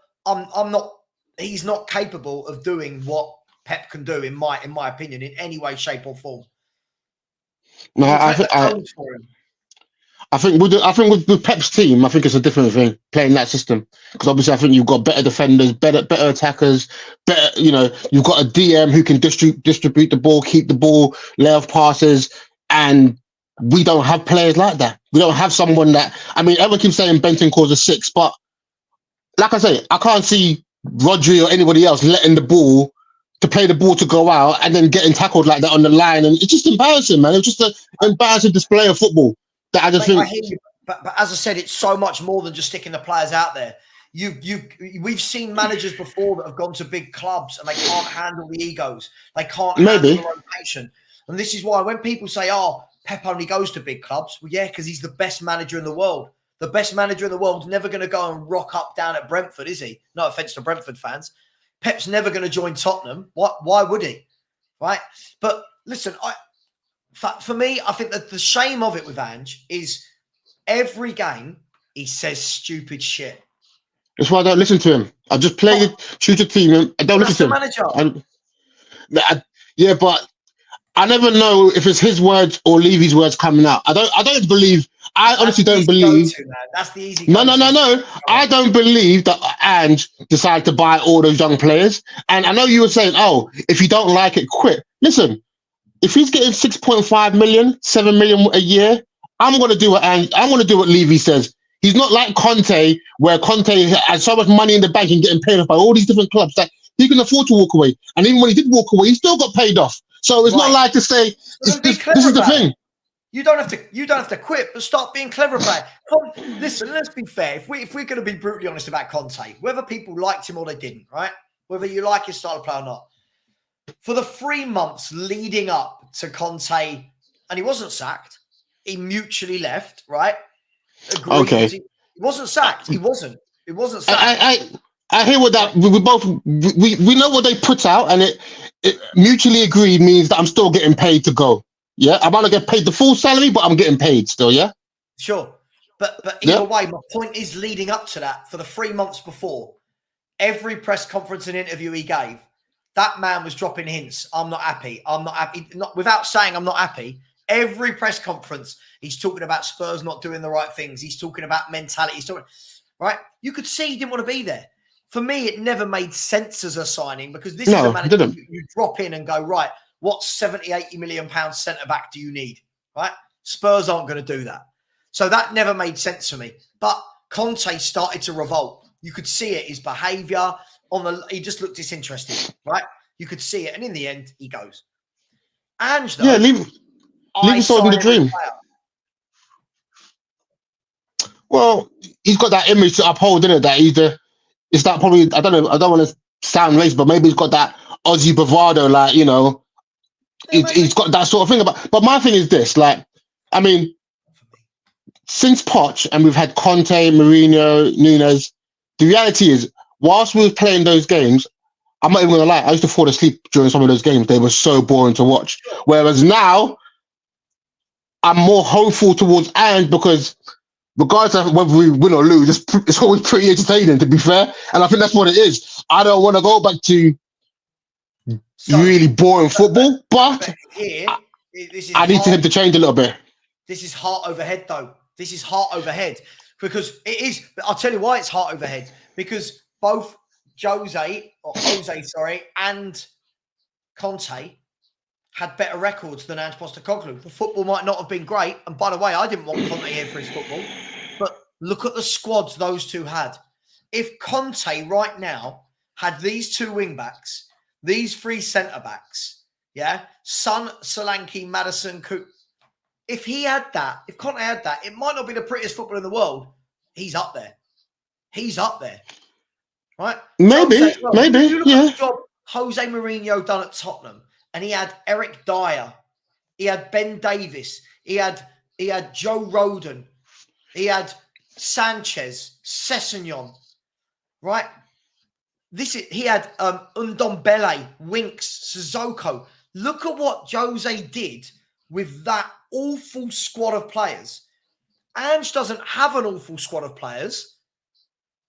he's not capable of doing what Pep can do, in my opinion, in any way, shape or form. No, I think with Pep's team, I think it's a different thing playing that system, because obviously I think you've got better defenders, better attackers, better. You've got a DM who can distribute the ball, keep the ball, lay off passes, and we don't have players like that. We don't have someone that. I mean, everyone keeps saying Benton calls a 6, but like I say, I can't see Rodri or anybody else letting the ball to play the ball to go out and then getting tackled like that on the line, and it's just embarrassing, man. It's just an embarrassing display of football. That I just think. I hear you, but as I said, it's so much more than just sticking the players out there. We've seen managers before that have gone to big clubs and they can't handle the egos. They can't handle the rotation. And this is why when people say, "Oh, Pep only goes to big clubs," well, yeah, because he's the best manager in the world. The best manager in the world's never going to go and rock up down at Brentford, is he? No offense to Brentford fans. Pep's never going to join Tottenham. Why would he? right? But listen, for me, I think that the shame of it with Ange is every game he says stupid shit. That's why I don't listen to him. I just play it, choose a team, and I don't listen to him. Manager. Yeah, but I never know if it's his words or Levy's words coming out. I don't believe. I honestly don't believe. That's the easy. No. I don't believe that Ange decided to buy all those young players. And I know you were saying, "Oh, if you don't like it, quit." Listen, if he's getting 6.5 million, 7 million a year, I'm going to do what Levy says. He's not like Conte, where Conte has so much money in the bank and getting paid off by all these different clubs that he can afford to walk away. And even when he did walk away, he still got paid off. So it's not like to say this is the thing. You don't have to quit, but start being clever about it. Listen, let's be fair. If we're going to be brutally honest about Conte, whether people liked him or they didn't, right? Whether you like his style of play or not, for the 3 months leading up to Conte, and he wasn't sacked, he mutually left, right? Agreed. Okay. He wasn't sacked. He wasn't sacked. I hear what that we know what they put out, and it mutually agreed means that I'm still getting paid to go. Yeah, I'm gonna get paid the full salary, but I'm getting paid still. Yeah, sure. But either way, my point is leading up to that, for the 3 months before, every press conference and interview he gave, that man was dropping hints. I'm not happy. Not without saying I'm not happy. Every press conference, he's talking about Spurs not doing the right things. He's talking about mentality. He's talking, right? You could see he didn't want to be there. For me, it never made sense as a signing, because this is a manager you drop in and go, right, what 70, 80 million pound centre back do you need? Right? Spurs aren't going to do that. So that never made sense for me. But Conte started to revolt. You could see it, his behaviour he just looked disinterested, right? You could see it. And in the end, he goes. Ange, though, leave sold in the dream. Well, he's got that image to uphold, isn't it? That it's that probably, I don't know, I don't want to sound racist, but maybe he's got that Aussie bravado, like, you know, he's got that sort of thing. But my thing is this, like, I mean, since Poch, and we've had Conte, Mourinho, Nunes, the reality is, whilst we were playing those games, I'm not even going to lie, I used to fall asleep during some of those games. They were so boring to watch. Whereas now, I'm more hopeful towards Ange, because regardless of whether we win or lose, it's always pretty entertaining, to be fair. And I think that's what it is. I don't want to go back to really boring football, but I need him to change a little bit. This is heart over head, though. This is heart over head, because it is. I'll tell you why it's heart over head. Because both Jose, and Conte had better records than Ange Postecoglou. The football might not have been great. And by the way, I didn't want Conte here for his football. But look at the squads those two had. If Conte right now had these two wing-backs, these three centre-backs, yeah, Son, Solanke, Maddison, Coop, if he had that, if Conte had that, it might not be the prettiest football in the world. He's up there. He's up there. Right? Maybe, yeah. The job Jose Mourinho done at Tottenham, and he had Eric Dyer, he had Ben Davis, he had Joe Rodon, he had Sanchez, Sessegnon, right? He had Ndombele, Winks, Sissoko. Look at what Jose did with that awful squad of players. Ange doesn't have an awful squad of players.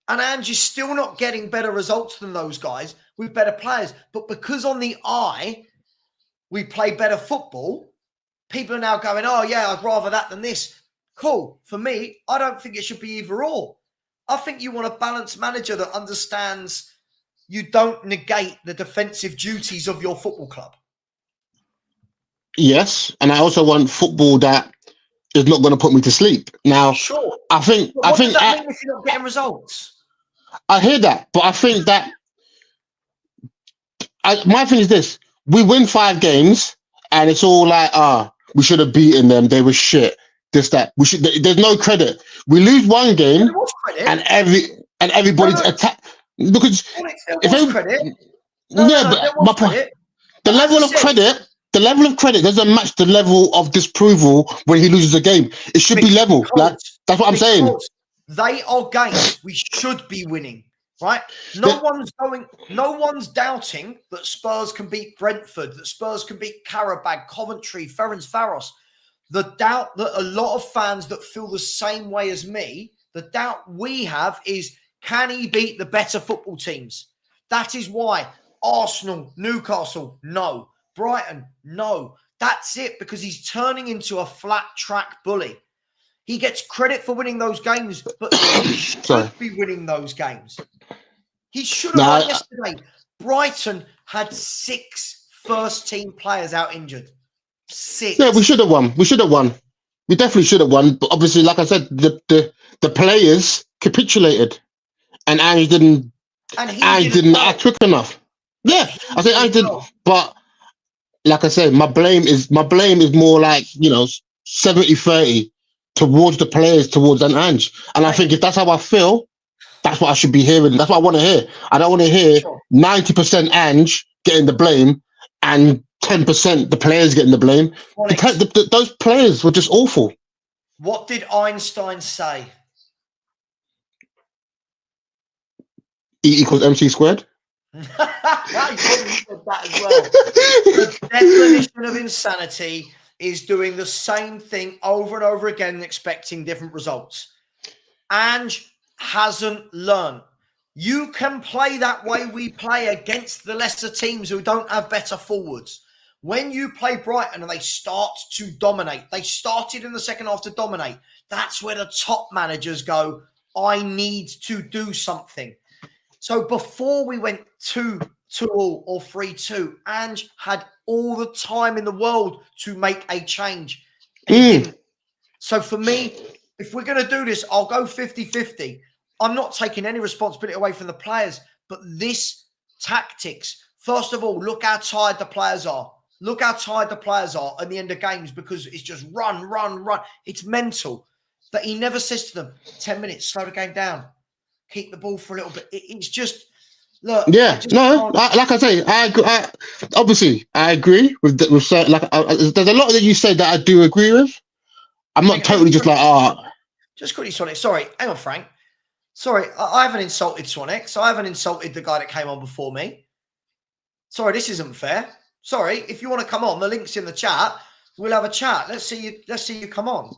And Ange is still not getting better results than those guys with better players. But because on the eye, we play better football, people are now going, oh, yeah, I'd rather that than this. Cool. For me, I don't think it should be either or. I think you want a balanced manager that understands you don't negate the defensive duties of your football club. Yes. And I also want football that is not going to put me to sleep. Now, sure. I think does that mean if you're not getting results? I hear that, but I think that my thing is this: we win 5 games, and it's all like, we should have beaten them. They were shit. This, that. There's no credit. We lose 1 game, and everybody's attacked because the level of credit. The level of credit doesn't match the level of disapproval when he loses a game. It should be level. Like, that's what I'm saying. They are games we should be winning, right? No one's doubting that Spurs can beat Brentford, that Spurs can beat Qarabag, Coventry, Ferencvaros. The doubt that a lot of fans that feel the same way as me, the doubt we have is, can he beat the better football teams? That is why Arsenal, Newcastle, no. Brighton, no. That's it, because he's turning into a flat track bully. He gets credit for winning those games, but he should be winning those games. He should have won yesterday. Brighton had 6 first-team players out injured. 6. Yeah, we should have won. We definitely should have won. But obviously, like I said, the players capitulated, and Ange didn't act quick enough. Yeah, I say Ange didn't. But like I said, my blame is more like 70-30 towards the players, towards an Ange. And I think if that's how I feel, that's what I should be hearing. That's what I want to hear. I don't want to hear 90% Ange getting the blame and 10% the players getting the blame. Those players were just awful. What did Einstein say? E equals MC squared. I probably said that as well. The definition of insanity is doing the same thing over and over again and expecting different results. Ange hasn't learned. You can play that way we play against the lesser teams who don't have better forwards. When you play Brighton and they start to dominate, they started in the second half to dominate. That's where the top managers go, I need to do something. So before we went 2-2 or 3-2, Ange had all the time in the world to make a change. And he didn't. So for me, if we're going to do this, I'll go 50-50. I'm not taking any responsibility away from the players, but this tactics, first of all, look how tired the players are. Look how tired the players are at the end of games, because it's just run. It's mental. That he never says to them, 10 minutes, slow the game down. Keep the ball for a little bit. It's just, look. Yeah, like I say, I obviously I agree with certain, like there's a lot that you say that I do agree with. I'm not totally just like, Just quickly, Sonic. Sorry, hang on, Frank. Sorry, I haven't insulted Sonic. I haven't insulted the guy that came on before me. Sorry, this isn't fair. Sorry, if you want to come on, the link's in the chat. We'll have a chat. Let's see you come on.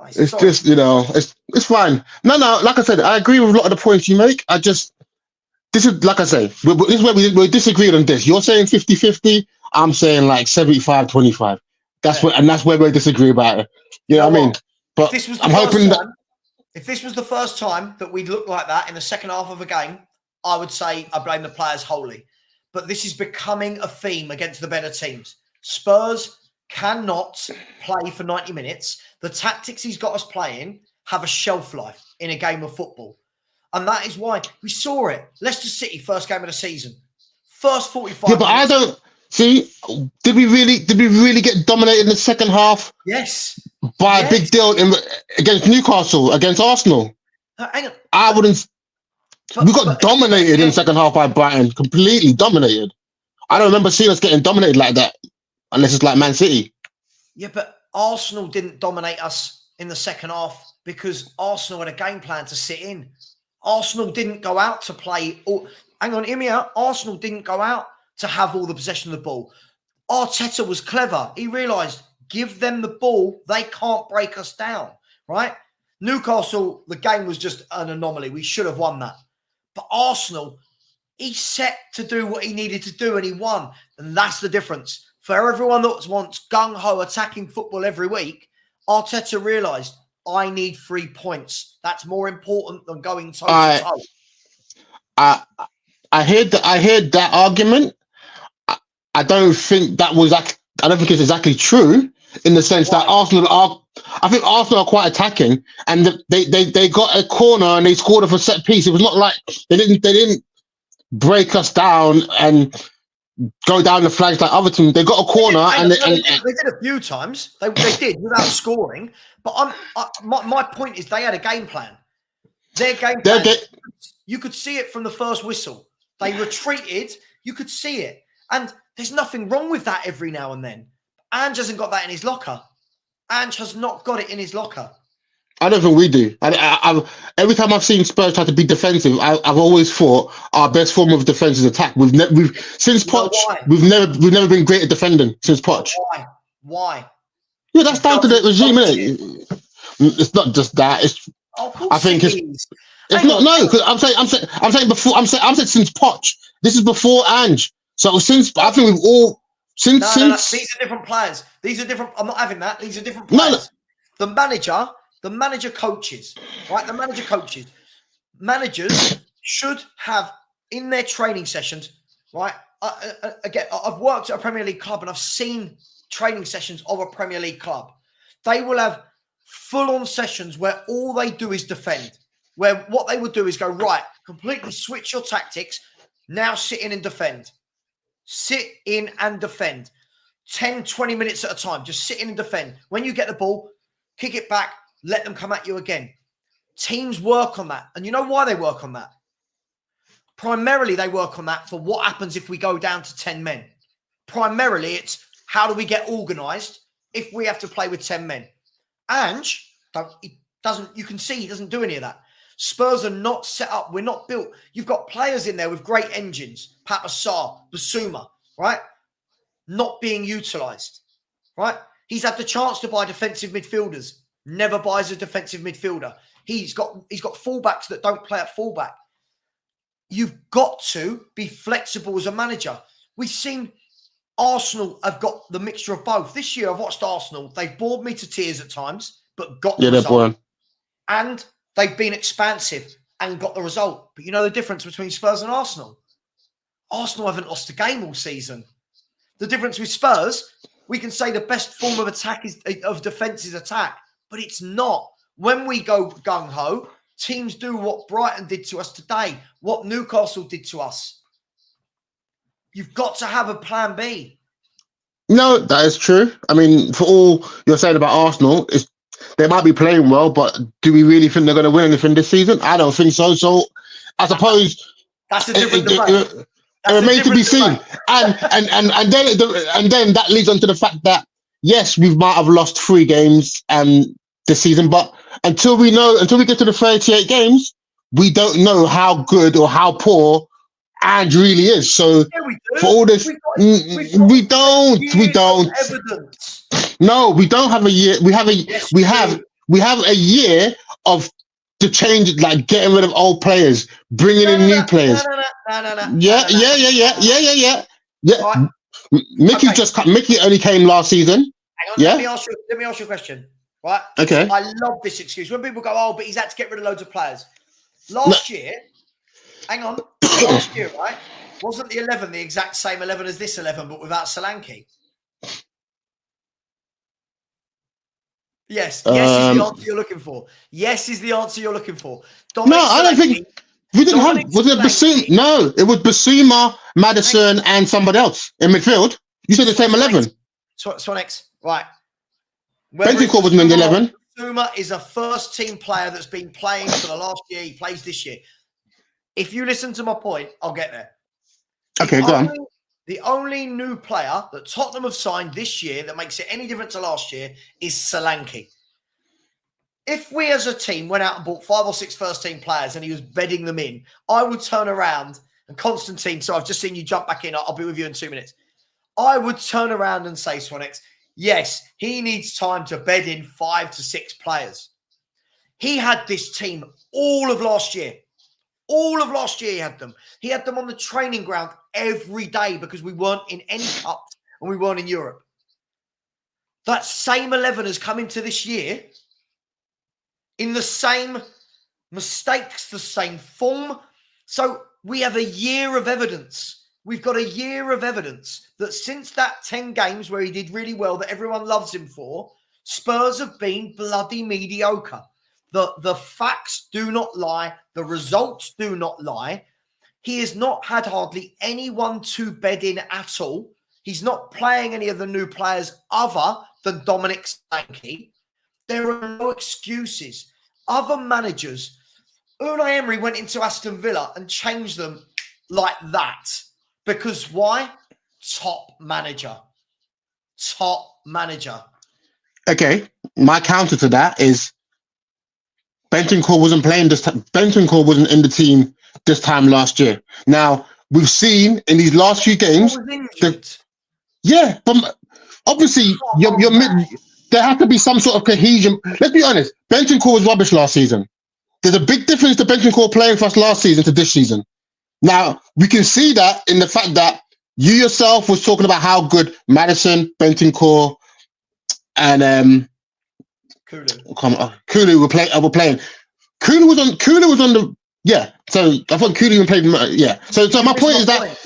It's sorry. Just, it's fine. No, like I said, I agree with a lot of the points you make. This is, like I say, this is where we disagree on this. You're saying 50-50. I'm saying like 75-25. That's where we disagree about it. You know what I mean? But I'm hoping that if this was the first time that we'd look like that in the second half of a game, I would say I blame the players wholly. But this is becoming a theme against the better teams. Spurs cannot play for 90 minutes. The tactics he's got us playing have a shelf life in a game of football. And that is why we saw it. Leicester City, first game of the season. First 45 minutes. I don't see, did we really get dominated in the second half? Yes. By a big deal against Newcastle, against Arsenal. Hang on. I wouldn't. We got dominated in the second half by Brighton. Completely dominated. I don't remember seeing us getting dominated like that, unless it's like Man City. Yeah, but Arsenal didn't dominate us in the second half because Arsenal had a game plan to sit in. Arsenal didn't go out to play. Hang on, hear me out. Arsenal didn't go out to have all the possession of the ball. Arteta was clever. He realised, give them the ball. They can't break us down, right? Newcastle, the game was just an anomaly. We should have won that. But Arsenal, he set to do what he needed to do and he won. And that's the difference. For everyone that wants gung-ho attacking football every week, Arteta realised, I need 3 points. That's more important than going toe-to-toe. I heard that argument. I don't think that was I don't think it's exactly true in the sense that Arsenal are quite attacking, and they got a corner and they scored off a set piece. It was not like they didn't break us down and go down the flags like other teams. They got a corner and they did a few times. They did without scoring. But my point is they had a game plan. Their game plan. You could see it from the first whistle. They retreated. You could see it, and there's nothing wrong with that every now and then. Ange hasn't got that in his locker. Ange has not got it in his locker. I don't think we do. Every time I've seen Spurs try to be defensive, I've always thought our best form of defense is attack. We've since Poch, we've never been great at defending since Poch. Why? Yeah, that's down to the regime, isn't it? It's not just that. It's of course I think it it's not no. Because I'm saying before. I'm saying since Poch. This is before Ange. So since I think we've all since. No. These are different players. These are different. I'm not having that. These are different players. No. The manager coaches, right? The manager coaches. Managers should have in their training sessions, right? Again, I've worked at a Premier League club and I've seen training sessions of a Premier League club. They will have full-on sessions where all they do is defend. Where what they would do is go, right, completely switch your tactics. Now sit in and defend. Sit in and defend. 10, 20 minutes at a time. Just sit in and defend. When you get the ball, kick it back, let them come at you again. Teams work on that. And you know why they work on that? Primarily, they work on that for what happens if we go down to 10 men. Primarily, it's how do we get organised if we have to play with 10 men. Ange, you can see he doesn't do any of that. Spurs are not set up. We're not built. You've got players in there with great engines. Papa Sarr, Basuma, right? Not being utilised, right? He's had the chance to buy defensive midfielders. Never buys a defensive midfielder. He's got fullbacks that don't play at fullback. You've got to be flexible as a manager. We've seen Arsenal have got the mixture of both. This year, I've watched Arsenal. They've bored me to tears at times, but got the result. And they've been expansive and got the result. But you know the difference between Spurs and Arsenal? Arsenal haven't lost a game all season. The difference with Spurs, we can say the best form of defence is attack, but it's not. When we go gung-ho, teams do what Brighton did to us today, what Newcastle did to us. You've got to have a plan B. No, that is true. I mean, for all you're saying about Arsenal, they might be playing well, but do we really think they're going to win anything this season? I don't think so. So I suppose that's a different debate. It remains to be seen. And then that leads on to the fact that yes, we might have lost 3 games this season, but until we get to the 38 games, we don't know how good or how poor Ange really is. So for all this, we don't. Evidence. No, we don't have a year. We have a year of the change, like getting rid of old players, bringing in new players. Yeah. Right. Mickey only came last season. Hang on, let me ask you a question. Right? Okay. I love this excuse. When people go, oh, but he's had to get rid of loads of players. Last year, right? Wasn't the 11 the exact same 11 as this 11, but without Solanke? Yes. Yes is the answer you're looking for. Yes is the answer you're looking for. I don't think we didn't have. Was it Basuma? No, it was Basuma, Maddison, and somebody else in midfield. You said the same 11. Swanex, right? Bentancur wasn't in the 11. Basuma is a first-team player that's been playing for the last year. He plays this year. If you listen to my point, I'll get there. Okay, go on. The only new player that Tottenham have signed this year that makes it any different to last year is Solanke. If we as a team went out and bought 5 or 6 first-team players and he was bedding them in, I would turn around and Constantine, so I've just seen you jump back in. I'll be with you in 2 minutes. I would turn around and say, Swanex, yes, he needs time to bed in 5 to 6 players. He had this team all of last year. All of last year he had them. He had them on the training ground every day because we weren't in any cups and we weren't in Europe. That same 11 has come into this year in the same mistakes, the same form. So we have a year of evidence. We've got a year of evidence that since that 10 games where he did really well, that everyone loves him for, Spurs have been bloody mediocre. The facts do not lie. The results do not lie. He has not had hardly anyone to bed in at all. He's not playing any of the new players other than Dominic Solanke. There are no excuses. Other managers, Unai Emery went into Aston Villa and changed them like that. Because why? Top manager. Top manager. Okay. My counter to that is Bentancur wasn't playing this time. Bentancur wasn't in the team this time last year. Now, we've seen in these last few games... Yeah, but obviously, there has to be some sort of cohesion. Let's be honest. Bentancur was rubbish last season. There's a big difference to Bentancur playing for us last season to this season. Now, we can see that in the fact that you yourself was talking about how good Maddison, Bentancur, and Kulu were playing. Kulu was on the So I thought Kulu even played. Yeah. So my point is that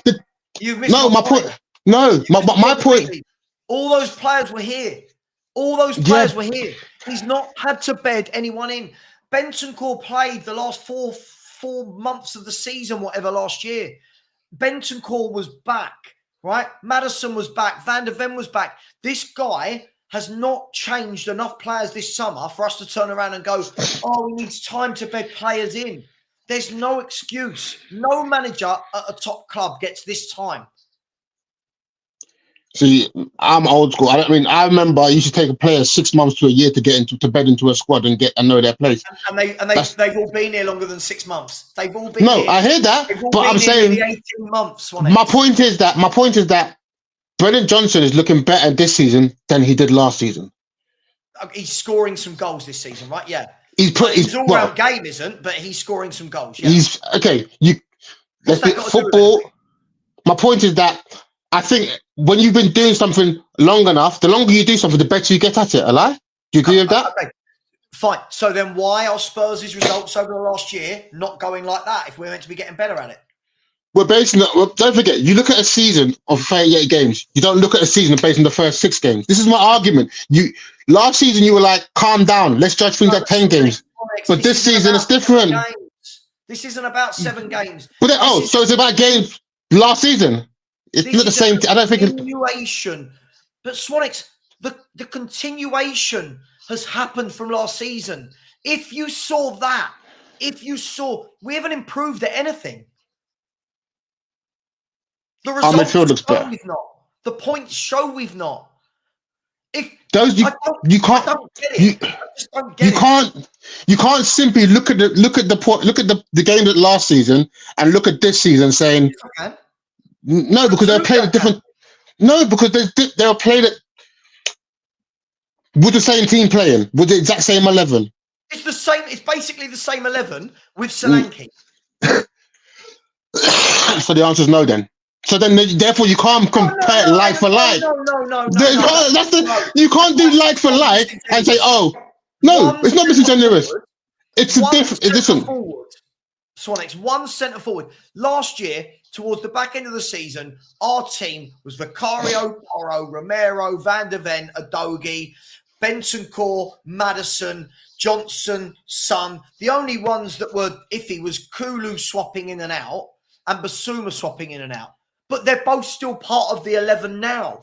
my point. No, my point. All those players were here. All those players were here. He's not had to bed anyone in. Bentancur played the last four months of the season, whatever, last year. Bentancur was back, right? Maddison was back. Van de Ven was back. This guy has not changed enough players this summer for us to turn around and go, oh, he needs time to bed players in. There's no excuse. No manager at a top club gets this time. See, I'm old school. I remember I used to take a player 6 months to a year to get to bed into a squad and know their place. And they've all been here longer than 6 months. They've all been. No, I hear that, but I'm saying 18 months. My point is that Brennan Johnson is looking better this season than he did last season. He's scoring some goals this season, right? Yeah. His all-round game isn't, but he's scoring some goals. Yeah. He's okay. Football. My point is that I think when you've been doing something long enough, the longer you do something, the better you get at it. Do you agree with that? Okay. Fine. So then why are Spurs' results over the last year not going like that if we're meant to be getting better at it? We're basing it. Don't forget, you look at a season of 38 games. You don't look at a season based on the first 6 games. This is my argument. Last season you were like, calm down. Let's judge things at 10 games. But this season it's different. This isn't about 7 games. But so it's about games last season. It's not the same. I don't think continuation. But Swanix, the continuation has happened from last season. If you saw that, we haven't improved at anything. The results show we've not. The points show we've not. You can't simply look at the game that last season and look at this season saying no, because they're playing a different. No, because they're playing it with the same team playing with the exact same 11. It's the same. It's basically the same 11 with Solanke. So the answer is no. Then. So then, therefore, you can't compare like for like. No. You can't do like for like and say, oh, no, it's not disingenuous. It's a different. Swanix, one centre forward. Last year, towards the back end of the season, our team was Vicario, Porro, Romero, Van de Ven, Adogi, Bentancur, Maddison, Johnson, Son. The only ones that were iffy was Kulu swapping in and out and Basuma swapping in and out. But they're both still part of the 11 now.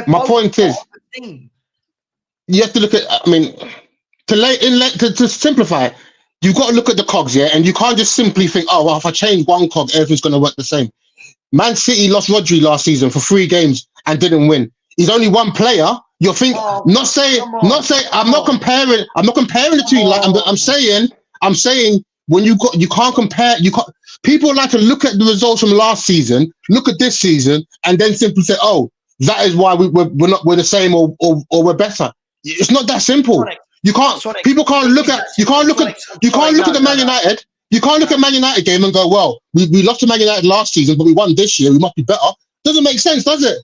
My point is, you have to look at, to simplify it, you've got to look at the cogs, yeah? And you can't just simply think, oh, well, if I change one cog, everything's going to work the same. Man City lost Rodri last season for 3 games and didn't win. He's only one player. You're thinking, I'm not comparing the two. Like I'm saying when you can't compare, people like to look at the results from last season, look at this season, and then simply say, oh, that is why we're the same or we're better. It's not that simple. You can't. People can't look at. You can't look at the Man United. You can't look at Man United game and go, well, we lost to Man United last season, but we won this year. We must be better. Doesn't make sense, does it?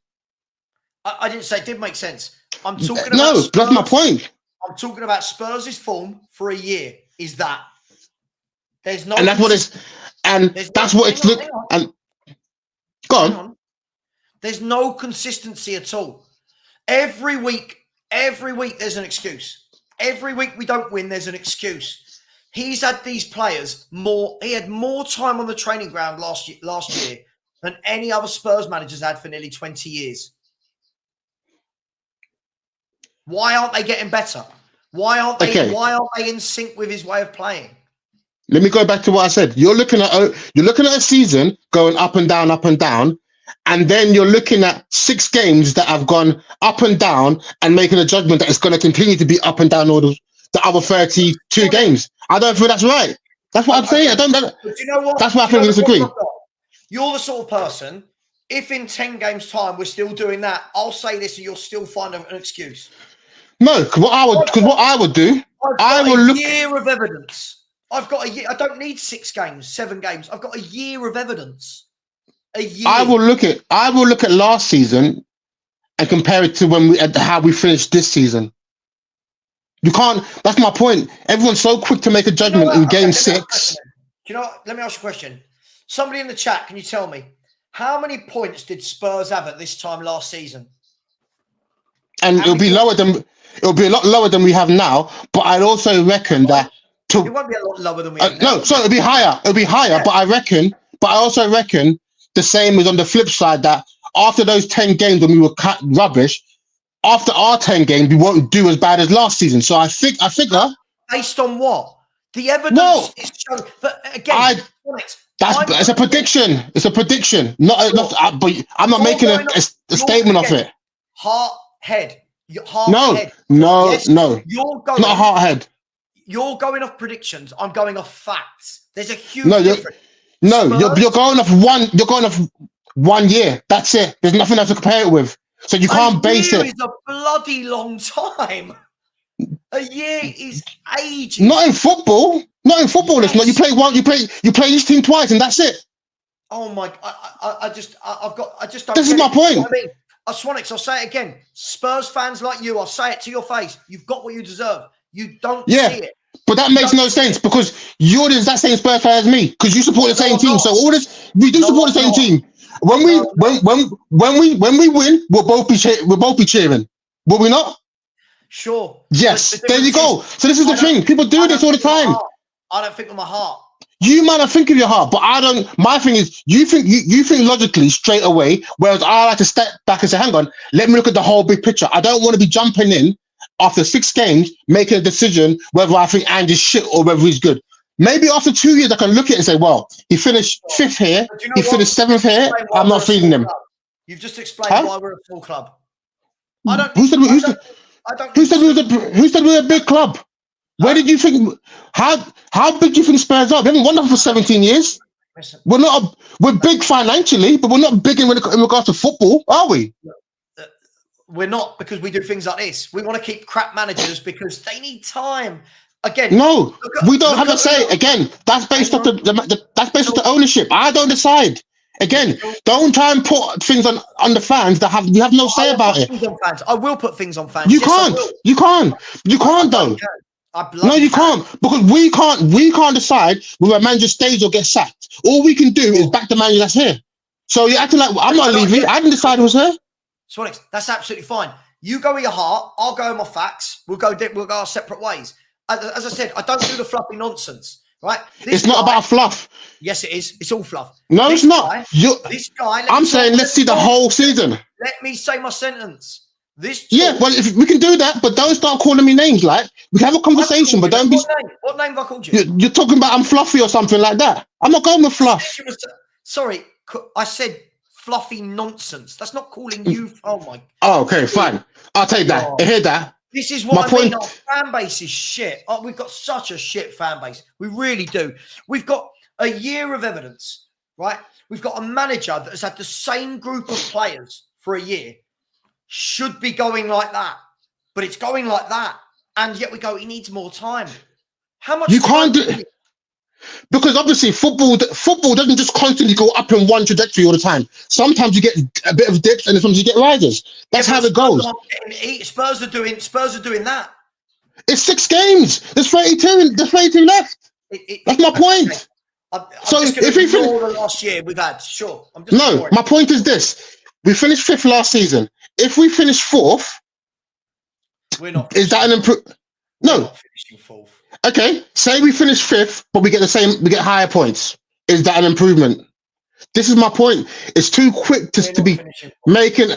I didn't say it did make sense. I'm talking about. No, that's my point. I'm talking about Spurs' form for a year. Is that there's no. And that's what it's. And that's what it's. And go on. There's no consistency at all. Every week there's an excuse. Every week we don't win, there's an excuse. He's had these players he had more time on the training ground last year than any other Spurs managers had for nearly 20 years. Why aren't they getting better? Why aren't they in sync with his way of playing? Let me go back to what I said. You're looking at a season going up and down, and then you're looking at 6 games that have gone up and down and making a judgment that it's going to continue to be up and down all the other 32 games. I don't feel that's right. That's what I'm saying. I don't. But do you know what? That's why I think we disagree. You're the sort of person. If in 10 games' time we're still doing that, I'll say this, and you'll still find an excuse. No, because what I would do, I will look. A year of evidence. I've got a year. I don't need 6 games, 7 games. I've got a year of evidence. A year. I will look at last season and compare it to how we finished this season. You can't. That's my point. Everyone's so quick to make a judgment in game 6. Do you know what? Let me ask you a question. Somebody in the chat, can you tell me how many points did Spurs have at this time last season? And it'll be a lot lower than we have now. But I'd also reckon that it won't be a lot lower than we have now. No, so it'll be higher. It'll be higher. Yeah. But I also reckon the same is on the flip side, that after those 10 games when we were cut rubbish, after our 10 games, we won't do as bad as last season. So I figure. Based on what? The evidence is shown. But again, it's a prediction. It's a prediction. But I'm not making a statement of it. Head. No. Yes, You're going, not a heart head. You're going off predictions. I'm going off facts. There's a huge difference. You're going off one. You're going off 1 year. That's it. There's nothing else to compare it with. So you can't base it. A year is a bloody long time. A year is ages. Not in football. It's not. You play one. You play each team twice, and that's it. Oh my! I just don't. This is my point. I mean, Swanix, I'll say it again. Spurs fans like you, I'll say it to your face. You've got what you deserve. You don't see it. But that makes no sense because you're the exact same Spurs fan as me because you support the same team. So all this, we do support the same team. When we win, we'll both be cheering. Will we not? Sure. Yes. There you go. So this is the thing. People do this all the time. I don't think with my heart. You might not think of your heart, but I don't. My thing is, you think logically straight away, whereas I like to step back and say, "Hang on, let me look at the whole big picture." I don't want to be jumping in after 6 games, making a decision whether I think Andy's shit or whether he's good. Maybe after 2 years, I can look at it and say, "Well, he finished 5th here, he finished 7th here. I'm not feeding him." You've just explained why we're a small club. I don't. Who said we're a big club? Where did you think? How big do you think Spurs are? We haven't won that for 17 years. Listen, we're big financially, but we're not big in regards to football, are we? We're not, because we do things like this. We want to keep crap managers because they need time. Again, no, we don't have a say. Again, that's based off that's based off the ownership. I don't decide. Again, don't try and put things on the fans that we have no say about it. I will put things on fans. You can't though. No, you can't, because we can't decide whether a manager stays or gets sacked. All we can do is back the manager that's here. So you're acting like I'm not leaving. I didn't decide who's here. Swanix, that's absolutely fine. You go with your heart. I'll go with my facts. We'll go our separate ways. As I said, I don't do the fluffy nonsense. Right? It's not about fluff. Yes, it is. It's all fluff. No, it's not. This guy. I'm saying let's see the whole season. Let me say my sentence. Well, if we can do that, but don't start calling me names. Like, we can have a conversation, but don't be. What name have I called you? You're talking about I'm fluffy or something like that. I'm not going with fluff. Sorry, I said fluffy nonsense. That's not calling you. Oh my. Oh, okay, fine. I'll take that. I hear that. This is what I mean. Our fan base is shit. We've got such a shit fan base. We really do. We've got a year of evidence, right? We've got a manager that has had the same group of players for a year. Should be going like that, but it's going like that, and yet we go, he needs more time. How much? You can't do it because obviously football doesn't just constantly go up in one trajectory all the time. Sometimes you get a bit of dips, and sometimes you get rises. That's how it goes. Spurs are doing that. It's 6 games. There's 32. There's 32 left. That's my point. Okay. So if we finish the last year we've had, sure. My point is this: we finished 5th last season. If we finish 4th, we're not. Is that an improvement? No. We're not finishing 4th. Okay. Say we finish 5th, but we get higher points. Is that an improvement? This is my point. It's too quick to be making.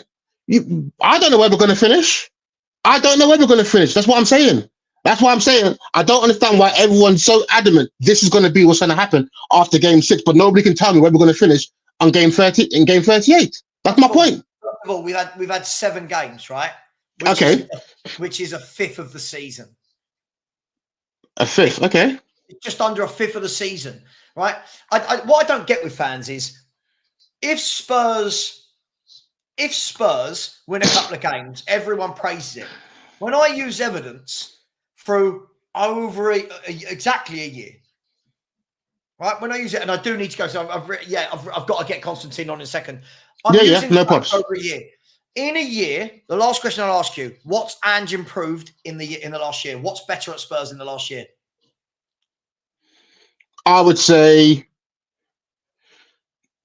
I don't know where we're going to finish. That's what I'm saying. That's why I'm saying I don't understand why everyone's so adamant this is going to be what's going to happen after game 6, but nobody can tell me where we're going to finish on game 30 in game 38. That's my point. First of all, we've had 7 games, right? Which is a 5th of the season. A 5th, okay. It's just under a fifth of the season, right? What I don't get with fans is if Spurs win a couple of games, everyone praises it. When I use evidence through over exactly a year, right? When I use it, and I do need to go, so I've got to get Constantine on in a second. I'm using no problems. Over a year. In a year, the last question I'll ask you: what's Ange improved in the last year? What's better at Spurs in the last year? I would say,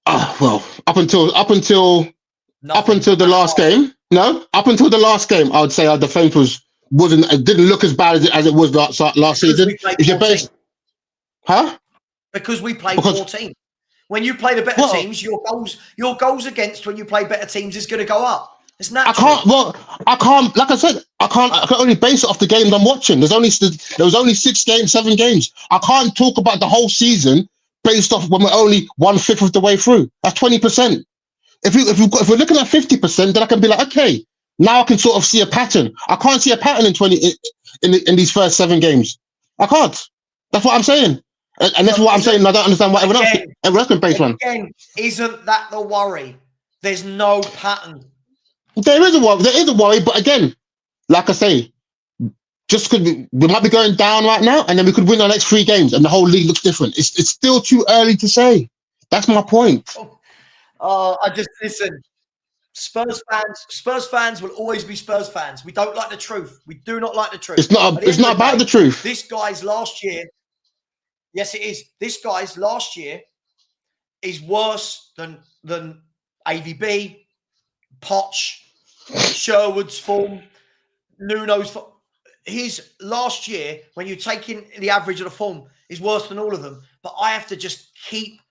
up until the last game. No, up until the last game, I would say our defense it didn't look as bad as it was last season. If you're based, because we played 14. When you play the better teams, your goals against when you play better teams is going to go up. It's natural. I can't. Like I said, I can only base it off the games I'm watching. There was only 6 games, 7 games. I can't talk about the whole season based off when we're only 1/5 of the way through. That's 20%. If we're looking at 50%, then I can be like, okay, now I can sort of see a pattern. I can't see a pattern in these first 7 games. I can't. That's what I'm saying. And that's what I'm saying. I don't understand why everyone else can base one. Again, isn't that the worry? There's no pattern. There is a worry, but again, like I say, just because we might be going down right now, and then we could win our next 3 games, and the whole league looks different. It's still too early to say. That's my point. Listen. Spurs fans will always be Spurs fans. We don't like the truth. We do not like the truth. It's not about the truth. This guy's last year. Yes, it is. This guy's last year is worse than AVB, Poch, Sherwood's form, Nuno's form. His last year, when you take in the average of the form, is worse than all of them. But I have to just keep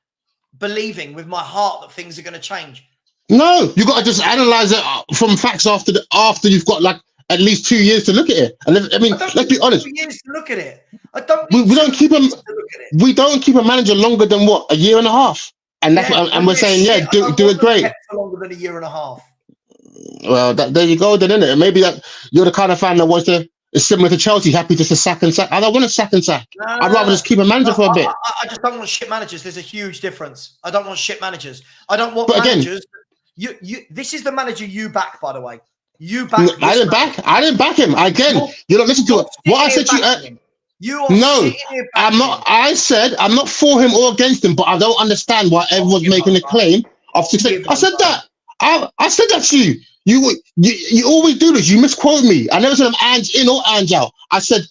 believing with my heart that things are going to change. No, you got to just analyze it from facts after you've got like at least 2 years to look at it. And let's be honest. 2 years to look at it. I don't. We don't keep him. We don't keep a manager longer than what, a year and a half, and that's and we're saying do it great. For longer than a year and a half. Well, there you go, then, isn't it? Maybe that you're the kind of fan that wants to. It's similar to Chelsea, happy just to sack and sack. I don't want to sack and sack. I'd rather just keep a manager for a bit. I just don't want shit managers. There's a huge difference. I don't want shit managers. I don't want managers. This is the manager you back, by the way. You back. I didn't back him. Again, you don't listen to it. What I said to you. I'm not. I said I'm not for him or against him, but I don't understand why everyone's making a claim of success. I said that. I said that to you. You always do this. You misquote me. I never said I'm Ange in or Ange out. I said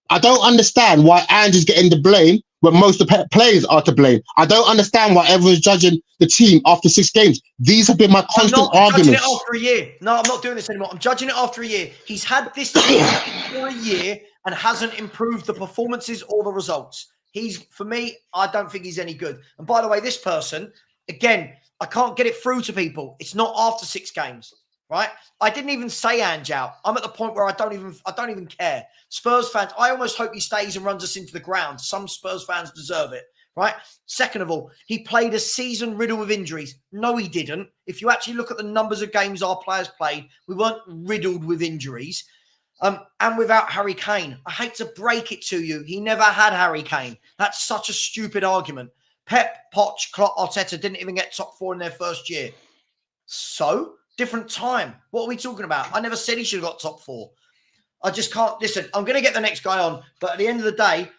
I don't understand why Ange is getting the blame when most of the players are to blame. I don't understand why everyone's judging the team after 6 games. These have been my constant arguments. I'm judging it after a year. No, I'm not doing this anymore. I'm judging it after a year. He's had this team for a year and hasn't improved the performances or the results. For me, I don't think he's any good. And by the way, this person, again, I can't get it through to people. It's not after 6 games, right? I didn't even say Ange out. I'm at the point where I don't even care. Spurs fans, I almost hope he stays and runs us into the ground. Some Spurs fans deserve it, right? Second of all, he played a season riddled with injuries. No, he didn't. If you actually look at the numbers of games our players played, we weren't riddled with injuries. And without Harry Kane, I hate to break it to you, he never had Harry Kane. That's such a stupid argument. Pep, Poch, Klopp, Arteta didn't even get top 4 in their first year. So, different time. What are we talking about? I never said he should have got top 4. I just can't. Listen, I'm going to get the next guy on. But at the end of the day,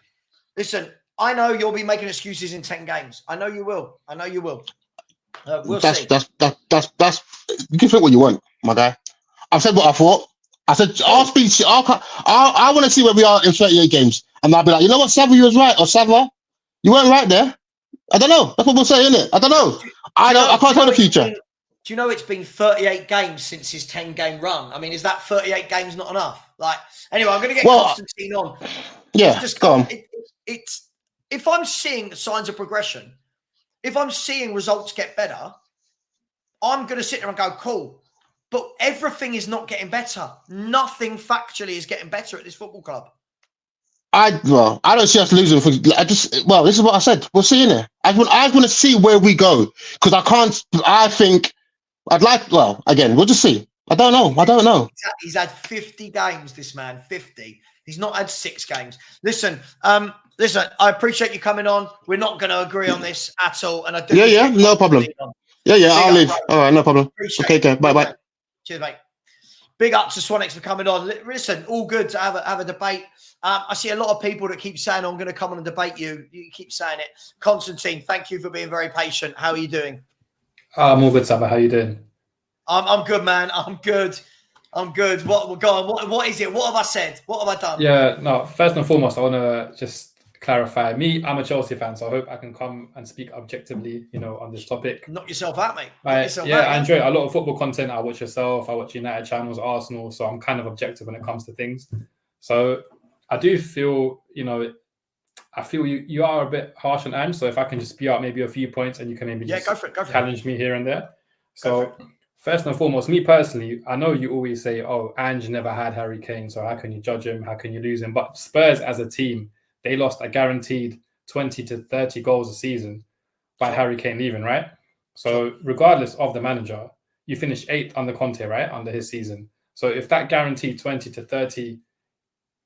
listen, I know you'll be making excuses in 10 games. I know you will. We'll see. That's you can think what you want, my guy. I've said what I thought. I said, I want to see where we are in 38 games. And I'll be like, you know what, Savva, you was right. Or Savva, you weren't right there. I don't know. That's what we'll say, isn't it? I don't know. I can't tell the future. Do you know it's been 38 games since his 10-game run? I mean, is that 38 games not enough? Like, anyway, I'm going to get Constantine on. Yeah, go on. If I'm seeing signs of progression, if I'm seeing results get better, I'm going to sit there and go, cool. But everything is not getting better. Nothing factually is getting better at this football club. I don't see us losing. This is what I said. We'll see in there. I want to see where we go because again, we'll just see. I don't know. He's had 50 games, this man, 50. He's not had 6 games. Listen, Listen, I appreciate you coming on. We're not going to agree on this at all. And I do. Yeah, no problem. Yeah, I'll leave. All right, no problem. Okay, bye. Cheers, mate. Big up to Swanix for coming on. Listen, all good to have a debate. I see a lot of people that keep saying, I'm going to come on and debate you. You keep saying it. Constantine, thank you for being very patient. How are you doing? I'm all good, Savva. How are you doing? I'm good, man. I'm good. What is it? What have I said? What have I done? Yeah, no, first and foremost, I want to just clarify. I'm a Chelsea fan, so I hope I can come and speak objectively, on this topic. Knock yourself out, mate. I enjoy a lot of football content. I watch yourself. I watch United channels, Arsenal. So I'm kind of objective when it comes to things. So I do feel, I feel you are a bit harsh on Ange. So if I can just spew out maybe a few points and you can maybe just go for it. Challenge me here and there. So first and foremost, me personally, I know you always say, oh, Ange never had Harry Kane. So how can you judge him? How can you lose him? But Spurs as a team, they lost a guaranteed 20 to 30 goals a season by Harry Kane leaving, right? So regardless of the manager, you finished 8th under Conte, right? Under his season. So if that guaranteed 20 to 30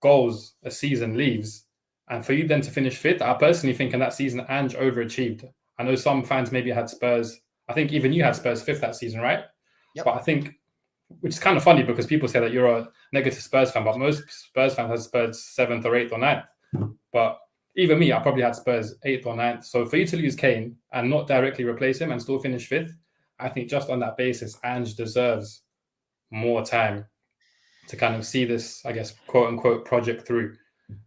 goals a season leaves, and for you then to finish 5th, I personally think in that season, Ange overachieved. I know some fans maybe had Spurs. I think even you had Spurs 5th that season, right? Yep. But I think, which is kind of funny because people say that you're a negative Spurs fan, but most Spurs fans have Spurs 7th or 8th or 9th. But even me, I probably had Spurs 8th or 9th. So for you to lose Kane and not directly replace him and still finish 5th, I think just on that basis, Ange deserves more time to kind of see this, I guess, quote unquote, project through.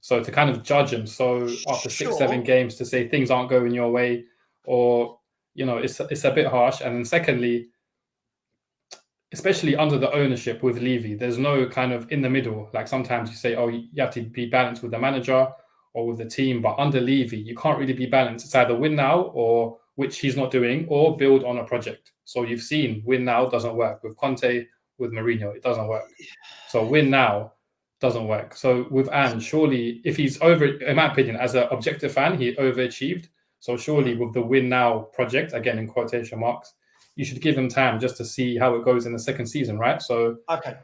So to kind of judge him, so after 6-7 games to say things aren't going your way, or, it's a bit harsh. And then secondly, especially under the ownership with Levy, there's no kind of in the middle. Like sometimes you say, oh, you have to be balanced with the manager or with the team, but under Levy, you can't really be balanced. It's either win now, or which he's not doing, or build on a project. So you've seen win now doesn't work. With Conte, with Mourinho, it doesn't work. So win now doesn't work. So with Ange, surely if he's in my opinion, as an objective fan, he overachieved. So surely with the win now project, again in quotation marks, you should give him time just to see how it goes in the second season, right? So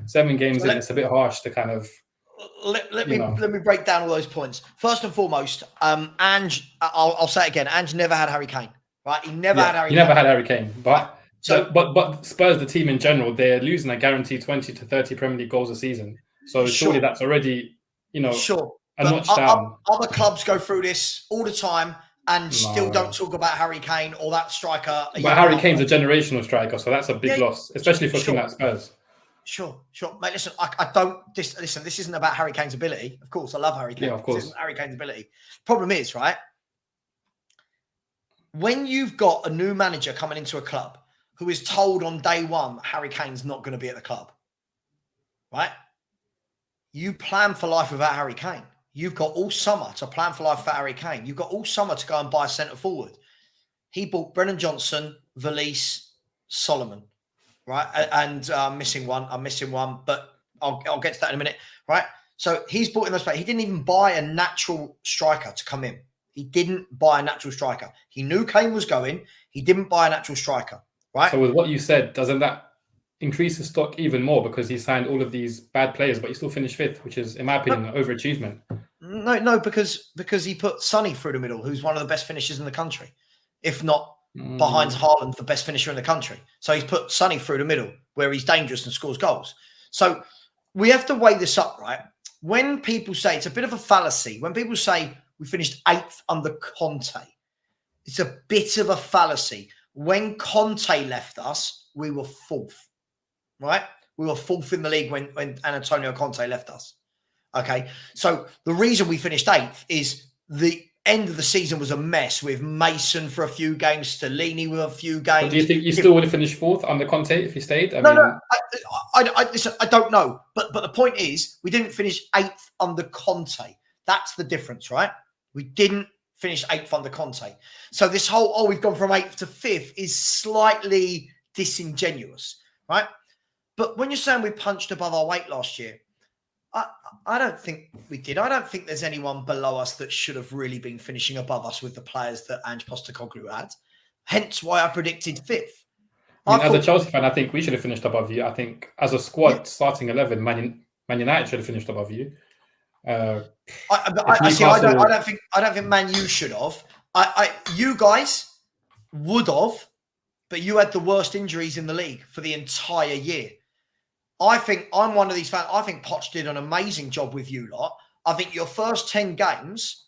7 games in, it's a bit harsh to kind of. Let me break down all those points. First and foremost, Ange, I'll say it again. Ange never had Harry Kane, right? He never had Harry Kane. Never had Harry Kane, but but Spurs, the team in general, they're losing a guaranteed 20 to 30 Premier League goals a season. So surely that's already, a notch down. Other clubs go through this all the time and still don't talk about Harry Kane or that striker. But Harry Kane's a generational striker, so that's a big loss, especially for a team like Spurs. Sure. Mate, listen, I don't... Listen, this isn't about Harry Kane's ability. Of course, I love Harry Kane. Yeah, of course. This isn't Harry Kane's ability. Problem is, right, when you've got a new manager coming into a club who is told on day one Harry Kane's not going to be at the club, right? You plan for life without Harry Kane. You've got all summer to plan for life without Harry Kane. You've got all summer to go and buy a centre forward. He bought Brennan Johnson, Valise, Solomon, right? And I'm missing one, but I'll get to that in a minute, right? So he's bought in those players. He didn't even buy a natural striker to come in. He didn't buy a natural striker. He knew Kane was going. He didn't buy a natural striker, right? So with what you said, doesn't that increase his stock even more because he signed all of these bad players, but he still finished 5th, which is, in my opinion, an overachievement? No, because he put Sonny through the middle, who's one of the best finishers in the country, if not behind Haaland, the best finisher in the country. So he's put Sonny through the middle where he's dangerous and scores goals. So we have to weigh this up, right? When people say, it's a bit of a fallacy, when people say we finished 8th under Conte, it's a bit of a fallacy. When Conte left us, we were 4th, right? We were 4th in the league when Antonio Conte left us. Okay, so the reason we finished 8th is the end of the season was a mess with Mason for a few games, Stellini with a few games. But do you think you still would have finished 4th under Conte if he stayed? Listen, I don't know. But the point is, we didn't finish 8th under Conte. That's the difference, right? We didn't finish 8th under Conte. So this whole, we've gone from 8th to 5th is slightly disingenuous, right? But when you're saying we punched above our weight last year, I don't think we did. I don't think there's anyone below us that should have really been finishing above us with the players that Ange Postecoglou had. Hence why I predicted 5th. As a Chelsea fan, I think we should have finished above you. I think as a squad, starting 11, Man United should have finished above you. I don't think Man U should have. You guys would have, but you had the worst injuries in the league for the entire year. I think I'm one of these fans. I think Poch did an amazing job with you lot. I think your first 10 games,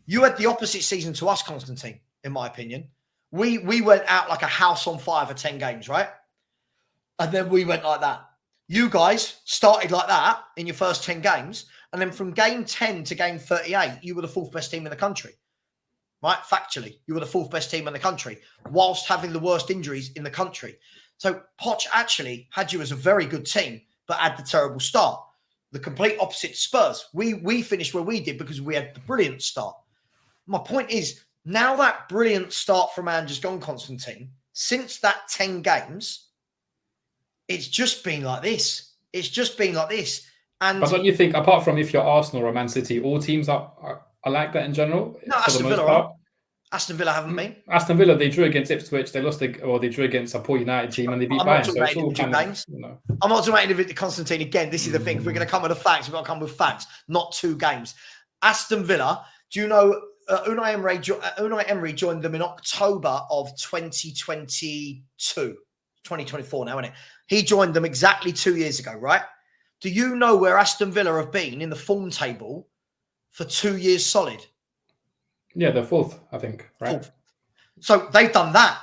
you had the opposite season to us, Constantine, in my opinion. We went out like a house on fire for 10 games, right? And then we went like that. You guys started like that in your first 10 games. And then from game 10 to game 38, you were the fourth best team in the country. Right? Factually, you were the fourth best team in the country whilst having the worst injuries in the country. So Poch actually had you as a very good team, but had the terrible start. The complete opposite to Spurs. We finished where we did because we had the brilliant start. My point is, now that brilliant start from Ange's gone, Constantine, since that 10 games, it's just been like this. It's just been like this. And but don't you think, apart from if you're Arsenal or Man City, all teams are like that in general? No, Aston Villa. Aston Villa haven't been. Aston Villa, they drew against Ipswich. They drew against a poor United team, and they beat Bayern. So it's all kind of, I'm not talking about individual. Constantine, again, this is the thing. If we're going to come with the facts, we've got to come with facts, not 2 games. Aston Villa, do you know Unai Emery joined them in October of 2022. 2024 now, isn't it? He joined them exactly 2 years ago, right? Do you know where Aston Villa have been in the form table for 2 years solid? Yeah, they're 4th, I think, right? 4th. So they've done that.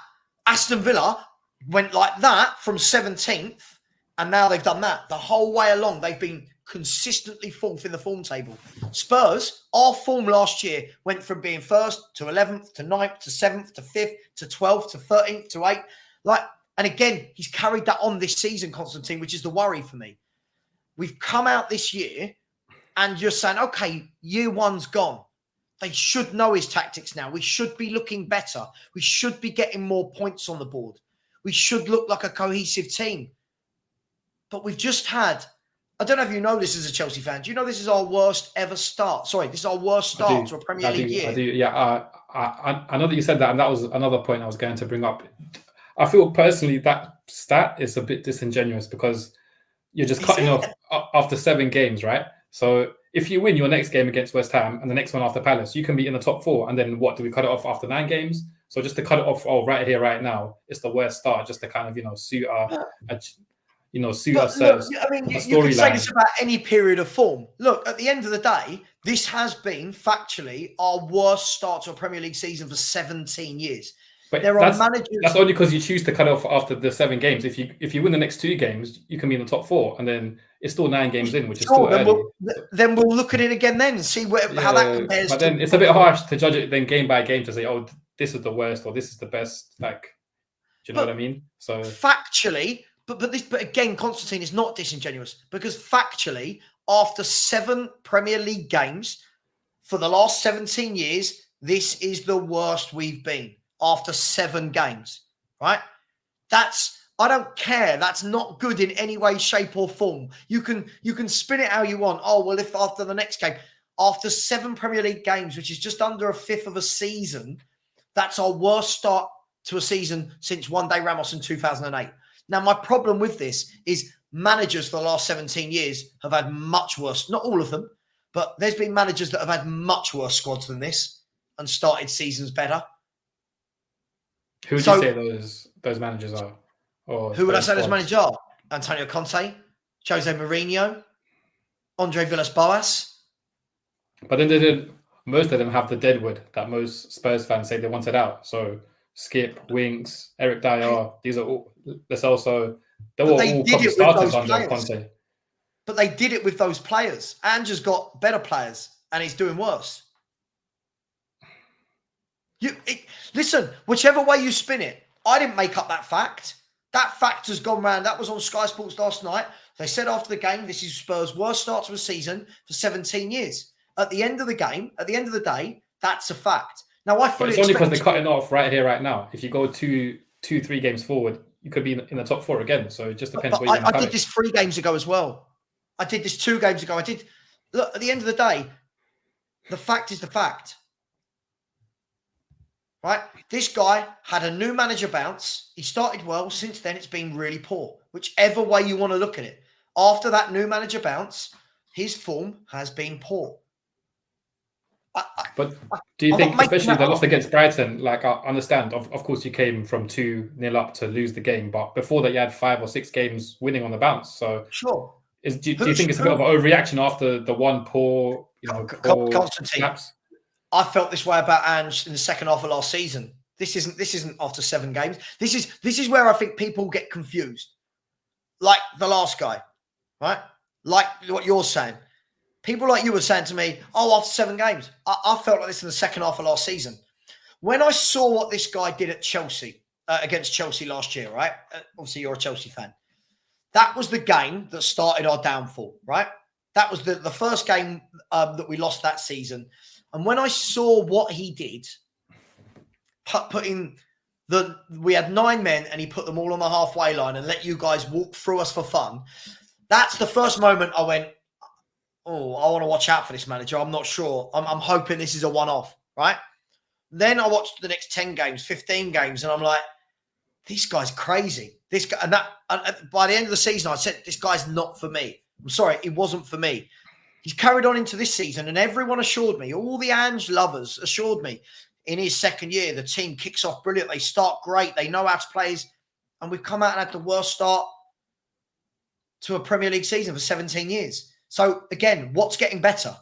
Aston Villa went like that from 17th, and now they've done that. The whole way along, they've been consistently 4th in the form table. Spurs, our form last year went from being 1st to 11th to 9th to 7th to 5th to 12th to 13th to 8th. And again, he's carried that on this season, Constantine, which is the worry for me. We've come out this year and you're saying, okay, year 1's gone. They should know his tactics now. We should be looking better. We should be getting more points on the board. We should look like a cohesive team. But we've just had, I don't know if you know this as a Chelsea fan. Do you know this is our worst ever start? Sorry, this is our worst start to a Premier League year. I do, yeah. I know that you said that, and that was another point I was going to bring up. I feel personally that stat is a bit disingenuous because you're just cutting off after 7 games, right? So if you win your next game against West Ham and the next one after Palace, you can be in the top 4. And then what, do we cut it off after 9 games? So just to cut it off, right here, right now, it's the worst start, just to kind of, suit ourselves. Look, I mean, you can say this about any period of form. Look, at the end of the day, this has been factually our worst start to a Premier League season for 17 years. But that's only because you choose to cut off after the 7 games. If you win the next 2 games, you can be in the top 4, and then it's still 9 games in, which is still early. Then we'll look at it again then and see how that compares. But then it's a bit harsh to judge it then game by game to say, oh, this is the worst or this is the best. Like, do you know what I mean? So factually, but again, Constantine is not disingenuous because factually, after 7 Premier League games for the last 17 years, this is the worst we've been. After 7 games, right? I don't care. That's not good in any way, shape, or form. You can spin it how you want. Oh, well, if after the next game, after 7 Premier League games, which is just under a fifth of a season, that's our worst start to a season since One Day Ramos in 2008. Now, my problem with this is managers for the last 17 years have had much worse, not all of them, but there's been managers that have had much worse squads than this and started seasons better. Who would you say those managers are? Or who would I say those managers are? Antonio Conte, Jose Mourinho, Andre Villas-Boas. But then most of them have the deadwood that most Spurs fans say they wanted out. So Skip, Winks, Eric Dyer, these are all. There's also they were all probably starters under Conte. But they did it with those players. Ange's got better players, and he's doing worse. Listen, whichever way you spin it, I didn't make up that fact. That fact has gone round. That was on Sky Sports last night. They said after the game, this is Spurs' worst start to a season for 17 years. At the end of the game, at the end of the day, that's a fact. Now, but it's only because they're cutting off right here, right now. If you go 2-3 games forward, you could be in the top 4 again. So it just depends where you're I did this 3 games ago as well. I did this 2 games ago. Look, at the end of the day, the fact is the fact. Right? This guy had a new manager bounce. He started well. Since then, it's been really poor. Whichever way you want to look at it. After that new manager bounce, his form has been poor. But do you think, especially the loss against Brighton, like I understand, of course you came from 2-0 up to lose the game, but before that you had 5 or 6 games winning on the bounce. So sure. Do you think it's a bit of an overreaction after the one poor, Constantine? Snaps? I felt this way about Ange in the second half of last season. This isn't after 7 games. This is where I think people get confused. Like the last guy, right? Like what you're saying. People like you were saying to me, oh, after 7 games. I felt like this in the second half of last season. When I saw what this guy did at Chelsea, against Chelsea last year, right? Obviously, you're a Chelsea fan. That was the game that started our downfall, right? That was the first game that we lost that season. And when I saw what he did, we had 9 men and he put them all on the halfway line and let you guys walk through us for fun. That's the first moment I went, oh, I want to watch out for this manager. I'm not sure. I'm hoping this is a one-off, right? Then I watched the next 10 games, 15 games, and I'm like, this guy's crazy. This guy, and by the end of the season, I said, this guy's not for me. I'm sorry, it wasn't for me. He's carried on into this season, and everyone assured me, all the Ange lovers assured me, in his second year, the team kicks off brilliant. They start great. They know how to play. And we've come out and had the worst start to a Premier League season for 17 years. So, again, what's getting better?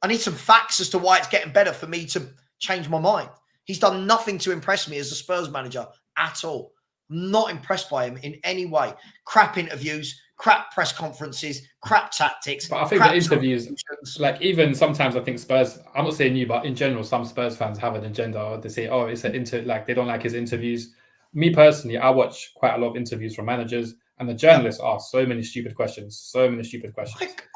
I need some facts as to why it's getting better for me to change my mind. He's done nothing to impress me as a Spurs manager at all. I'm not impressed by him in any way. Crap interviews, crap press conferences, crap tactics. But I think the interviews, like even sometimes I think Spurs, I'm not saying you, but in general, some Spurs fans have an agenda. Or they say, oh, it's like they don't like his interviews. Me personally, I watch quite a lot of interviews from managers, and the journalists ask so many stupid questions. I agree.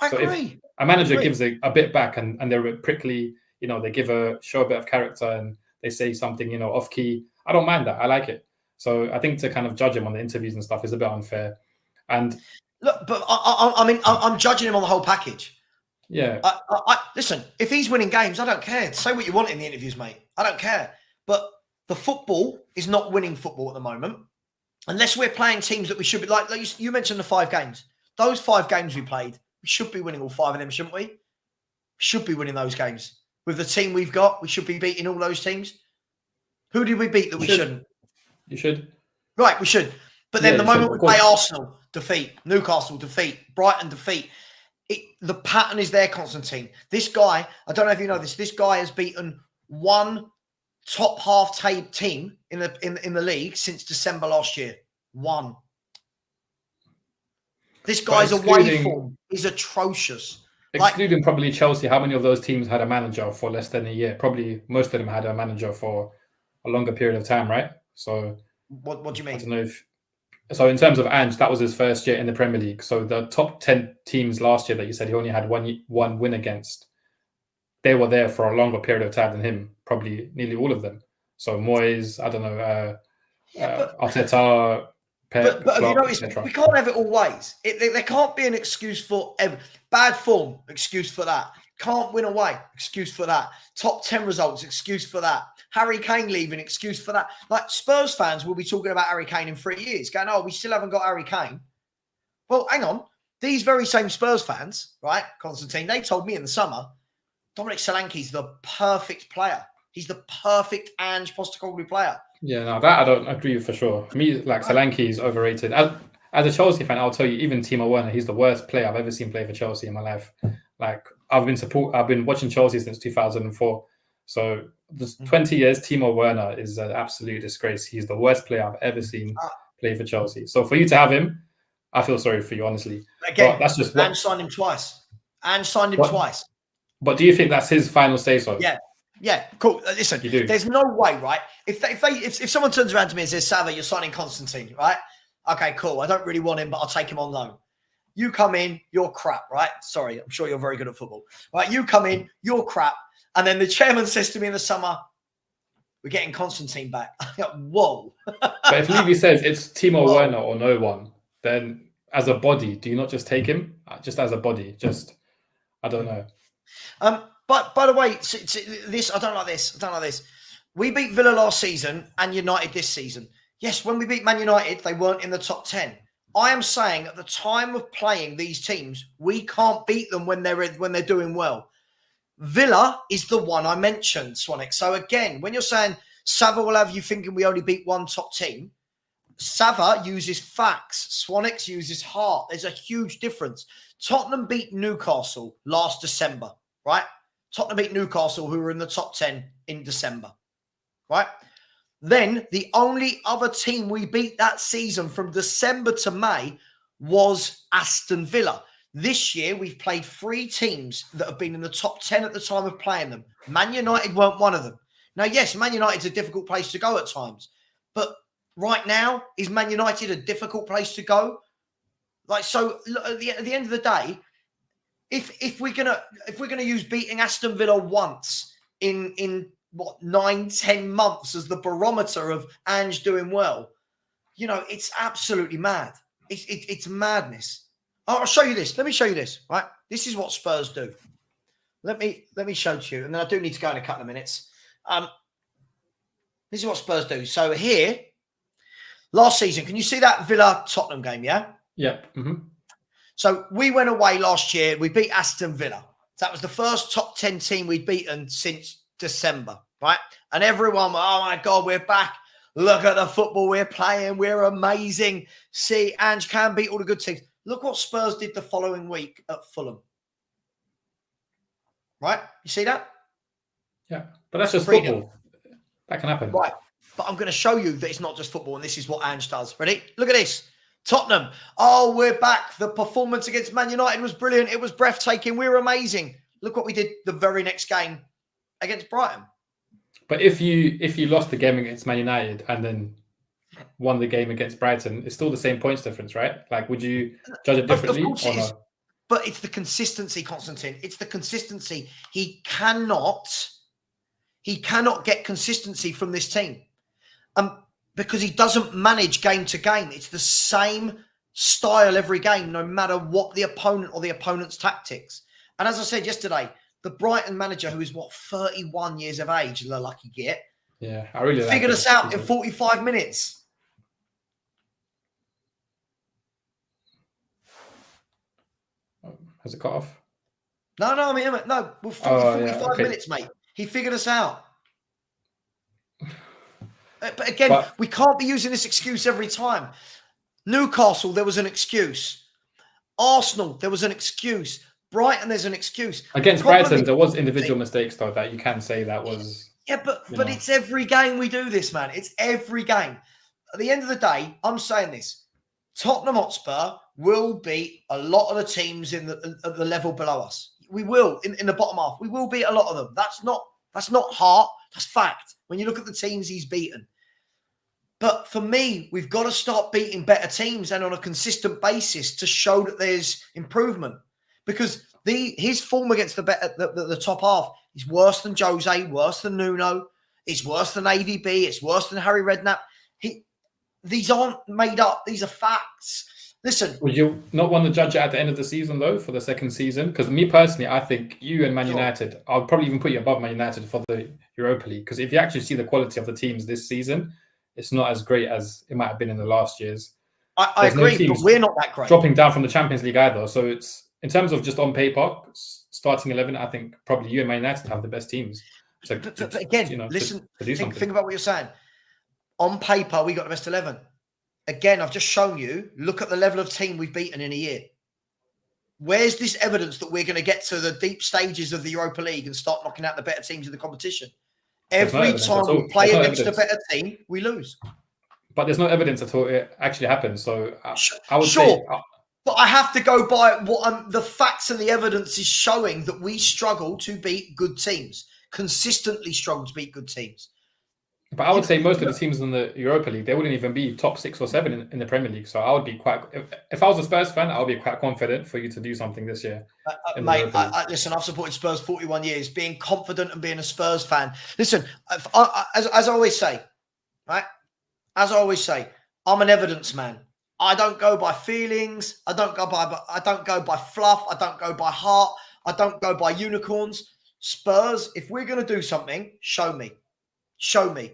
If a manager gives a bit back and they're a bit prickly, they show a bit of character and they say something, off key, I don't mind that. I like it. So I think to kind of judge him on the interviews and stuff is a bit unfair. And look, but I'm judging him on the whole package. Yeah. Listen, if he's winning games, I don't care. Say what you want in the interviews, mate. I don't care. But the football is not winning football at the moment. Unless we're playing teams that we should be like you mentioned the 5 games. Those 5 games we played, we should be winning all 5 of them, shouldn't we? We should be winning those games. With the team we've got, we should be beating all those teams. Who did we beat that we shouldn't? You should. Right, we should. But then the moment we play Arsenal, defeat. Newcastle, defeat. Brighton, defeat. The pattern is there, Constantine. This guy, I don't know if you know this guy has beaten one top half team in the league since December last year. One. This guy's away form is atrocious. Excluding probably Chelsea, how many of those teams had a manager for less than a year? Probably most of them had a manager for a longer period of time, right? So what do you mean? I don't know if so. In terms of Ange, that was his first year in the Premier League. So the top 10 teams last year that you said he only had one win against, they were there for a longer period of time than him. Probably nearly all of them. So Moyes, I don't know, Arteta. But have you noticed, we can't have it all ways. There can't be an excuse for bad form, excuse for that. Can't win away, excuse for that. Top 10 results, excuse for that. Harry Kane leaving, excuse for that. Like Spurs fans will be talking about Harry Kane in 3 years, going, oh, we still haven't got Harry Kane. Well, hang on. These very same Spurs fans, right, Constantine, they told me in the summer, Dominic Solanke's the perfect player. He's the perfect Ange Postecoglou player. Yeah, no, that I don't agree with for sure. For me, like Solanke is overrated. As a Chelsea fan, I'll tell you, even Timo Werner, he's the worst player I've ever seen play for Chelsea in my life. Like I've been watching Chelsea since 2004. So this 20 years, Timo Werner is an absolute disgrace. He's the worst player I've ever seen play for Chelsea. So for you to have him, I feel sorry for you, honestly. Again, but that's just Ange signed him twice. Twice. But do you think that's his final say so? Yeah, cool. Listen, there's no way, right? If someone turns around to me and says, Savva, you're signing Constantine, right? Okay, cool. I don't really want him, but I'll take him on loan. You come in, you're crap, right? Sorry, I'm sure you're very good at football. Right? You come in, you're crap. And then the chairman says to me in the summer, we're getting Constantine back. Whoa. But if Levy says it's Timo Werner or no one, then as a body, do you not just take him? Just as a body, I don't know. But by the way, I don't like this. We beat Villa last season and United this season. Yes, when we beat Man United, they weren't in the top 10. I am saying at the time of playing these teams, we can't beat them when they're doing well. Villa is the one I mentioned, Swanwick. So again, when you're saying Savva will have you thinking we only beat one top team, Savva uses facts. Swanwick uses heart. There's a huge difference. Tottenham beat Newcastle last December, right? Tottenham beat Newcastle, who were in the top 10 in December, right? Then the only other team we beat that season from December to May was Aston Villa. This year, we've played 3 teams that have been in the top 10 at the time of playing them. Man United weren't one of them. Now, yes, Man United's a difficult place to go at times. But right now, is Man United a difficult place to go? Like, so at the end of the day, if we're gonna use beating Aston Villa once in what 9-10 months as the barometer of Ange doing well, you know, it's absolutely mad. It's madness. I'll show you this. Let me show you this. Right, this is what Spurs do. Let me show it to you, and then I do need to go in a couple of minutes. This is what Spurs do. So here, last season, can you see that Villa Tottenham game? Yeah. Yep. Mm-hmm. So we went away last year. We beat Aston Villa. That was the first top 10 team we'd beaten since December, right? And everyone, oh my God, we're back. Look at the football we're playing. We're amazing. See, Ange can beat all the good teams. Look what Spurs did the following week at Fulham. Right? You see that? Yeah, but that's just Freedom. football. That can happen. Right. But I'm going to show you that it's not just football, and this is what Ange does. Ready? Look at this. Tottenham. Oh, we're back. The performance against Man United was brilliant. It was breathtaking. We were amazing. Look what we did the very next game against Brighton. But if you lost the game against Man United and then won the game against Brighton, it's still the same points difference, right? Like, would you judge it differently? Of course it is. But it's the consistency, Constantine. It's the consistency. He cannot get consistency from this team. Because he doesn't manage game to game. It's the same style every game, no matter what the opponent or the opponent's tactics. And as I said yesterday, the Brighton manager, who is 31 years of age, the lucky git, yeah, I really figured us out in 45 minutes. Has it cut off? No, well, 45 minutes, mate. He figured us out. But again, we can't be using this excuse every time. Newcastle, there was an excuse. Arsenal, there was an excuse. Brighton, there's an excuse. Against Brighton, there was individual mistakes, though, that you can say that was... Yeah, but it's every game we do this, man. It's every game. At the end of the day, I'm saying this. Tottenham Hotspur will beat a lot of the teams at the level below us. We will, in the bottom half. We will beat a lot of them. That's not heart. That's fact. When you look at the teams he's beaten. But for me, we've got to start beating better teams and on a consistent basis to show that there's improvement. Because his form against the top half is worse than Jose, worse than Nuno, it's worse than AVB, it's worse than Harry Redknapp. These aren't made up. These are facts. Listen. Would you not want to judge it at the end of the season, though, for the second season? Because me personally, I think you and Man United, I'll probably even put you above Man United for the Europa League. Because if you actually see the quality of the teams this season, it's not as great as it might have been in the last years. I agree, but we're not that great. Dropping down from the Champions League either. So it's, in terms of just on paper, starting 11, I think probably you and Man United have the best teams. So but again, listen, think about what you're saying. On paper, we got the best 11. Again, I've just shown you, look at the level of team we've beaten in a year. Where's this evidence that we're going to get to the deep stages of the Europa League and start knocking out the better teams in the competition? Every time we play against a better team, we lose. But there's no evidence at all it actually happens. So I would say... say... But I have to go by what the facts and the evidence is showing that we struggle to beat good teams, consistently struggle to beat good teams. But I would say most of the teams in the Europa League, they wouldn't even be top 6 or 7 in the Premier League. So I would be quite, if I was a Spurs fan, I would be quite confident for you to do something this year. Mate, listen, I've supported Spurs 41 years. Being confident and being a Spurs fan. Listen, as I always say, right? As I always say, I'm an evidence man. I don't go by feelings. I don't go by fluff. I don't go by heart. I don't go by unicorns. Spurs, if we're going to do something, show me. Show me.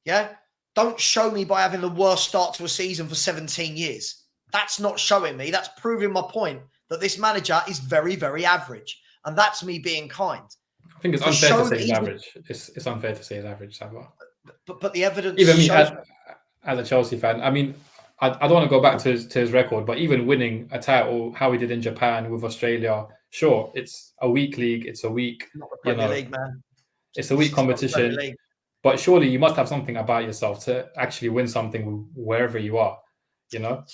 Yeah? Don't show me by having the worst start to a season for 17 years. That's not showing me. That's proving my point that this manager is very, very average. And that's me being kind. I think it's unfair to say he's average. It's unfair to say he's average, Savva. But the evidence even me shows... as a Chelsea fan, I mean, I don't want to go back to his record, but even winning a title, how he did in Japan with Australia, sure, it's a weak league. It's a weak, not the Premier League, man. It's a weak competition. But surely you must have something about yourself to actually win something wherever you are, you know?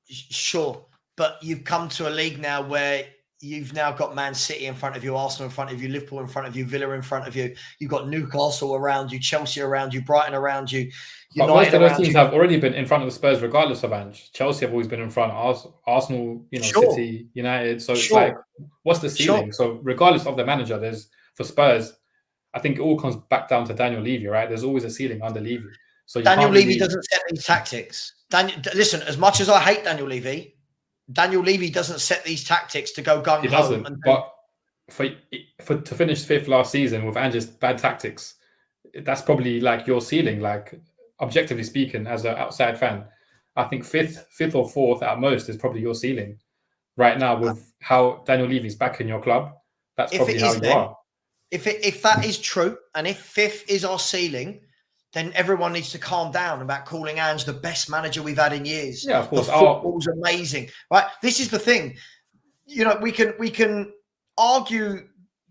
Sure. But you've come to a league now where you've now got Man City in front of you, Arsenal in front of you, Liverpool in front of you, Villa in front of you. You've got Newcastle around you, Chelsea around you, Brighton around you. But most of those teams have already been in front of the Spurs regardless of Ange. Chelsea have always been in front of Arsenal, City, United. So it's like, what's the ceiling? So regardless of the manager, for Spurs, I think it all comes back down to Daniel Levy, right? There's always a ceiling under Levy. So Daniel Levy doesn't set these tactics. Listen, as much as I hate Daniel Levy doesn't set these tactics to go gung ho. He doesn't. But to finish 5th last season with Ange's bad tactics, that's probably like your ceiling. Like objectively speaking, as an outside fan, I think 5th or 4th at most is probably your ceiling right now with how Daniel Levy's back in your club. That's probably how you are. If that is true, and if 5th is our ceiling, then everyone needs to calm down about calling Ange the best manager we've had in years. Yeah, of course. The football's amazing, right? This is the thing. We can argue,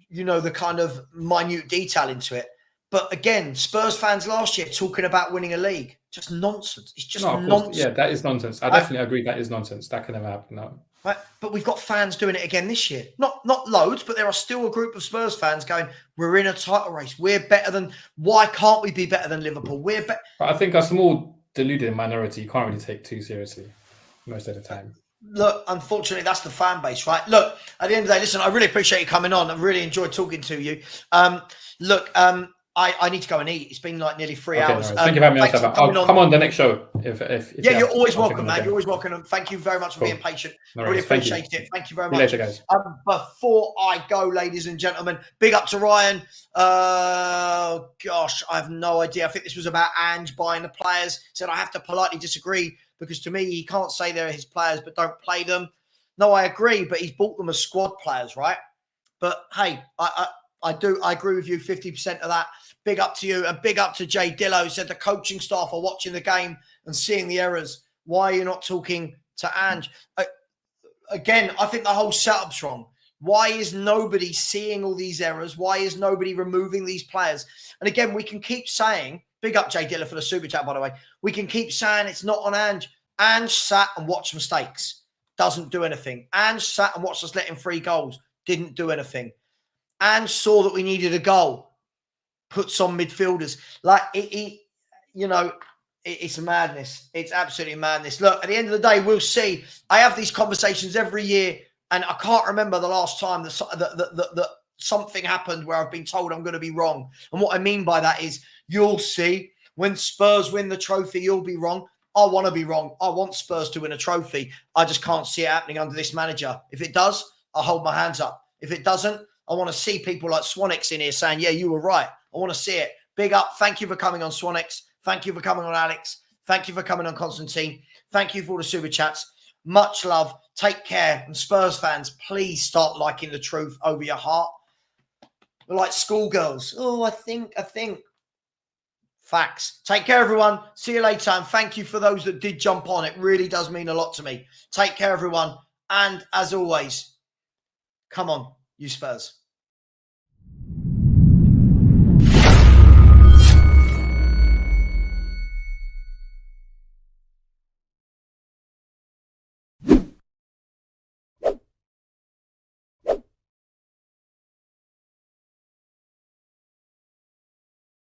the kind of minute detail into it. But again, Spurs fans last year talking about winning a league, just nonsense. It's just nonsense. Yeah, that is nonsense. I definitely agree. That is nonsense. That can never happen. No. Right? But we've got fans doing it again this year. Not loads, but there are still a group of Spurs fans going, we're in a title race. We're better than... Why can't we be better than Liverpool? We're better. But I think a small deluded minority you can't really take too seriously most of the time. Look, unfortunately, that's the fan base, right? Look, at the end of the day, listen, I really appreciate you coming on. I really enjoyed talking to you. I need to go and eat. It's been like nearly 3 hours. No, thank you for having me on. I'll come on the next show. If you're always welcome, man. You're always welcome. And thank you very much for being patient. No really appreciate it. Thank you very much. Later, guys. Before I go, ladies and gentlemen, big up to Ryan. Gosh, I have no idea. I think this was about Ange buying the players. Said I have to politely disagree because to me, he can't say they're his players but don't play them. No, I agree, but he's bought them as squad players, right? But hey, I agree with you 50% of that. Big up to you and big up to Jay Dillo, who said the coaching staff are watching the game and seeing the errors. Why are you not talking to Ange? Again, I think the whole setup's wrong. Why is nobody seeing all these errors? Why is nobody removing these players? And again, we can keep saying, big up Jay Dillo for the super chat, by the way. We can keep saying it's not on Ange. Ange sat and watched mistakes. Doesn't do anything. Ange sat and watched us letting 3 goals. Didn't do anything. Ange saw that we needed a goal. Puts on midfielders. Like, it's madness. It's absolutely madness. Look, at the end of the day, we'll see. I have these conversations every year, and I can't remember the last time that something happened where I've been told I'm going to be wrong. And what I mean by that is you'll see when Spurs win the trophy, you'll be wrong. I want to be wrong. I want Spurs to win a trophy. I just can't see it happening under this manager. If it does, I'll hold my hands up. If it doesn't, I want to see people like Swanix in here saying, yeah, you were right. I want to see it. Big up. Thank you for coming on, Swanix. Thank you for coming on, Alex. Thank you for coming on, Constantine. Thank you for all the super chats. Much love. Take care. And Spurs fans, please start liking the truth over your heart. We're like schoolgirls. Oh, I think. Facts. Take care, everyone. See you later. And thank you for those that did jump on. It really does mean a lot to me. Take care, everyone. And as always, come on, you Spurs.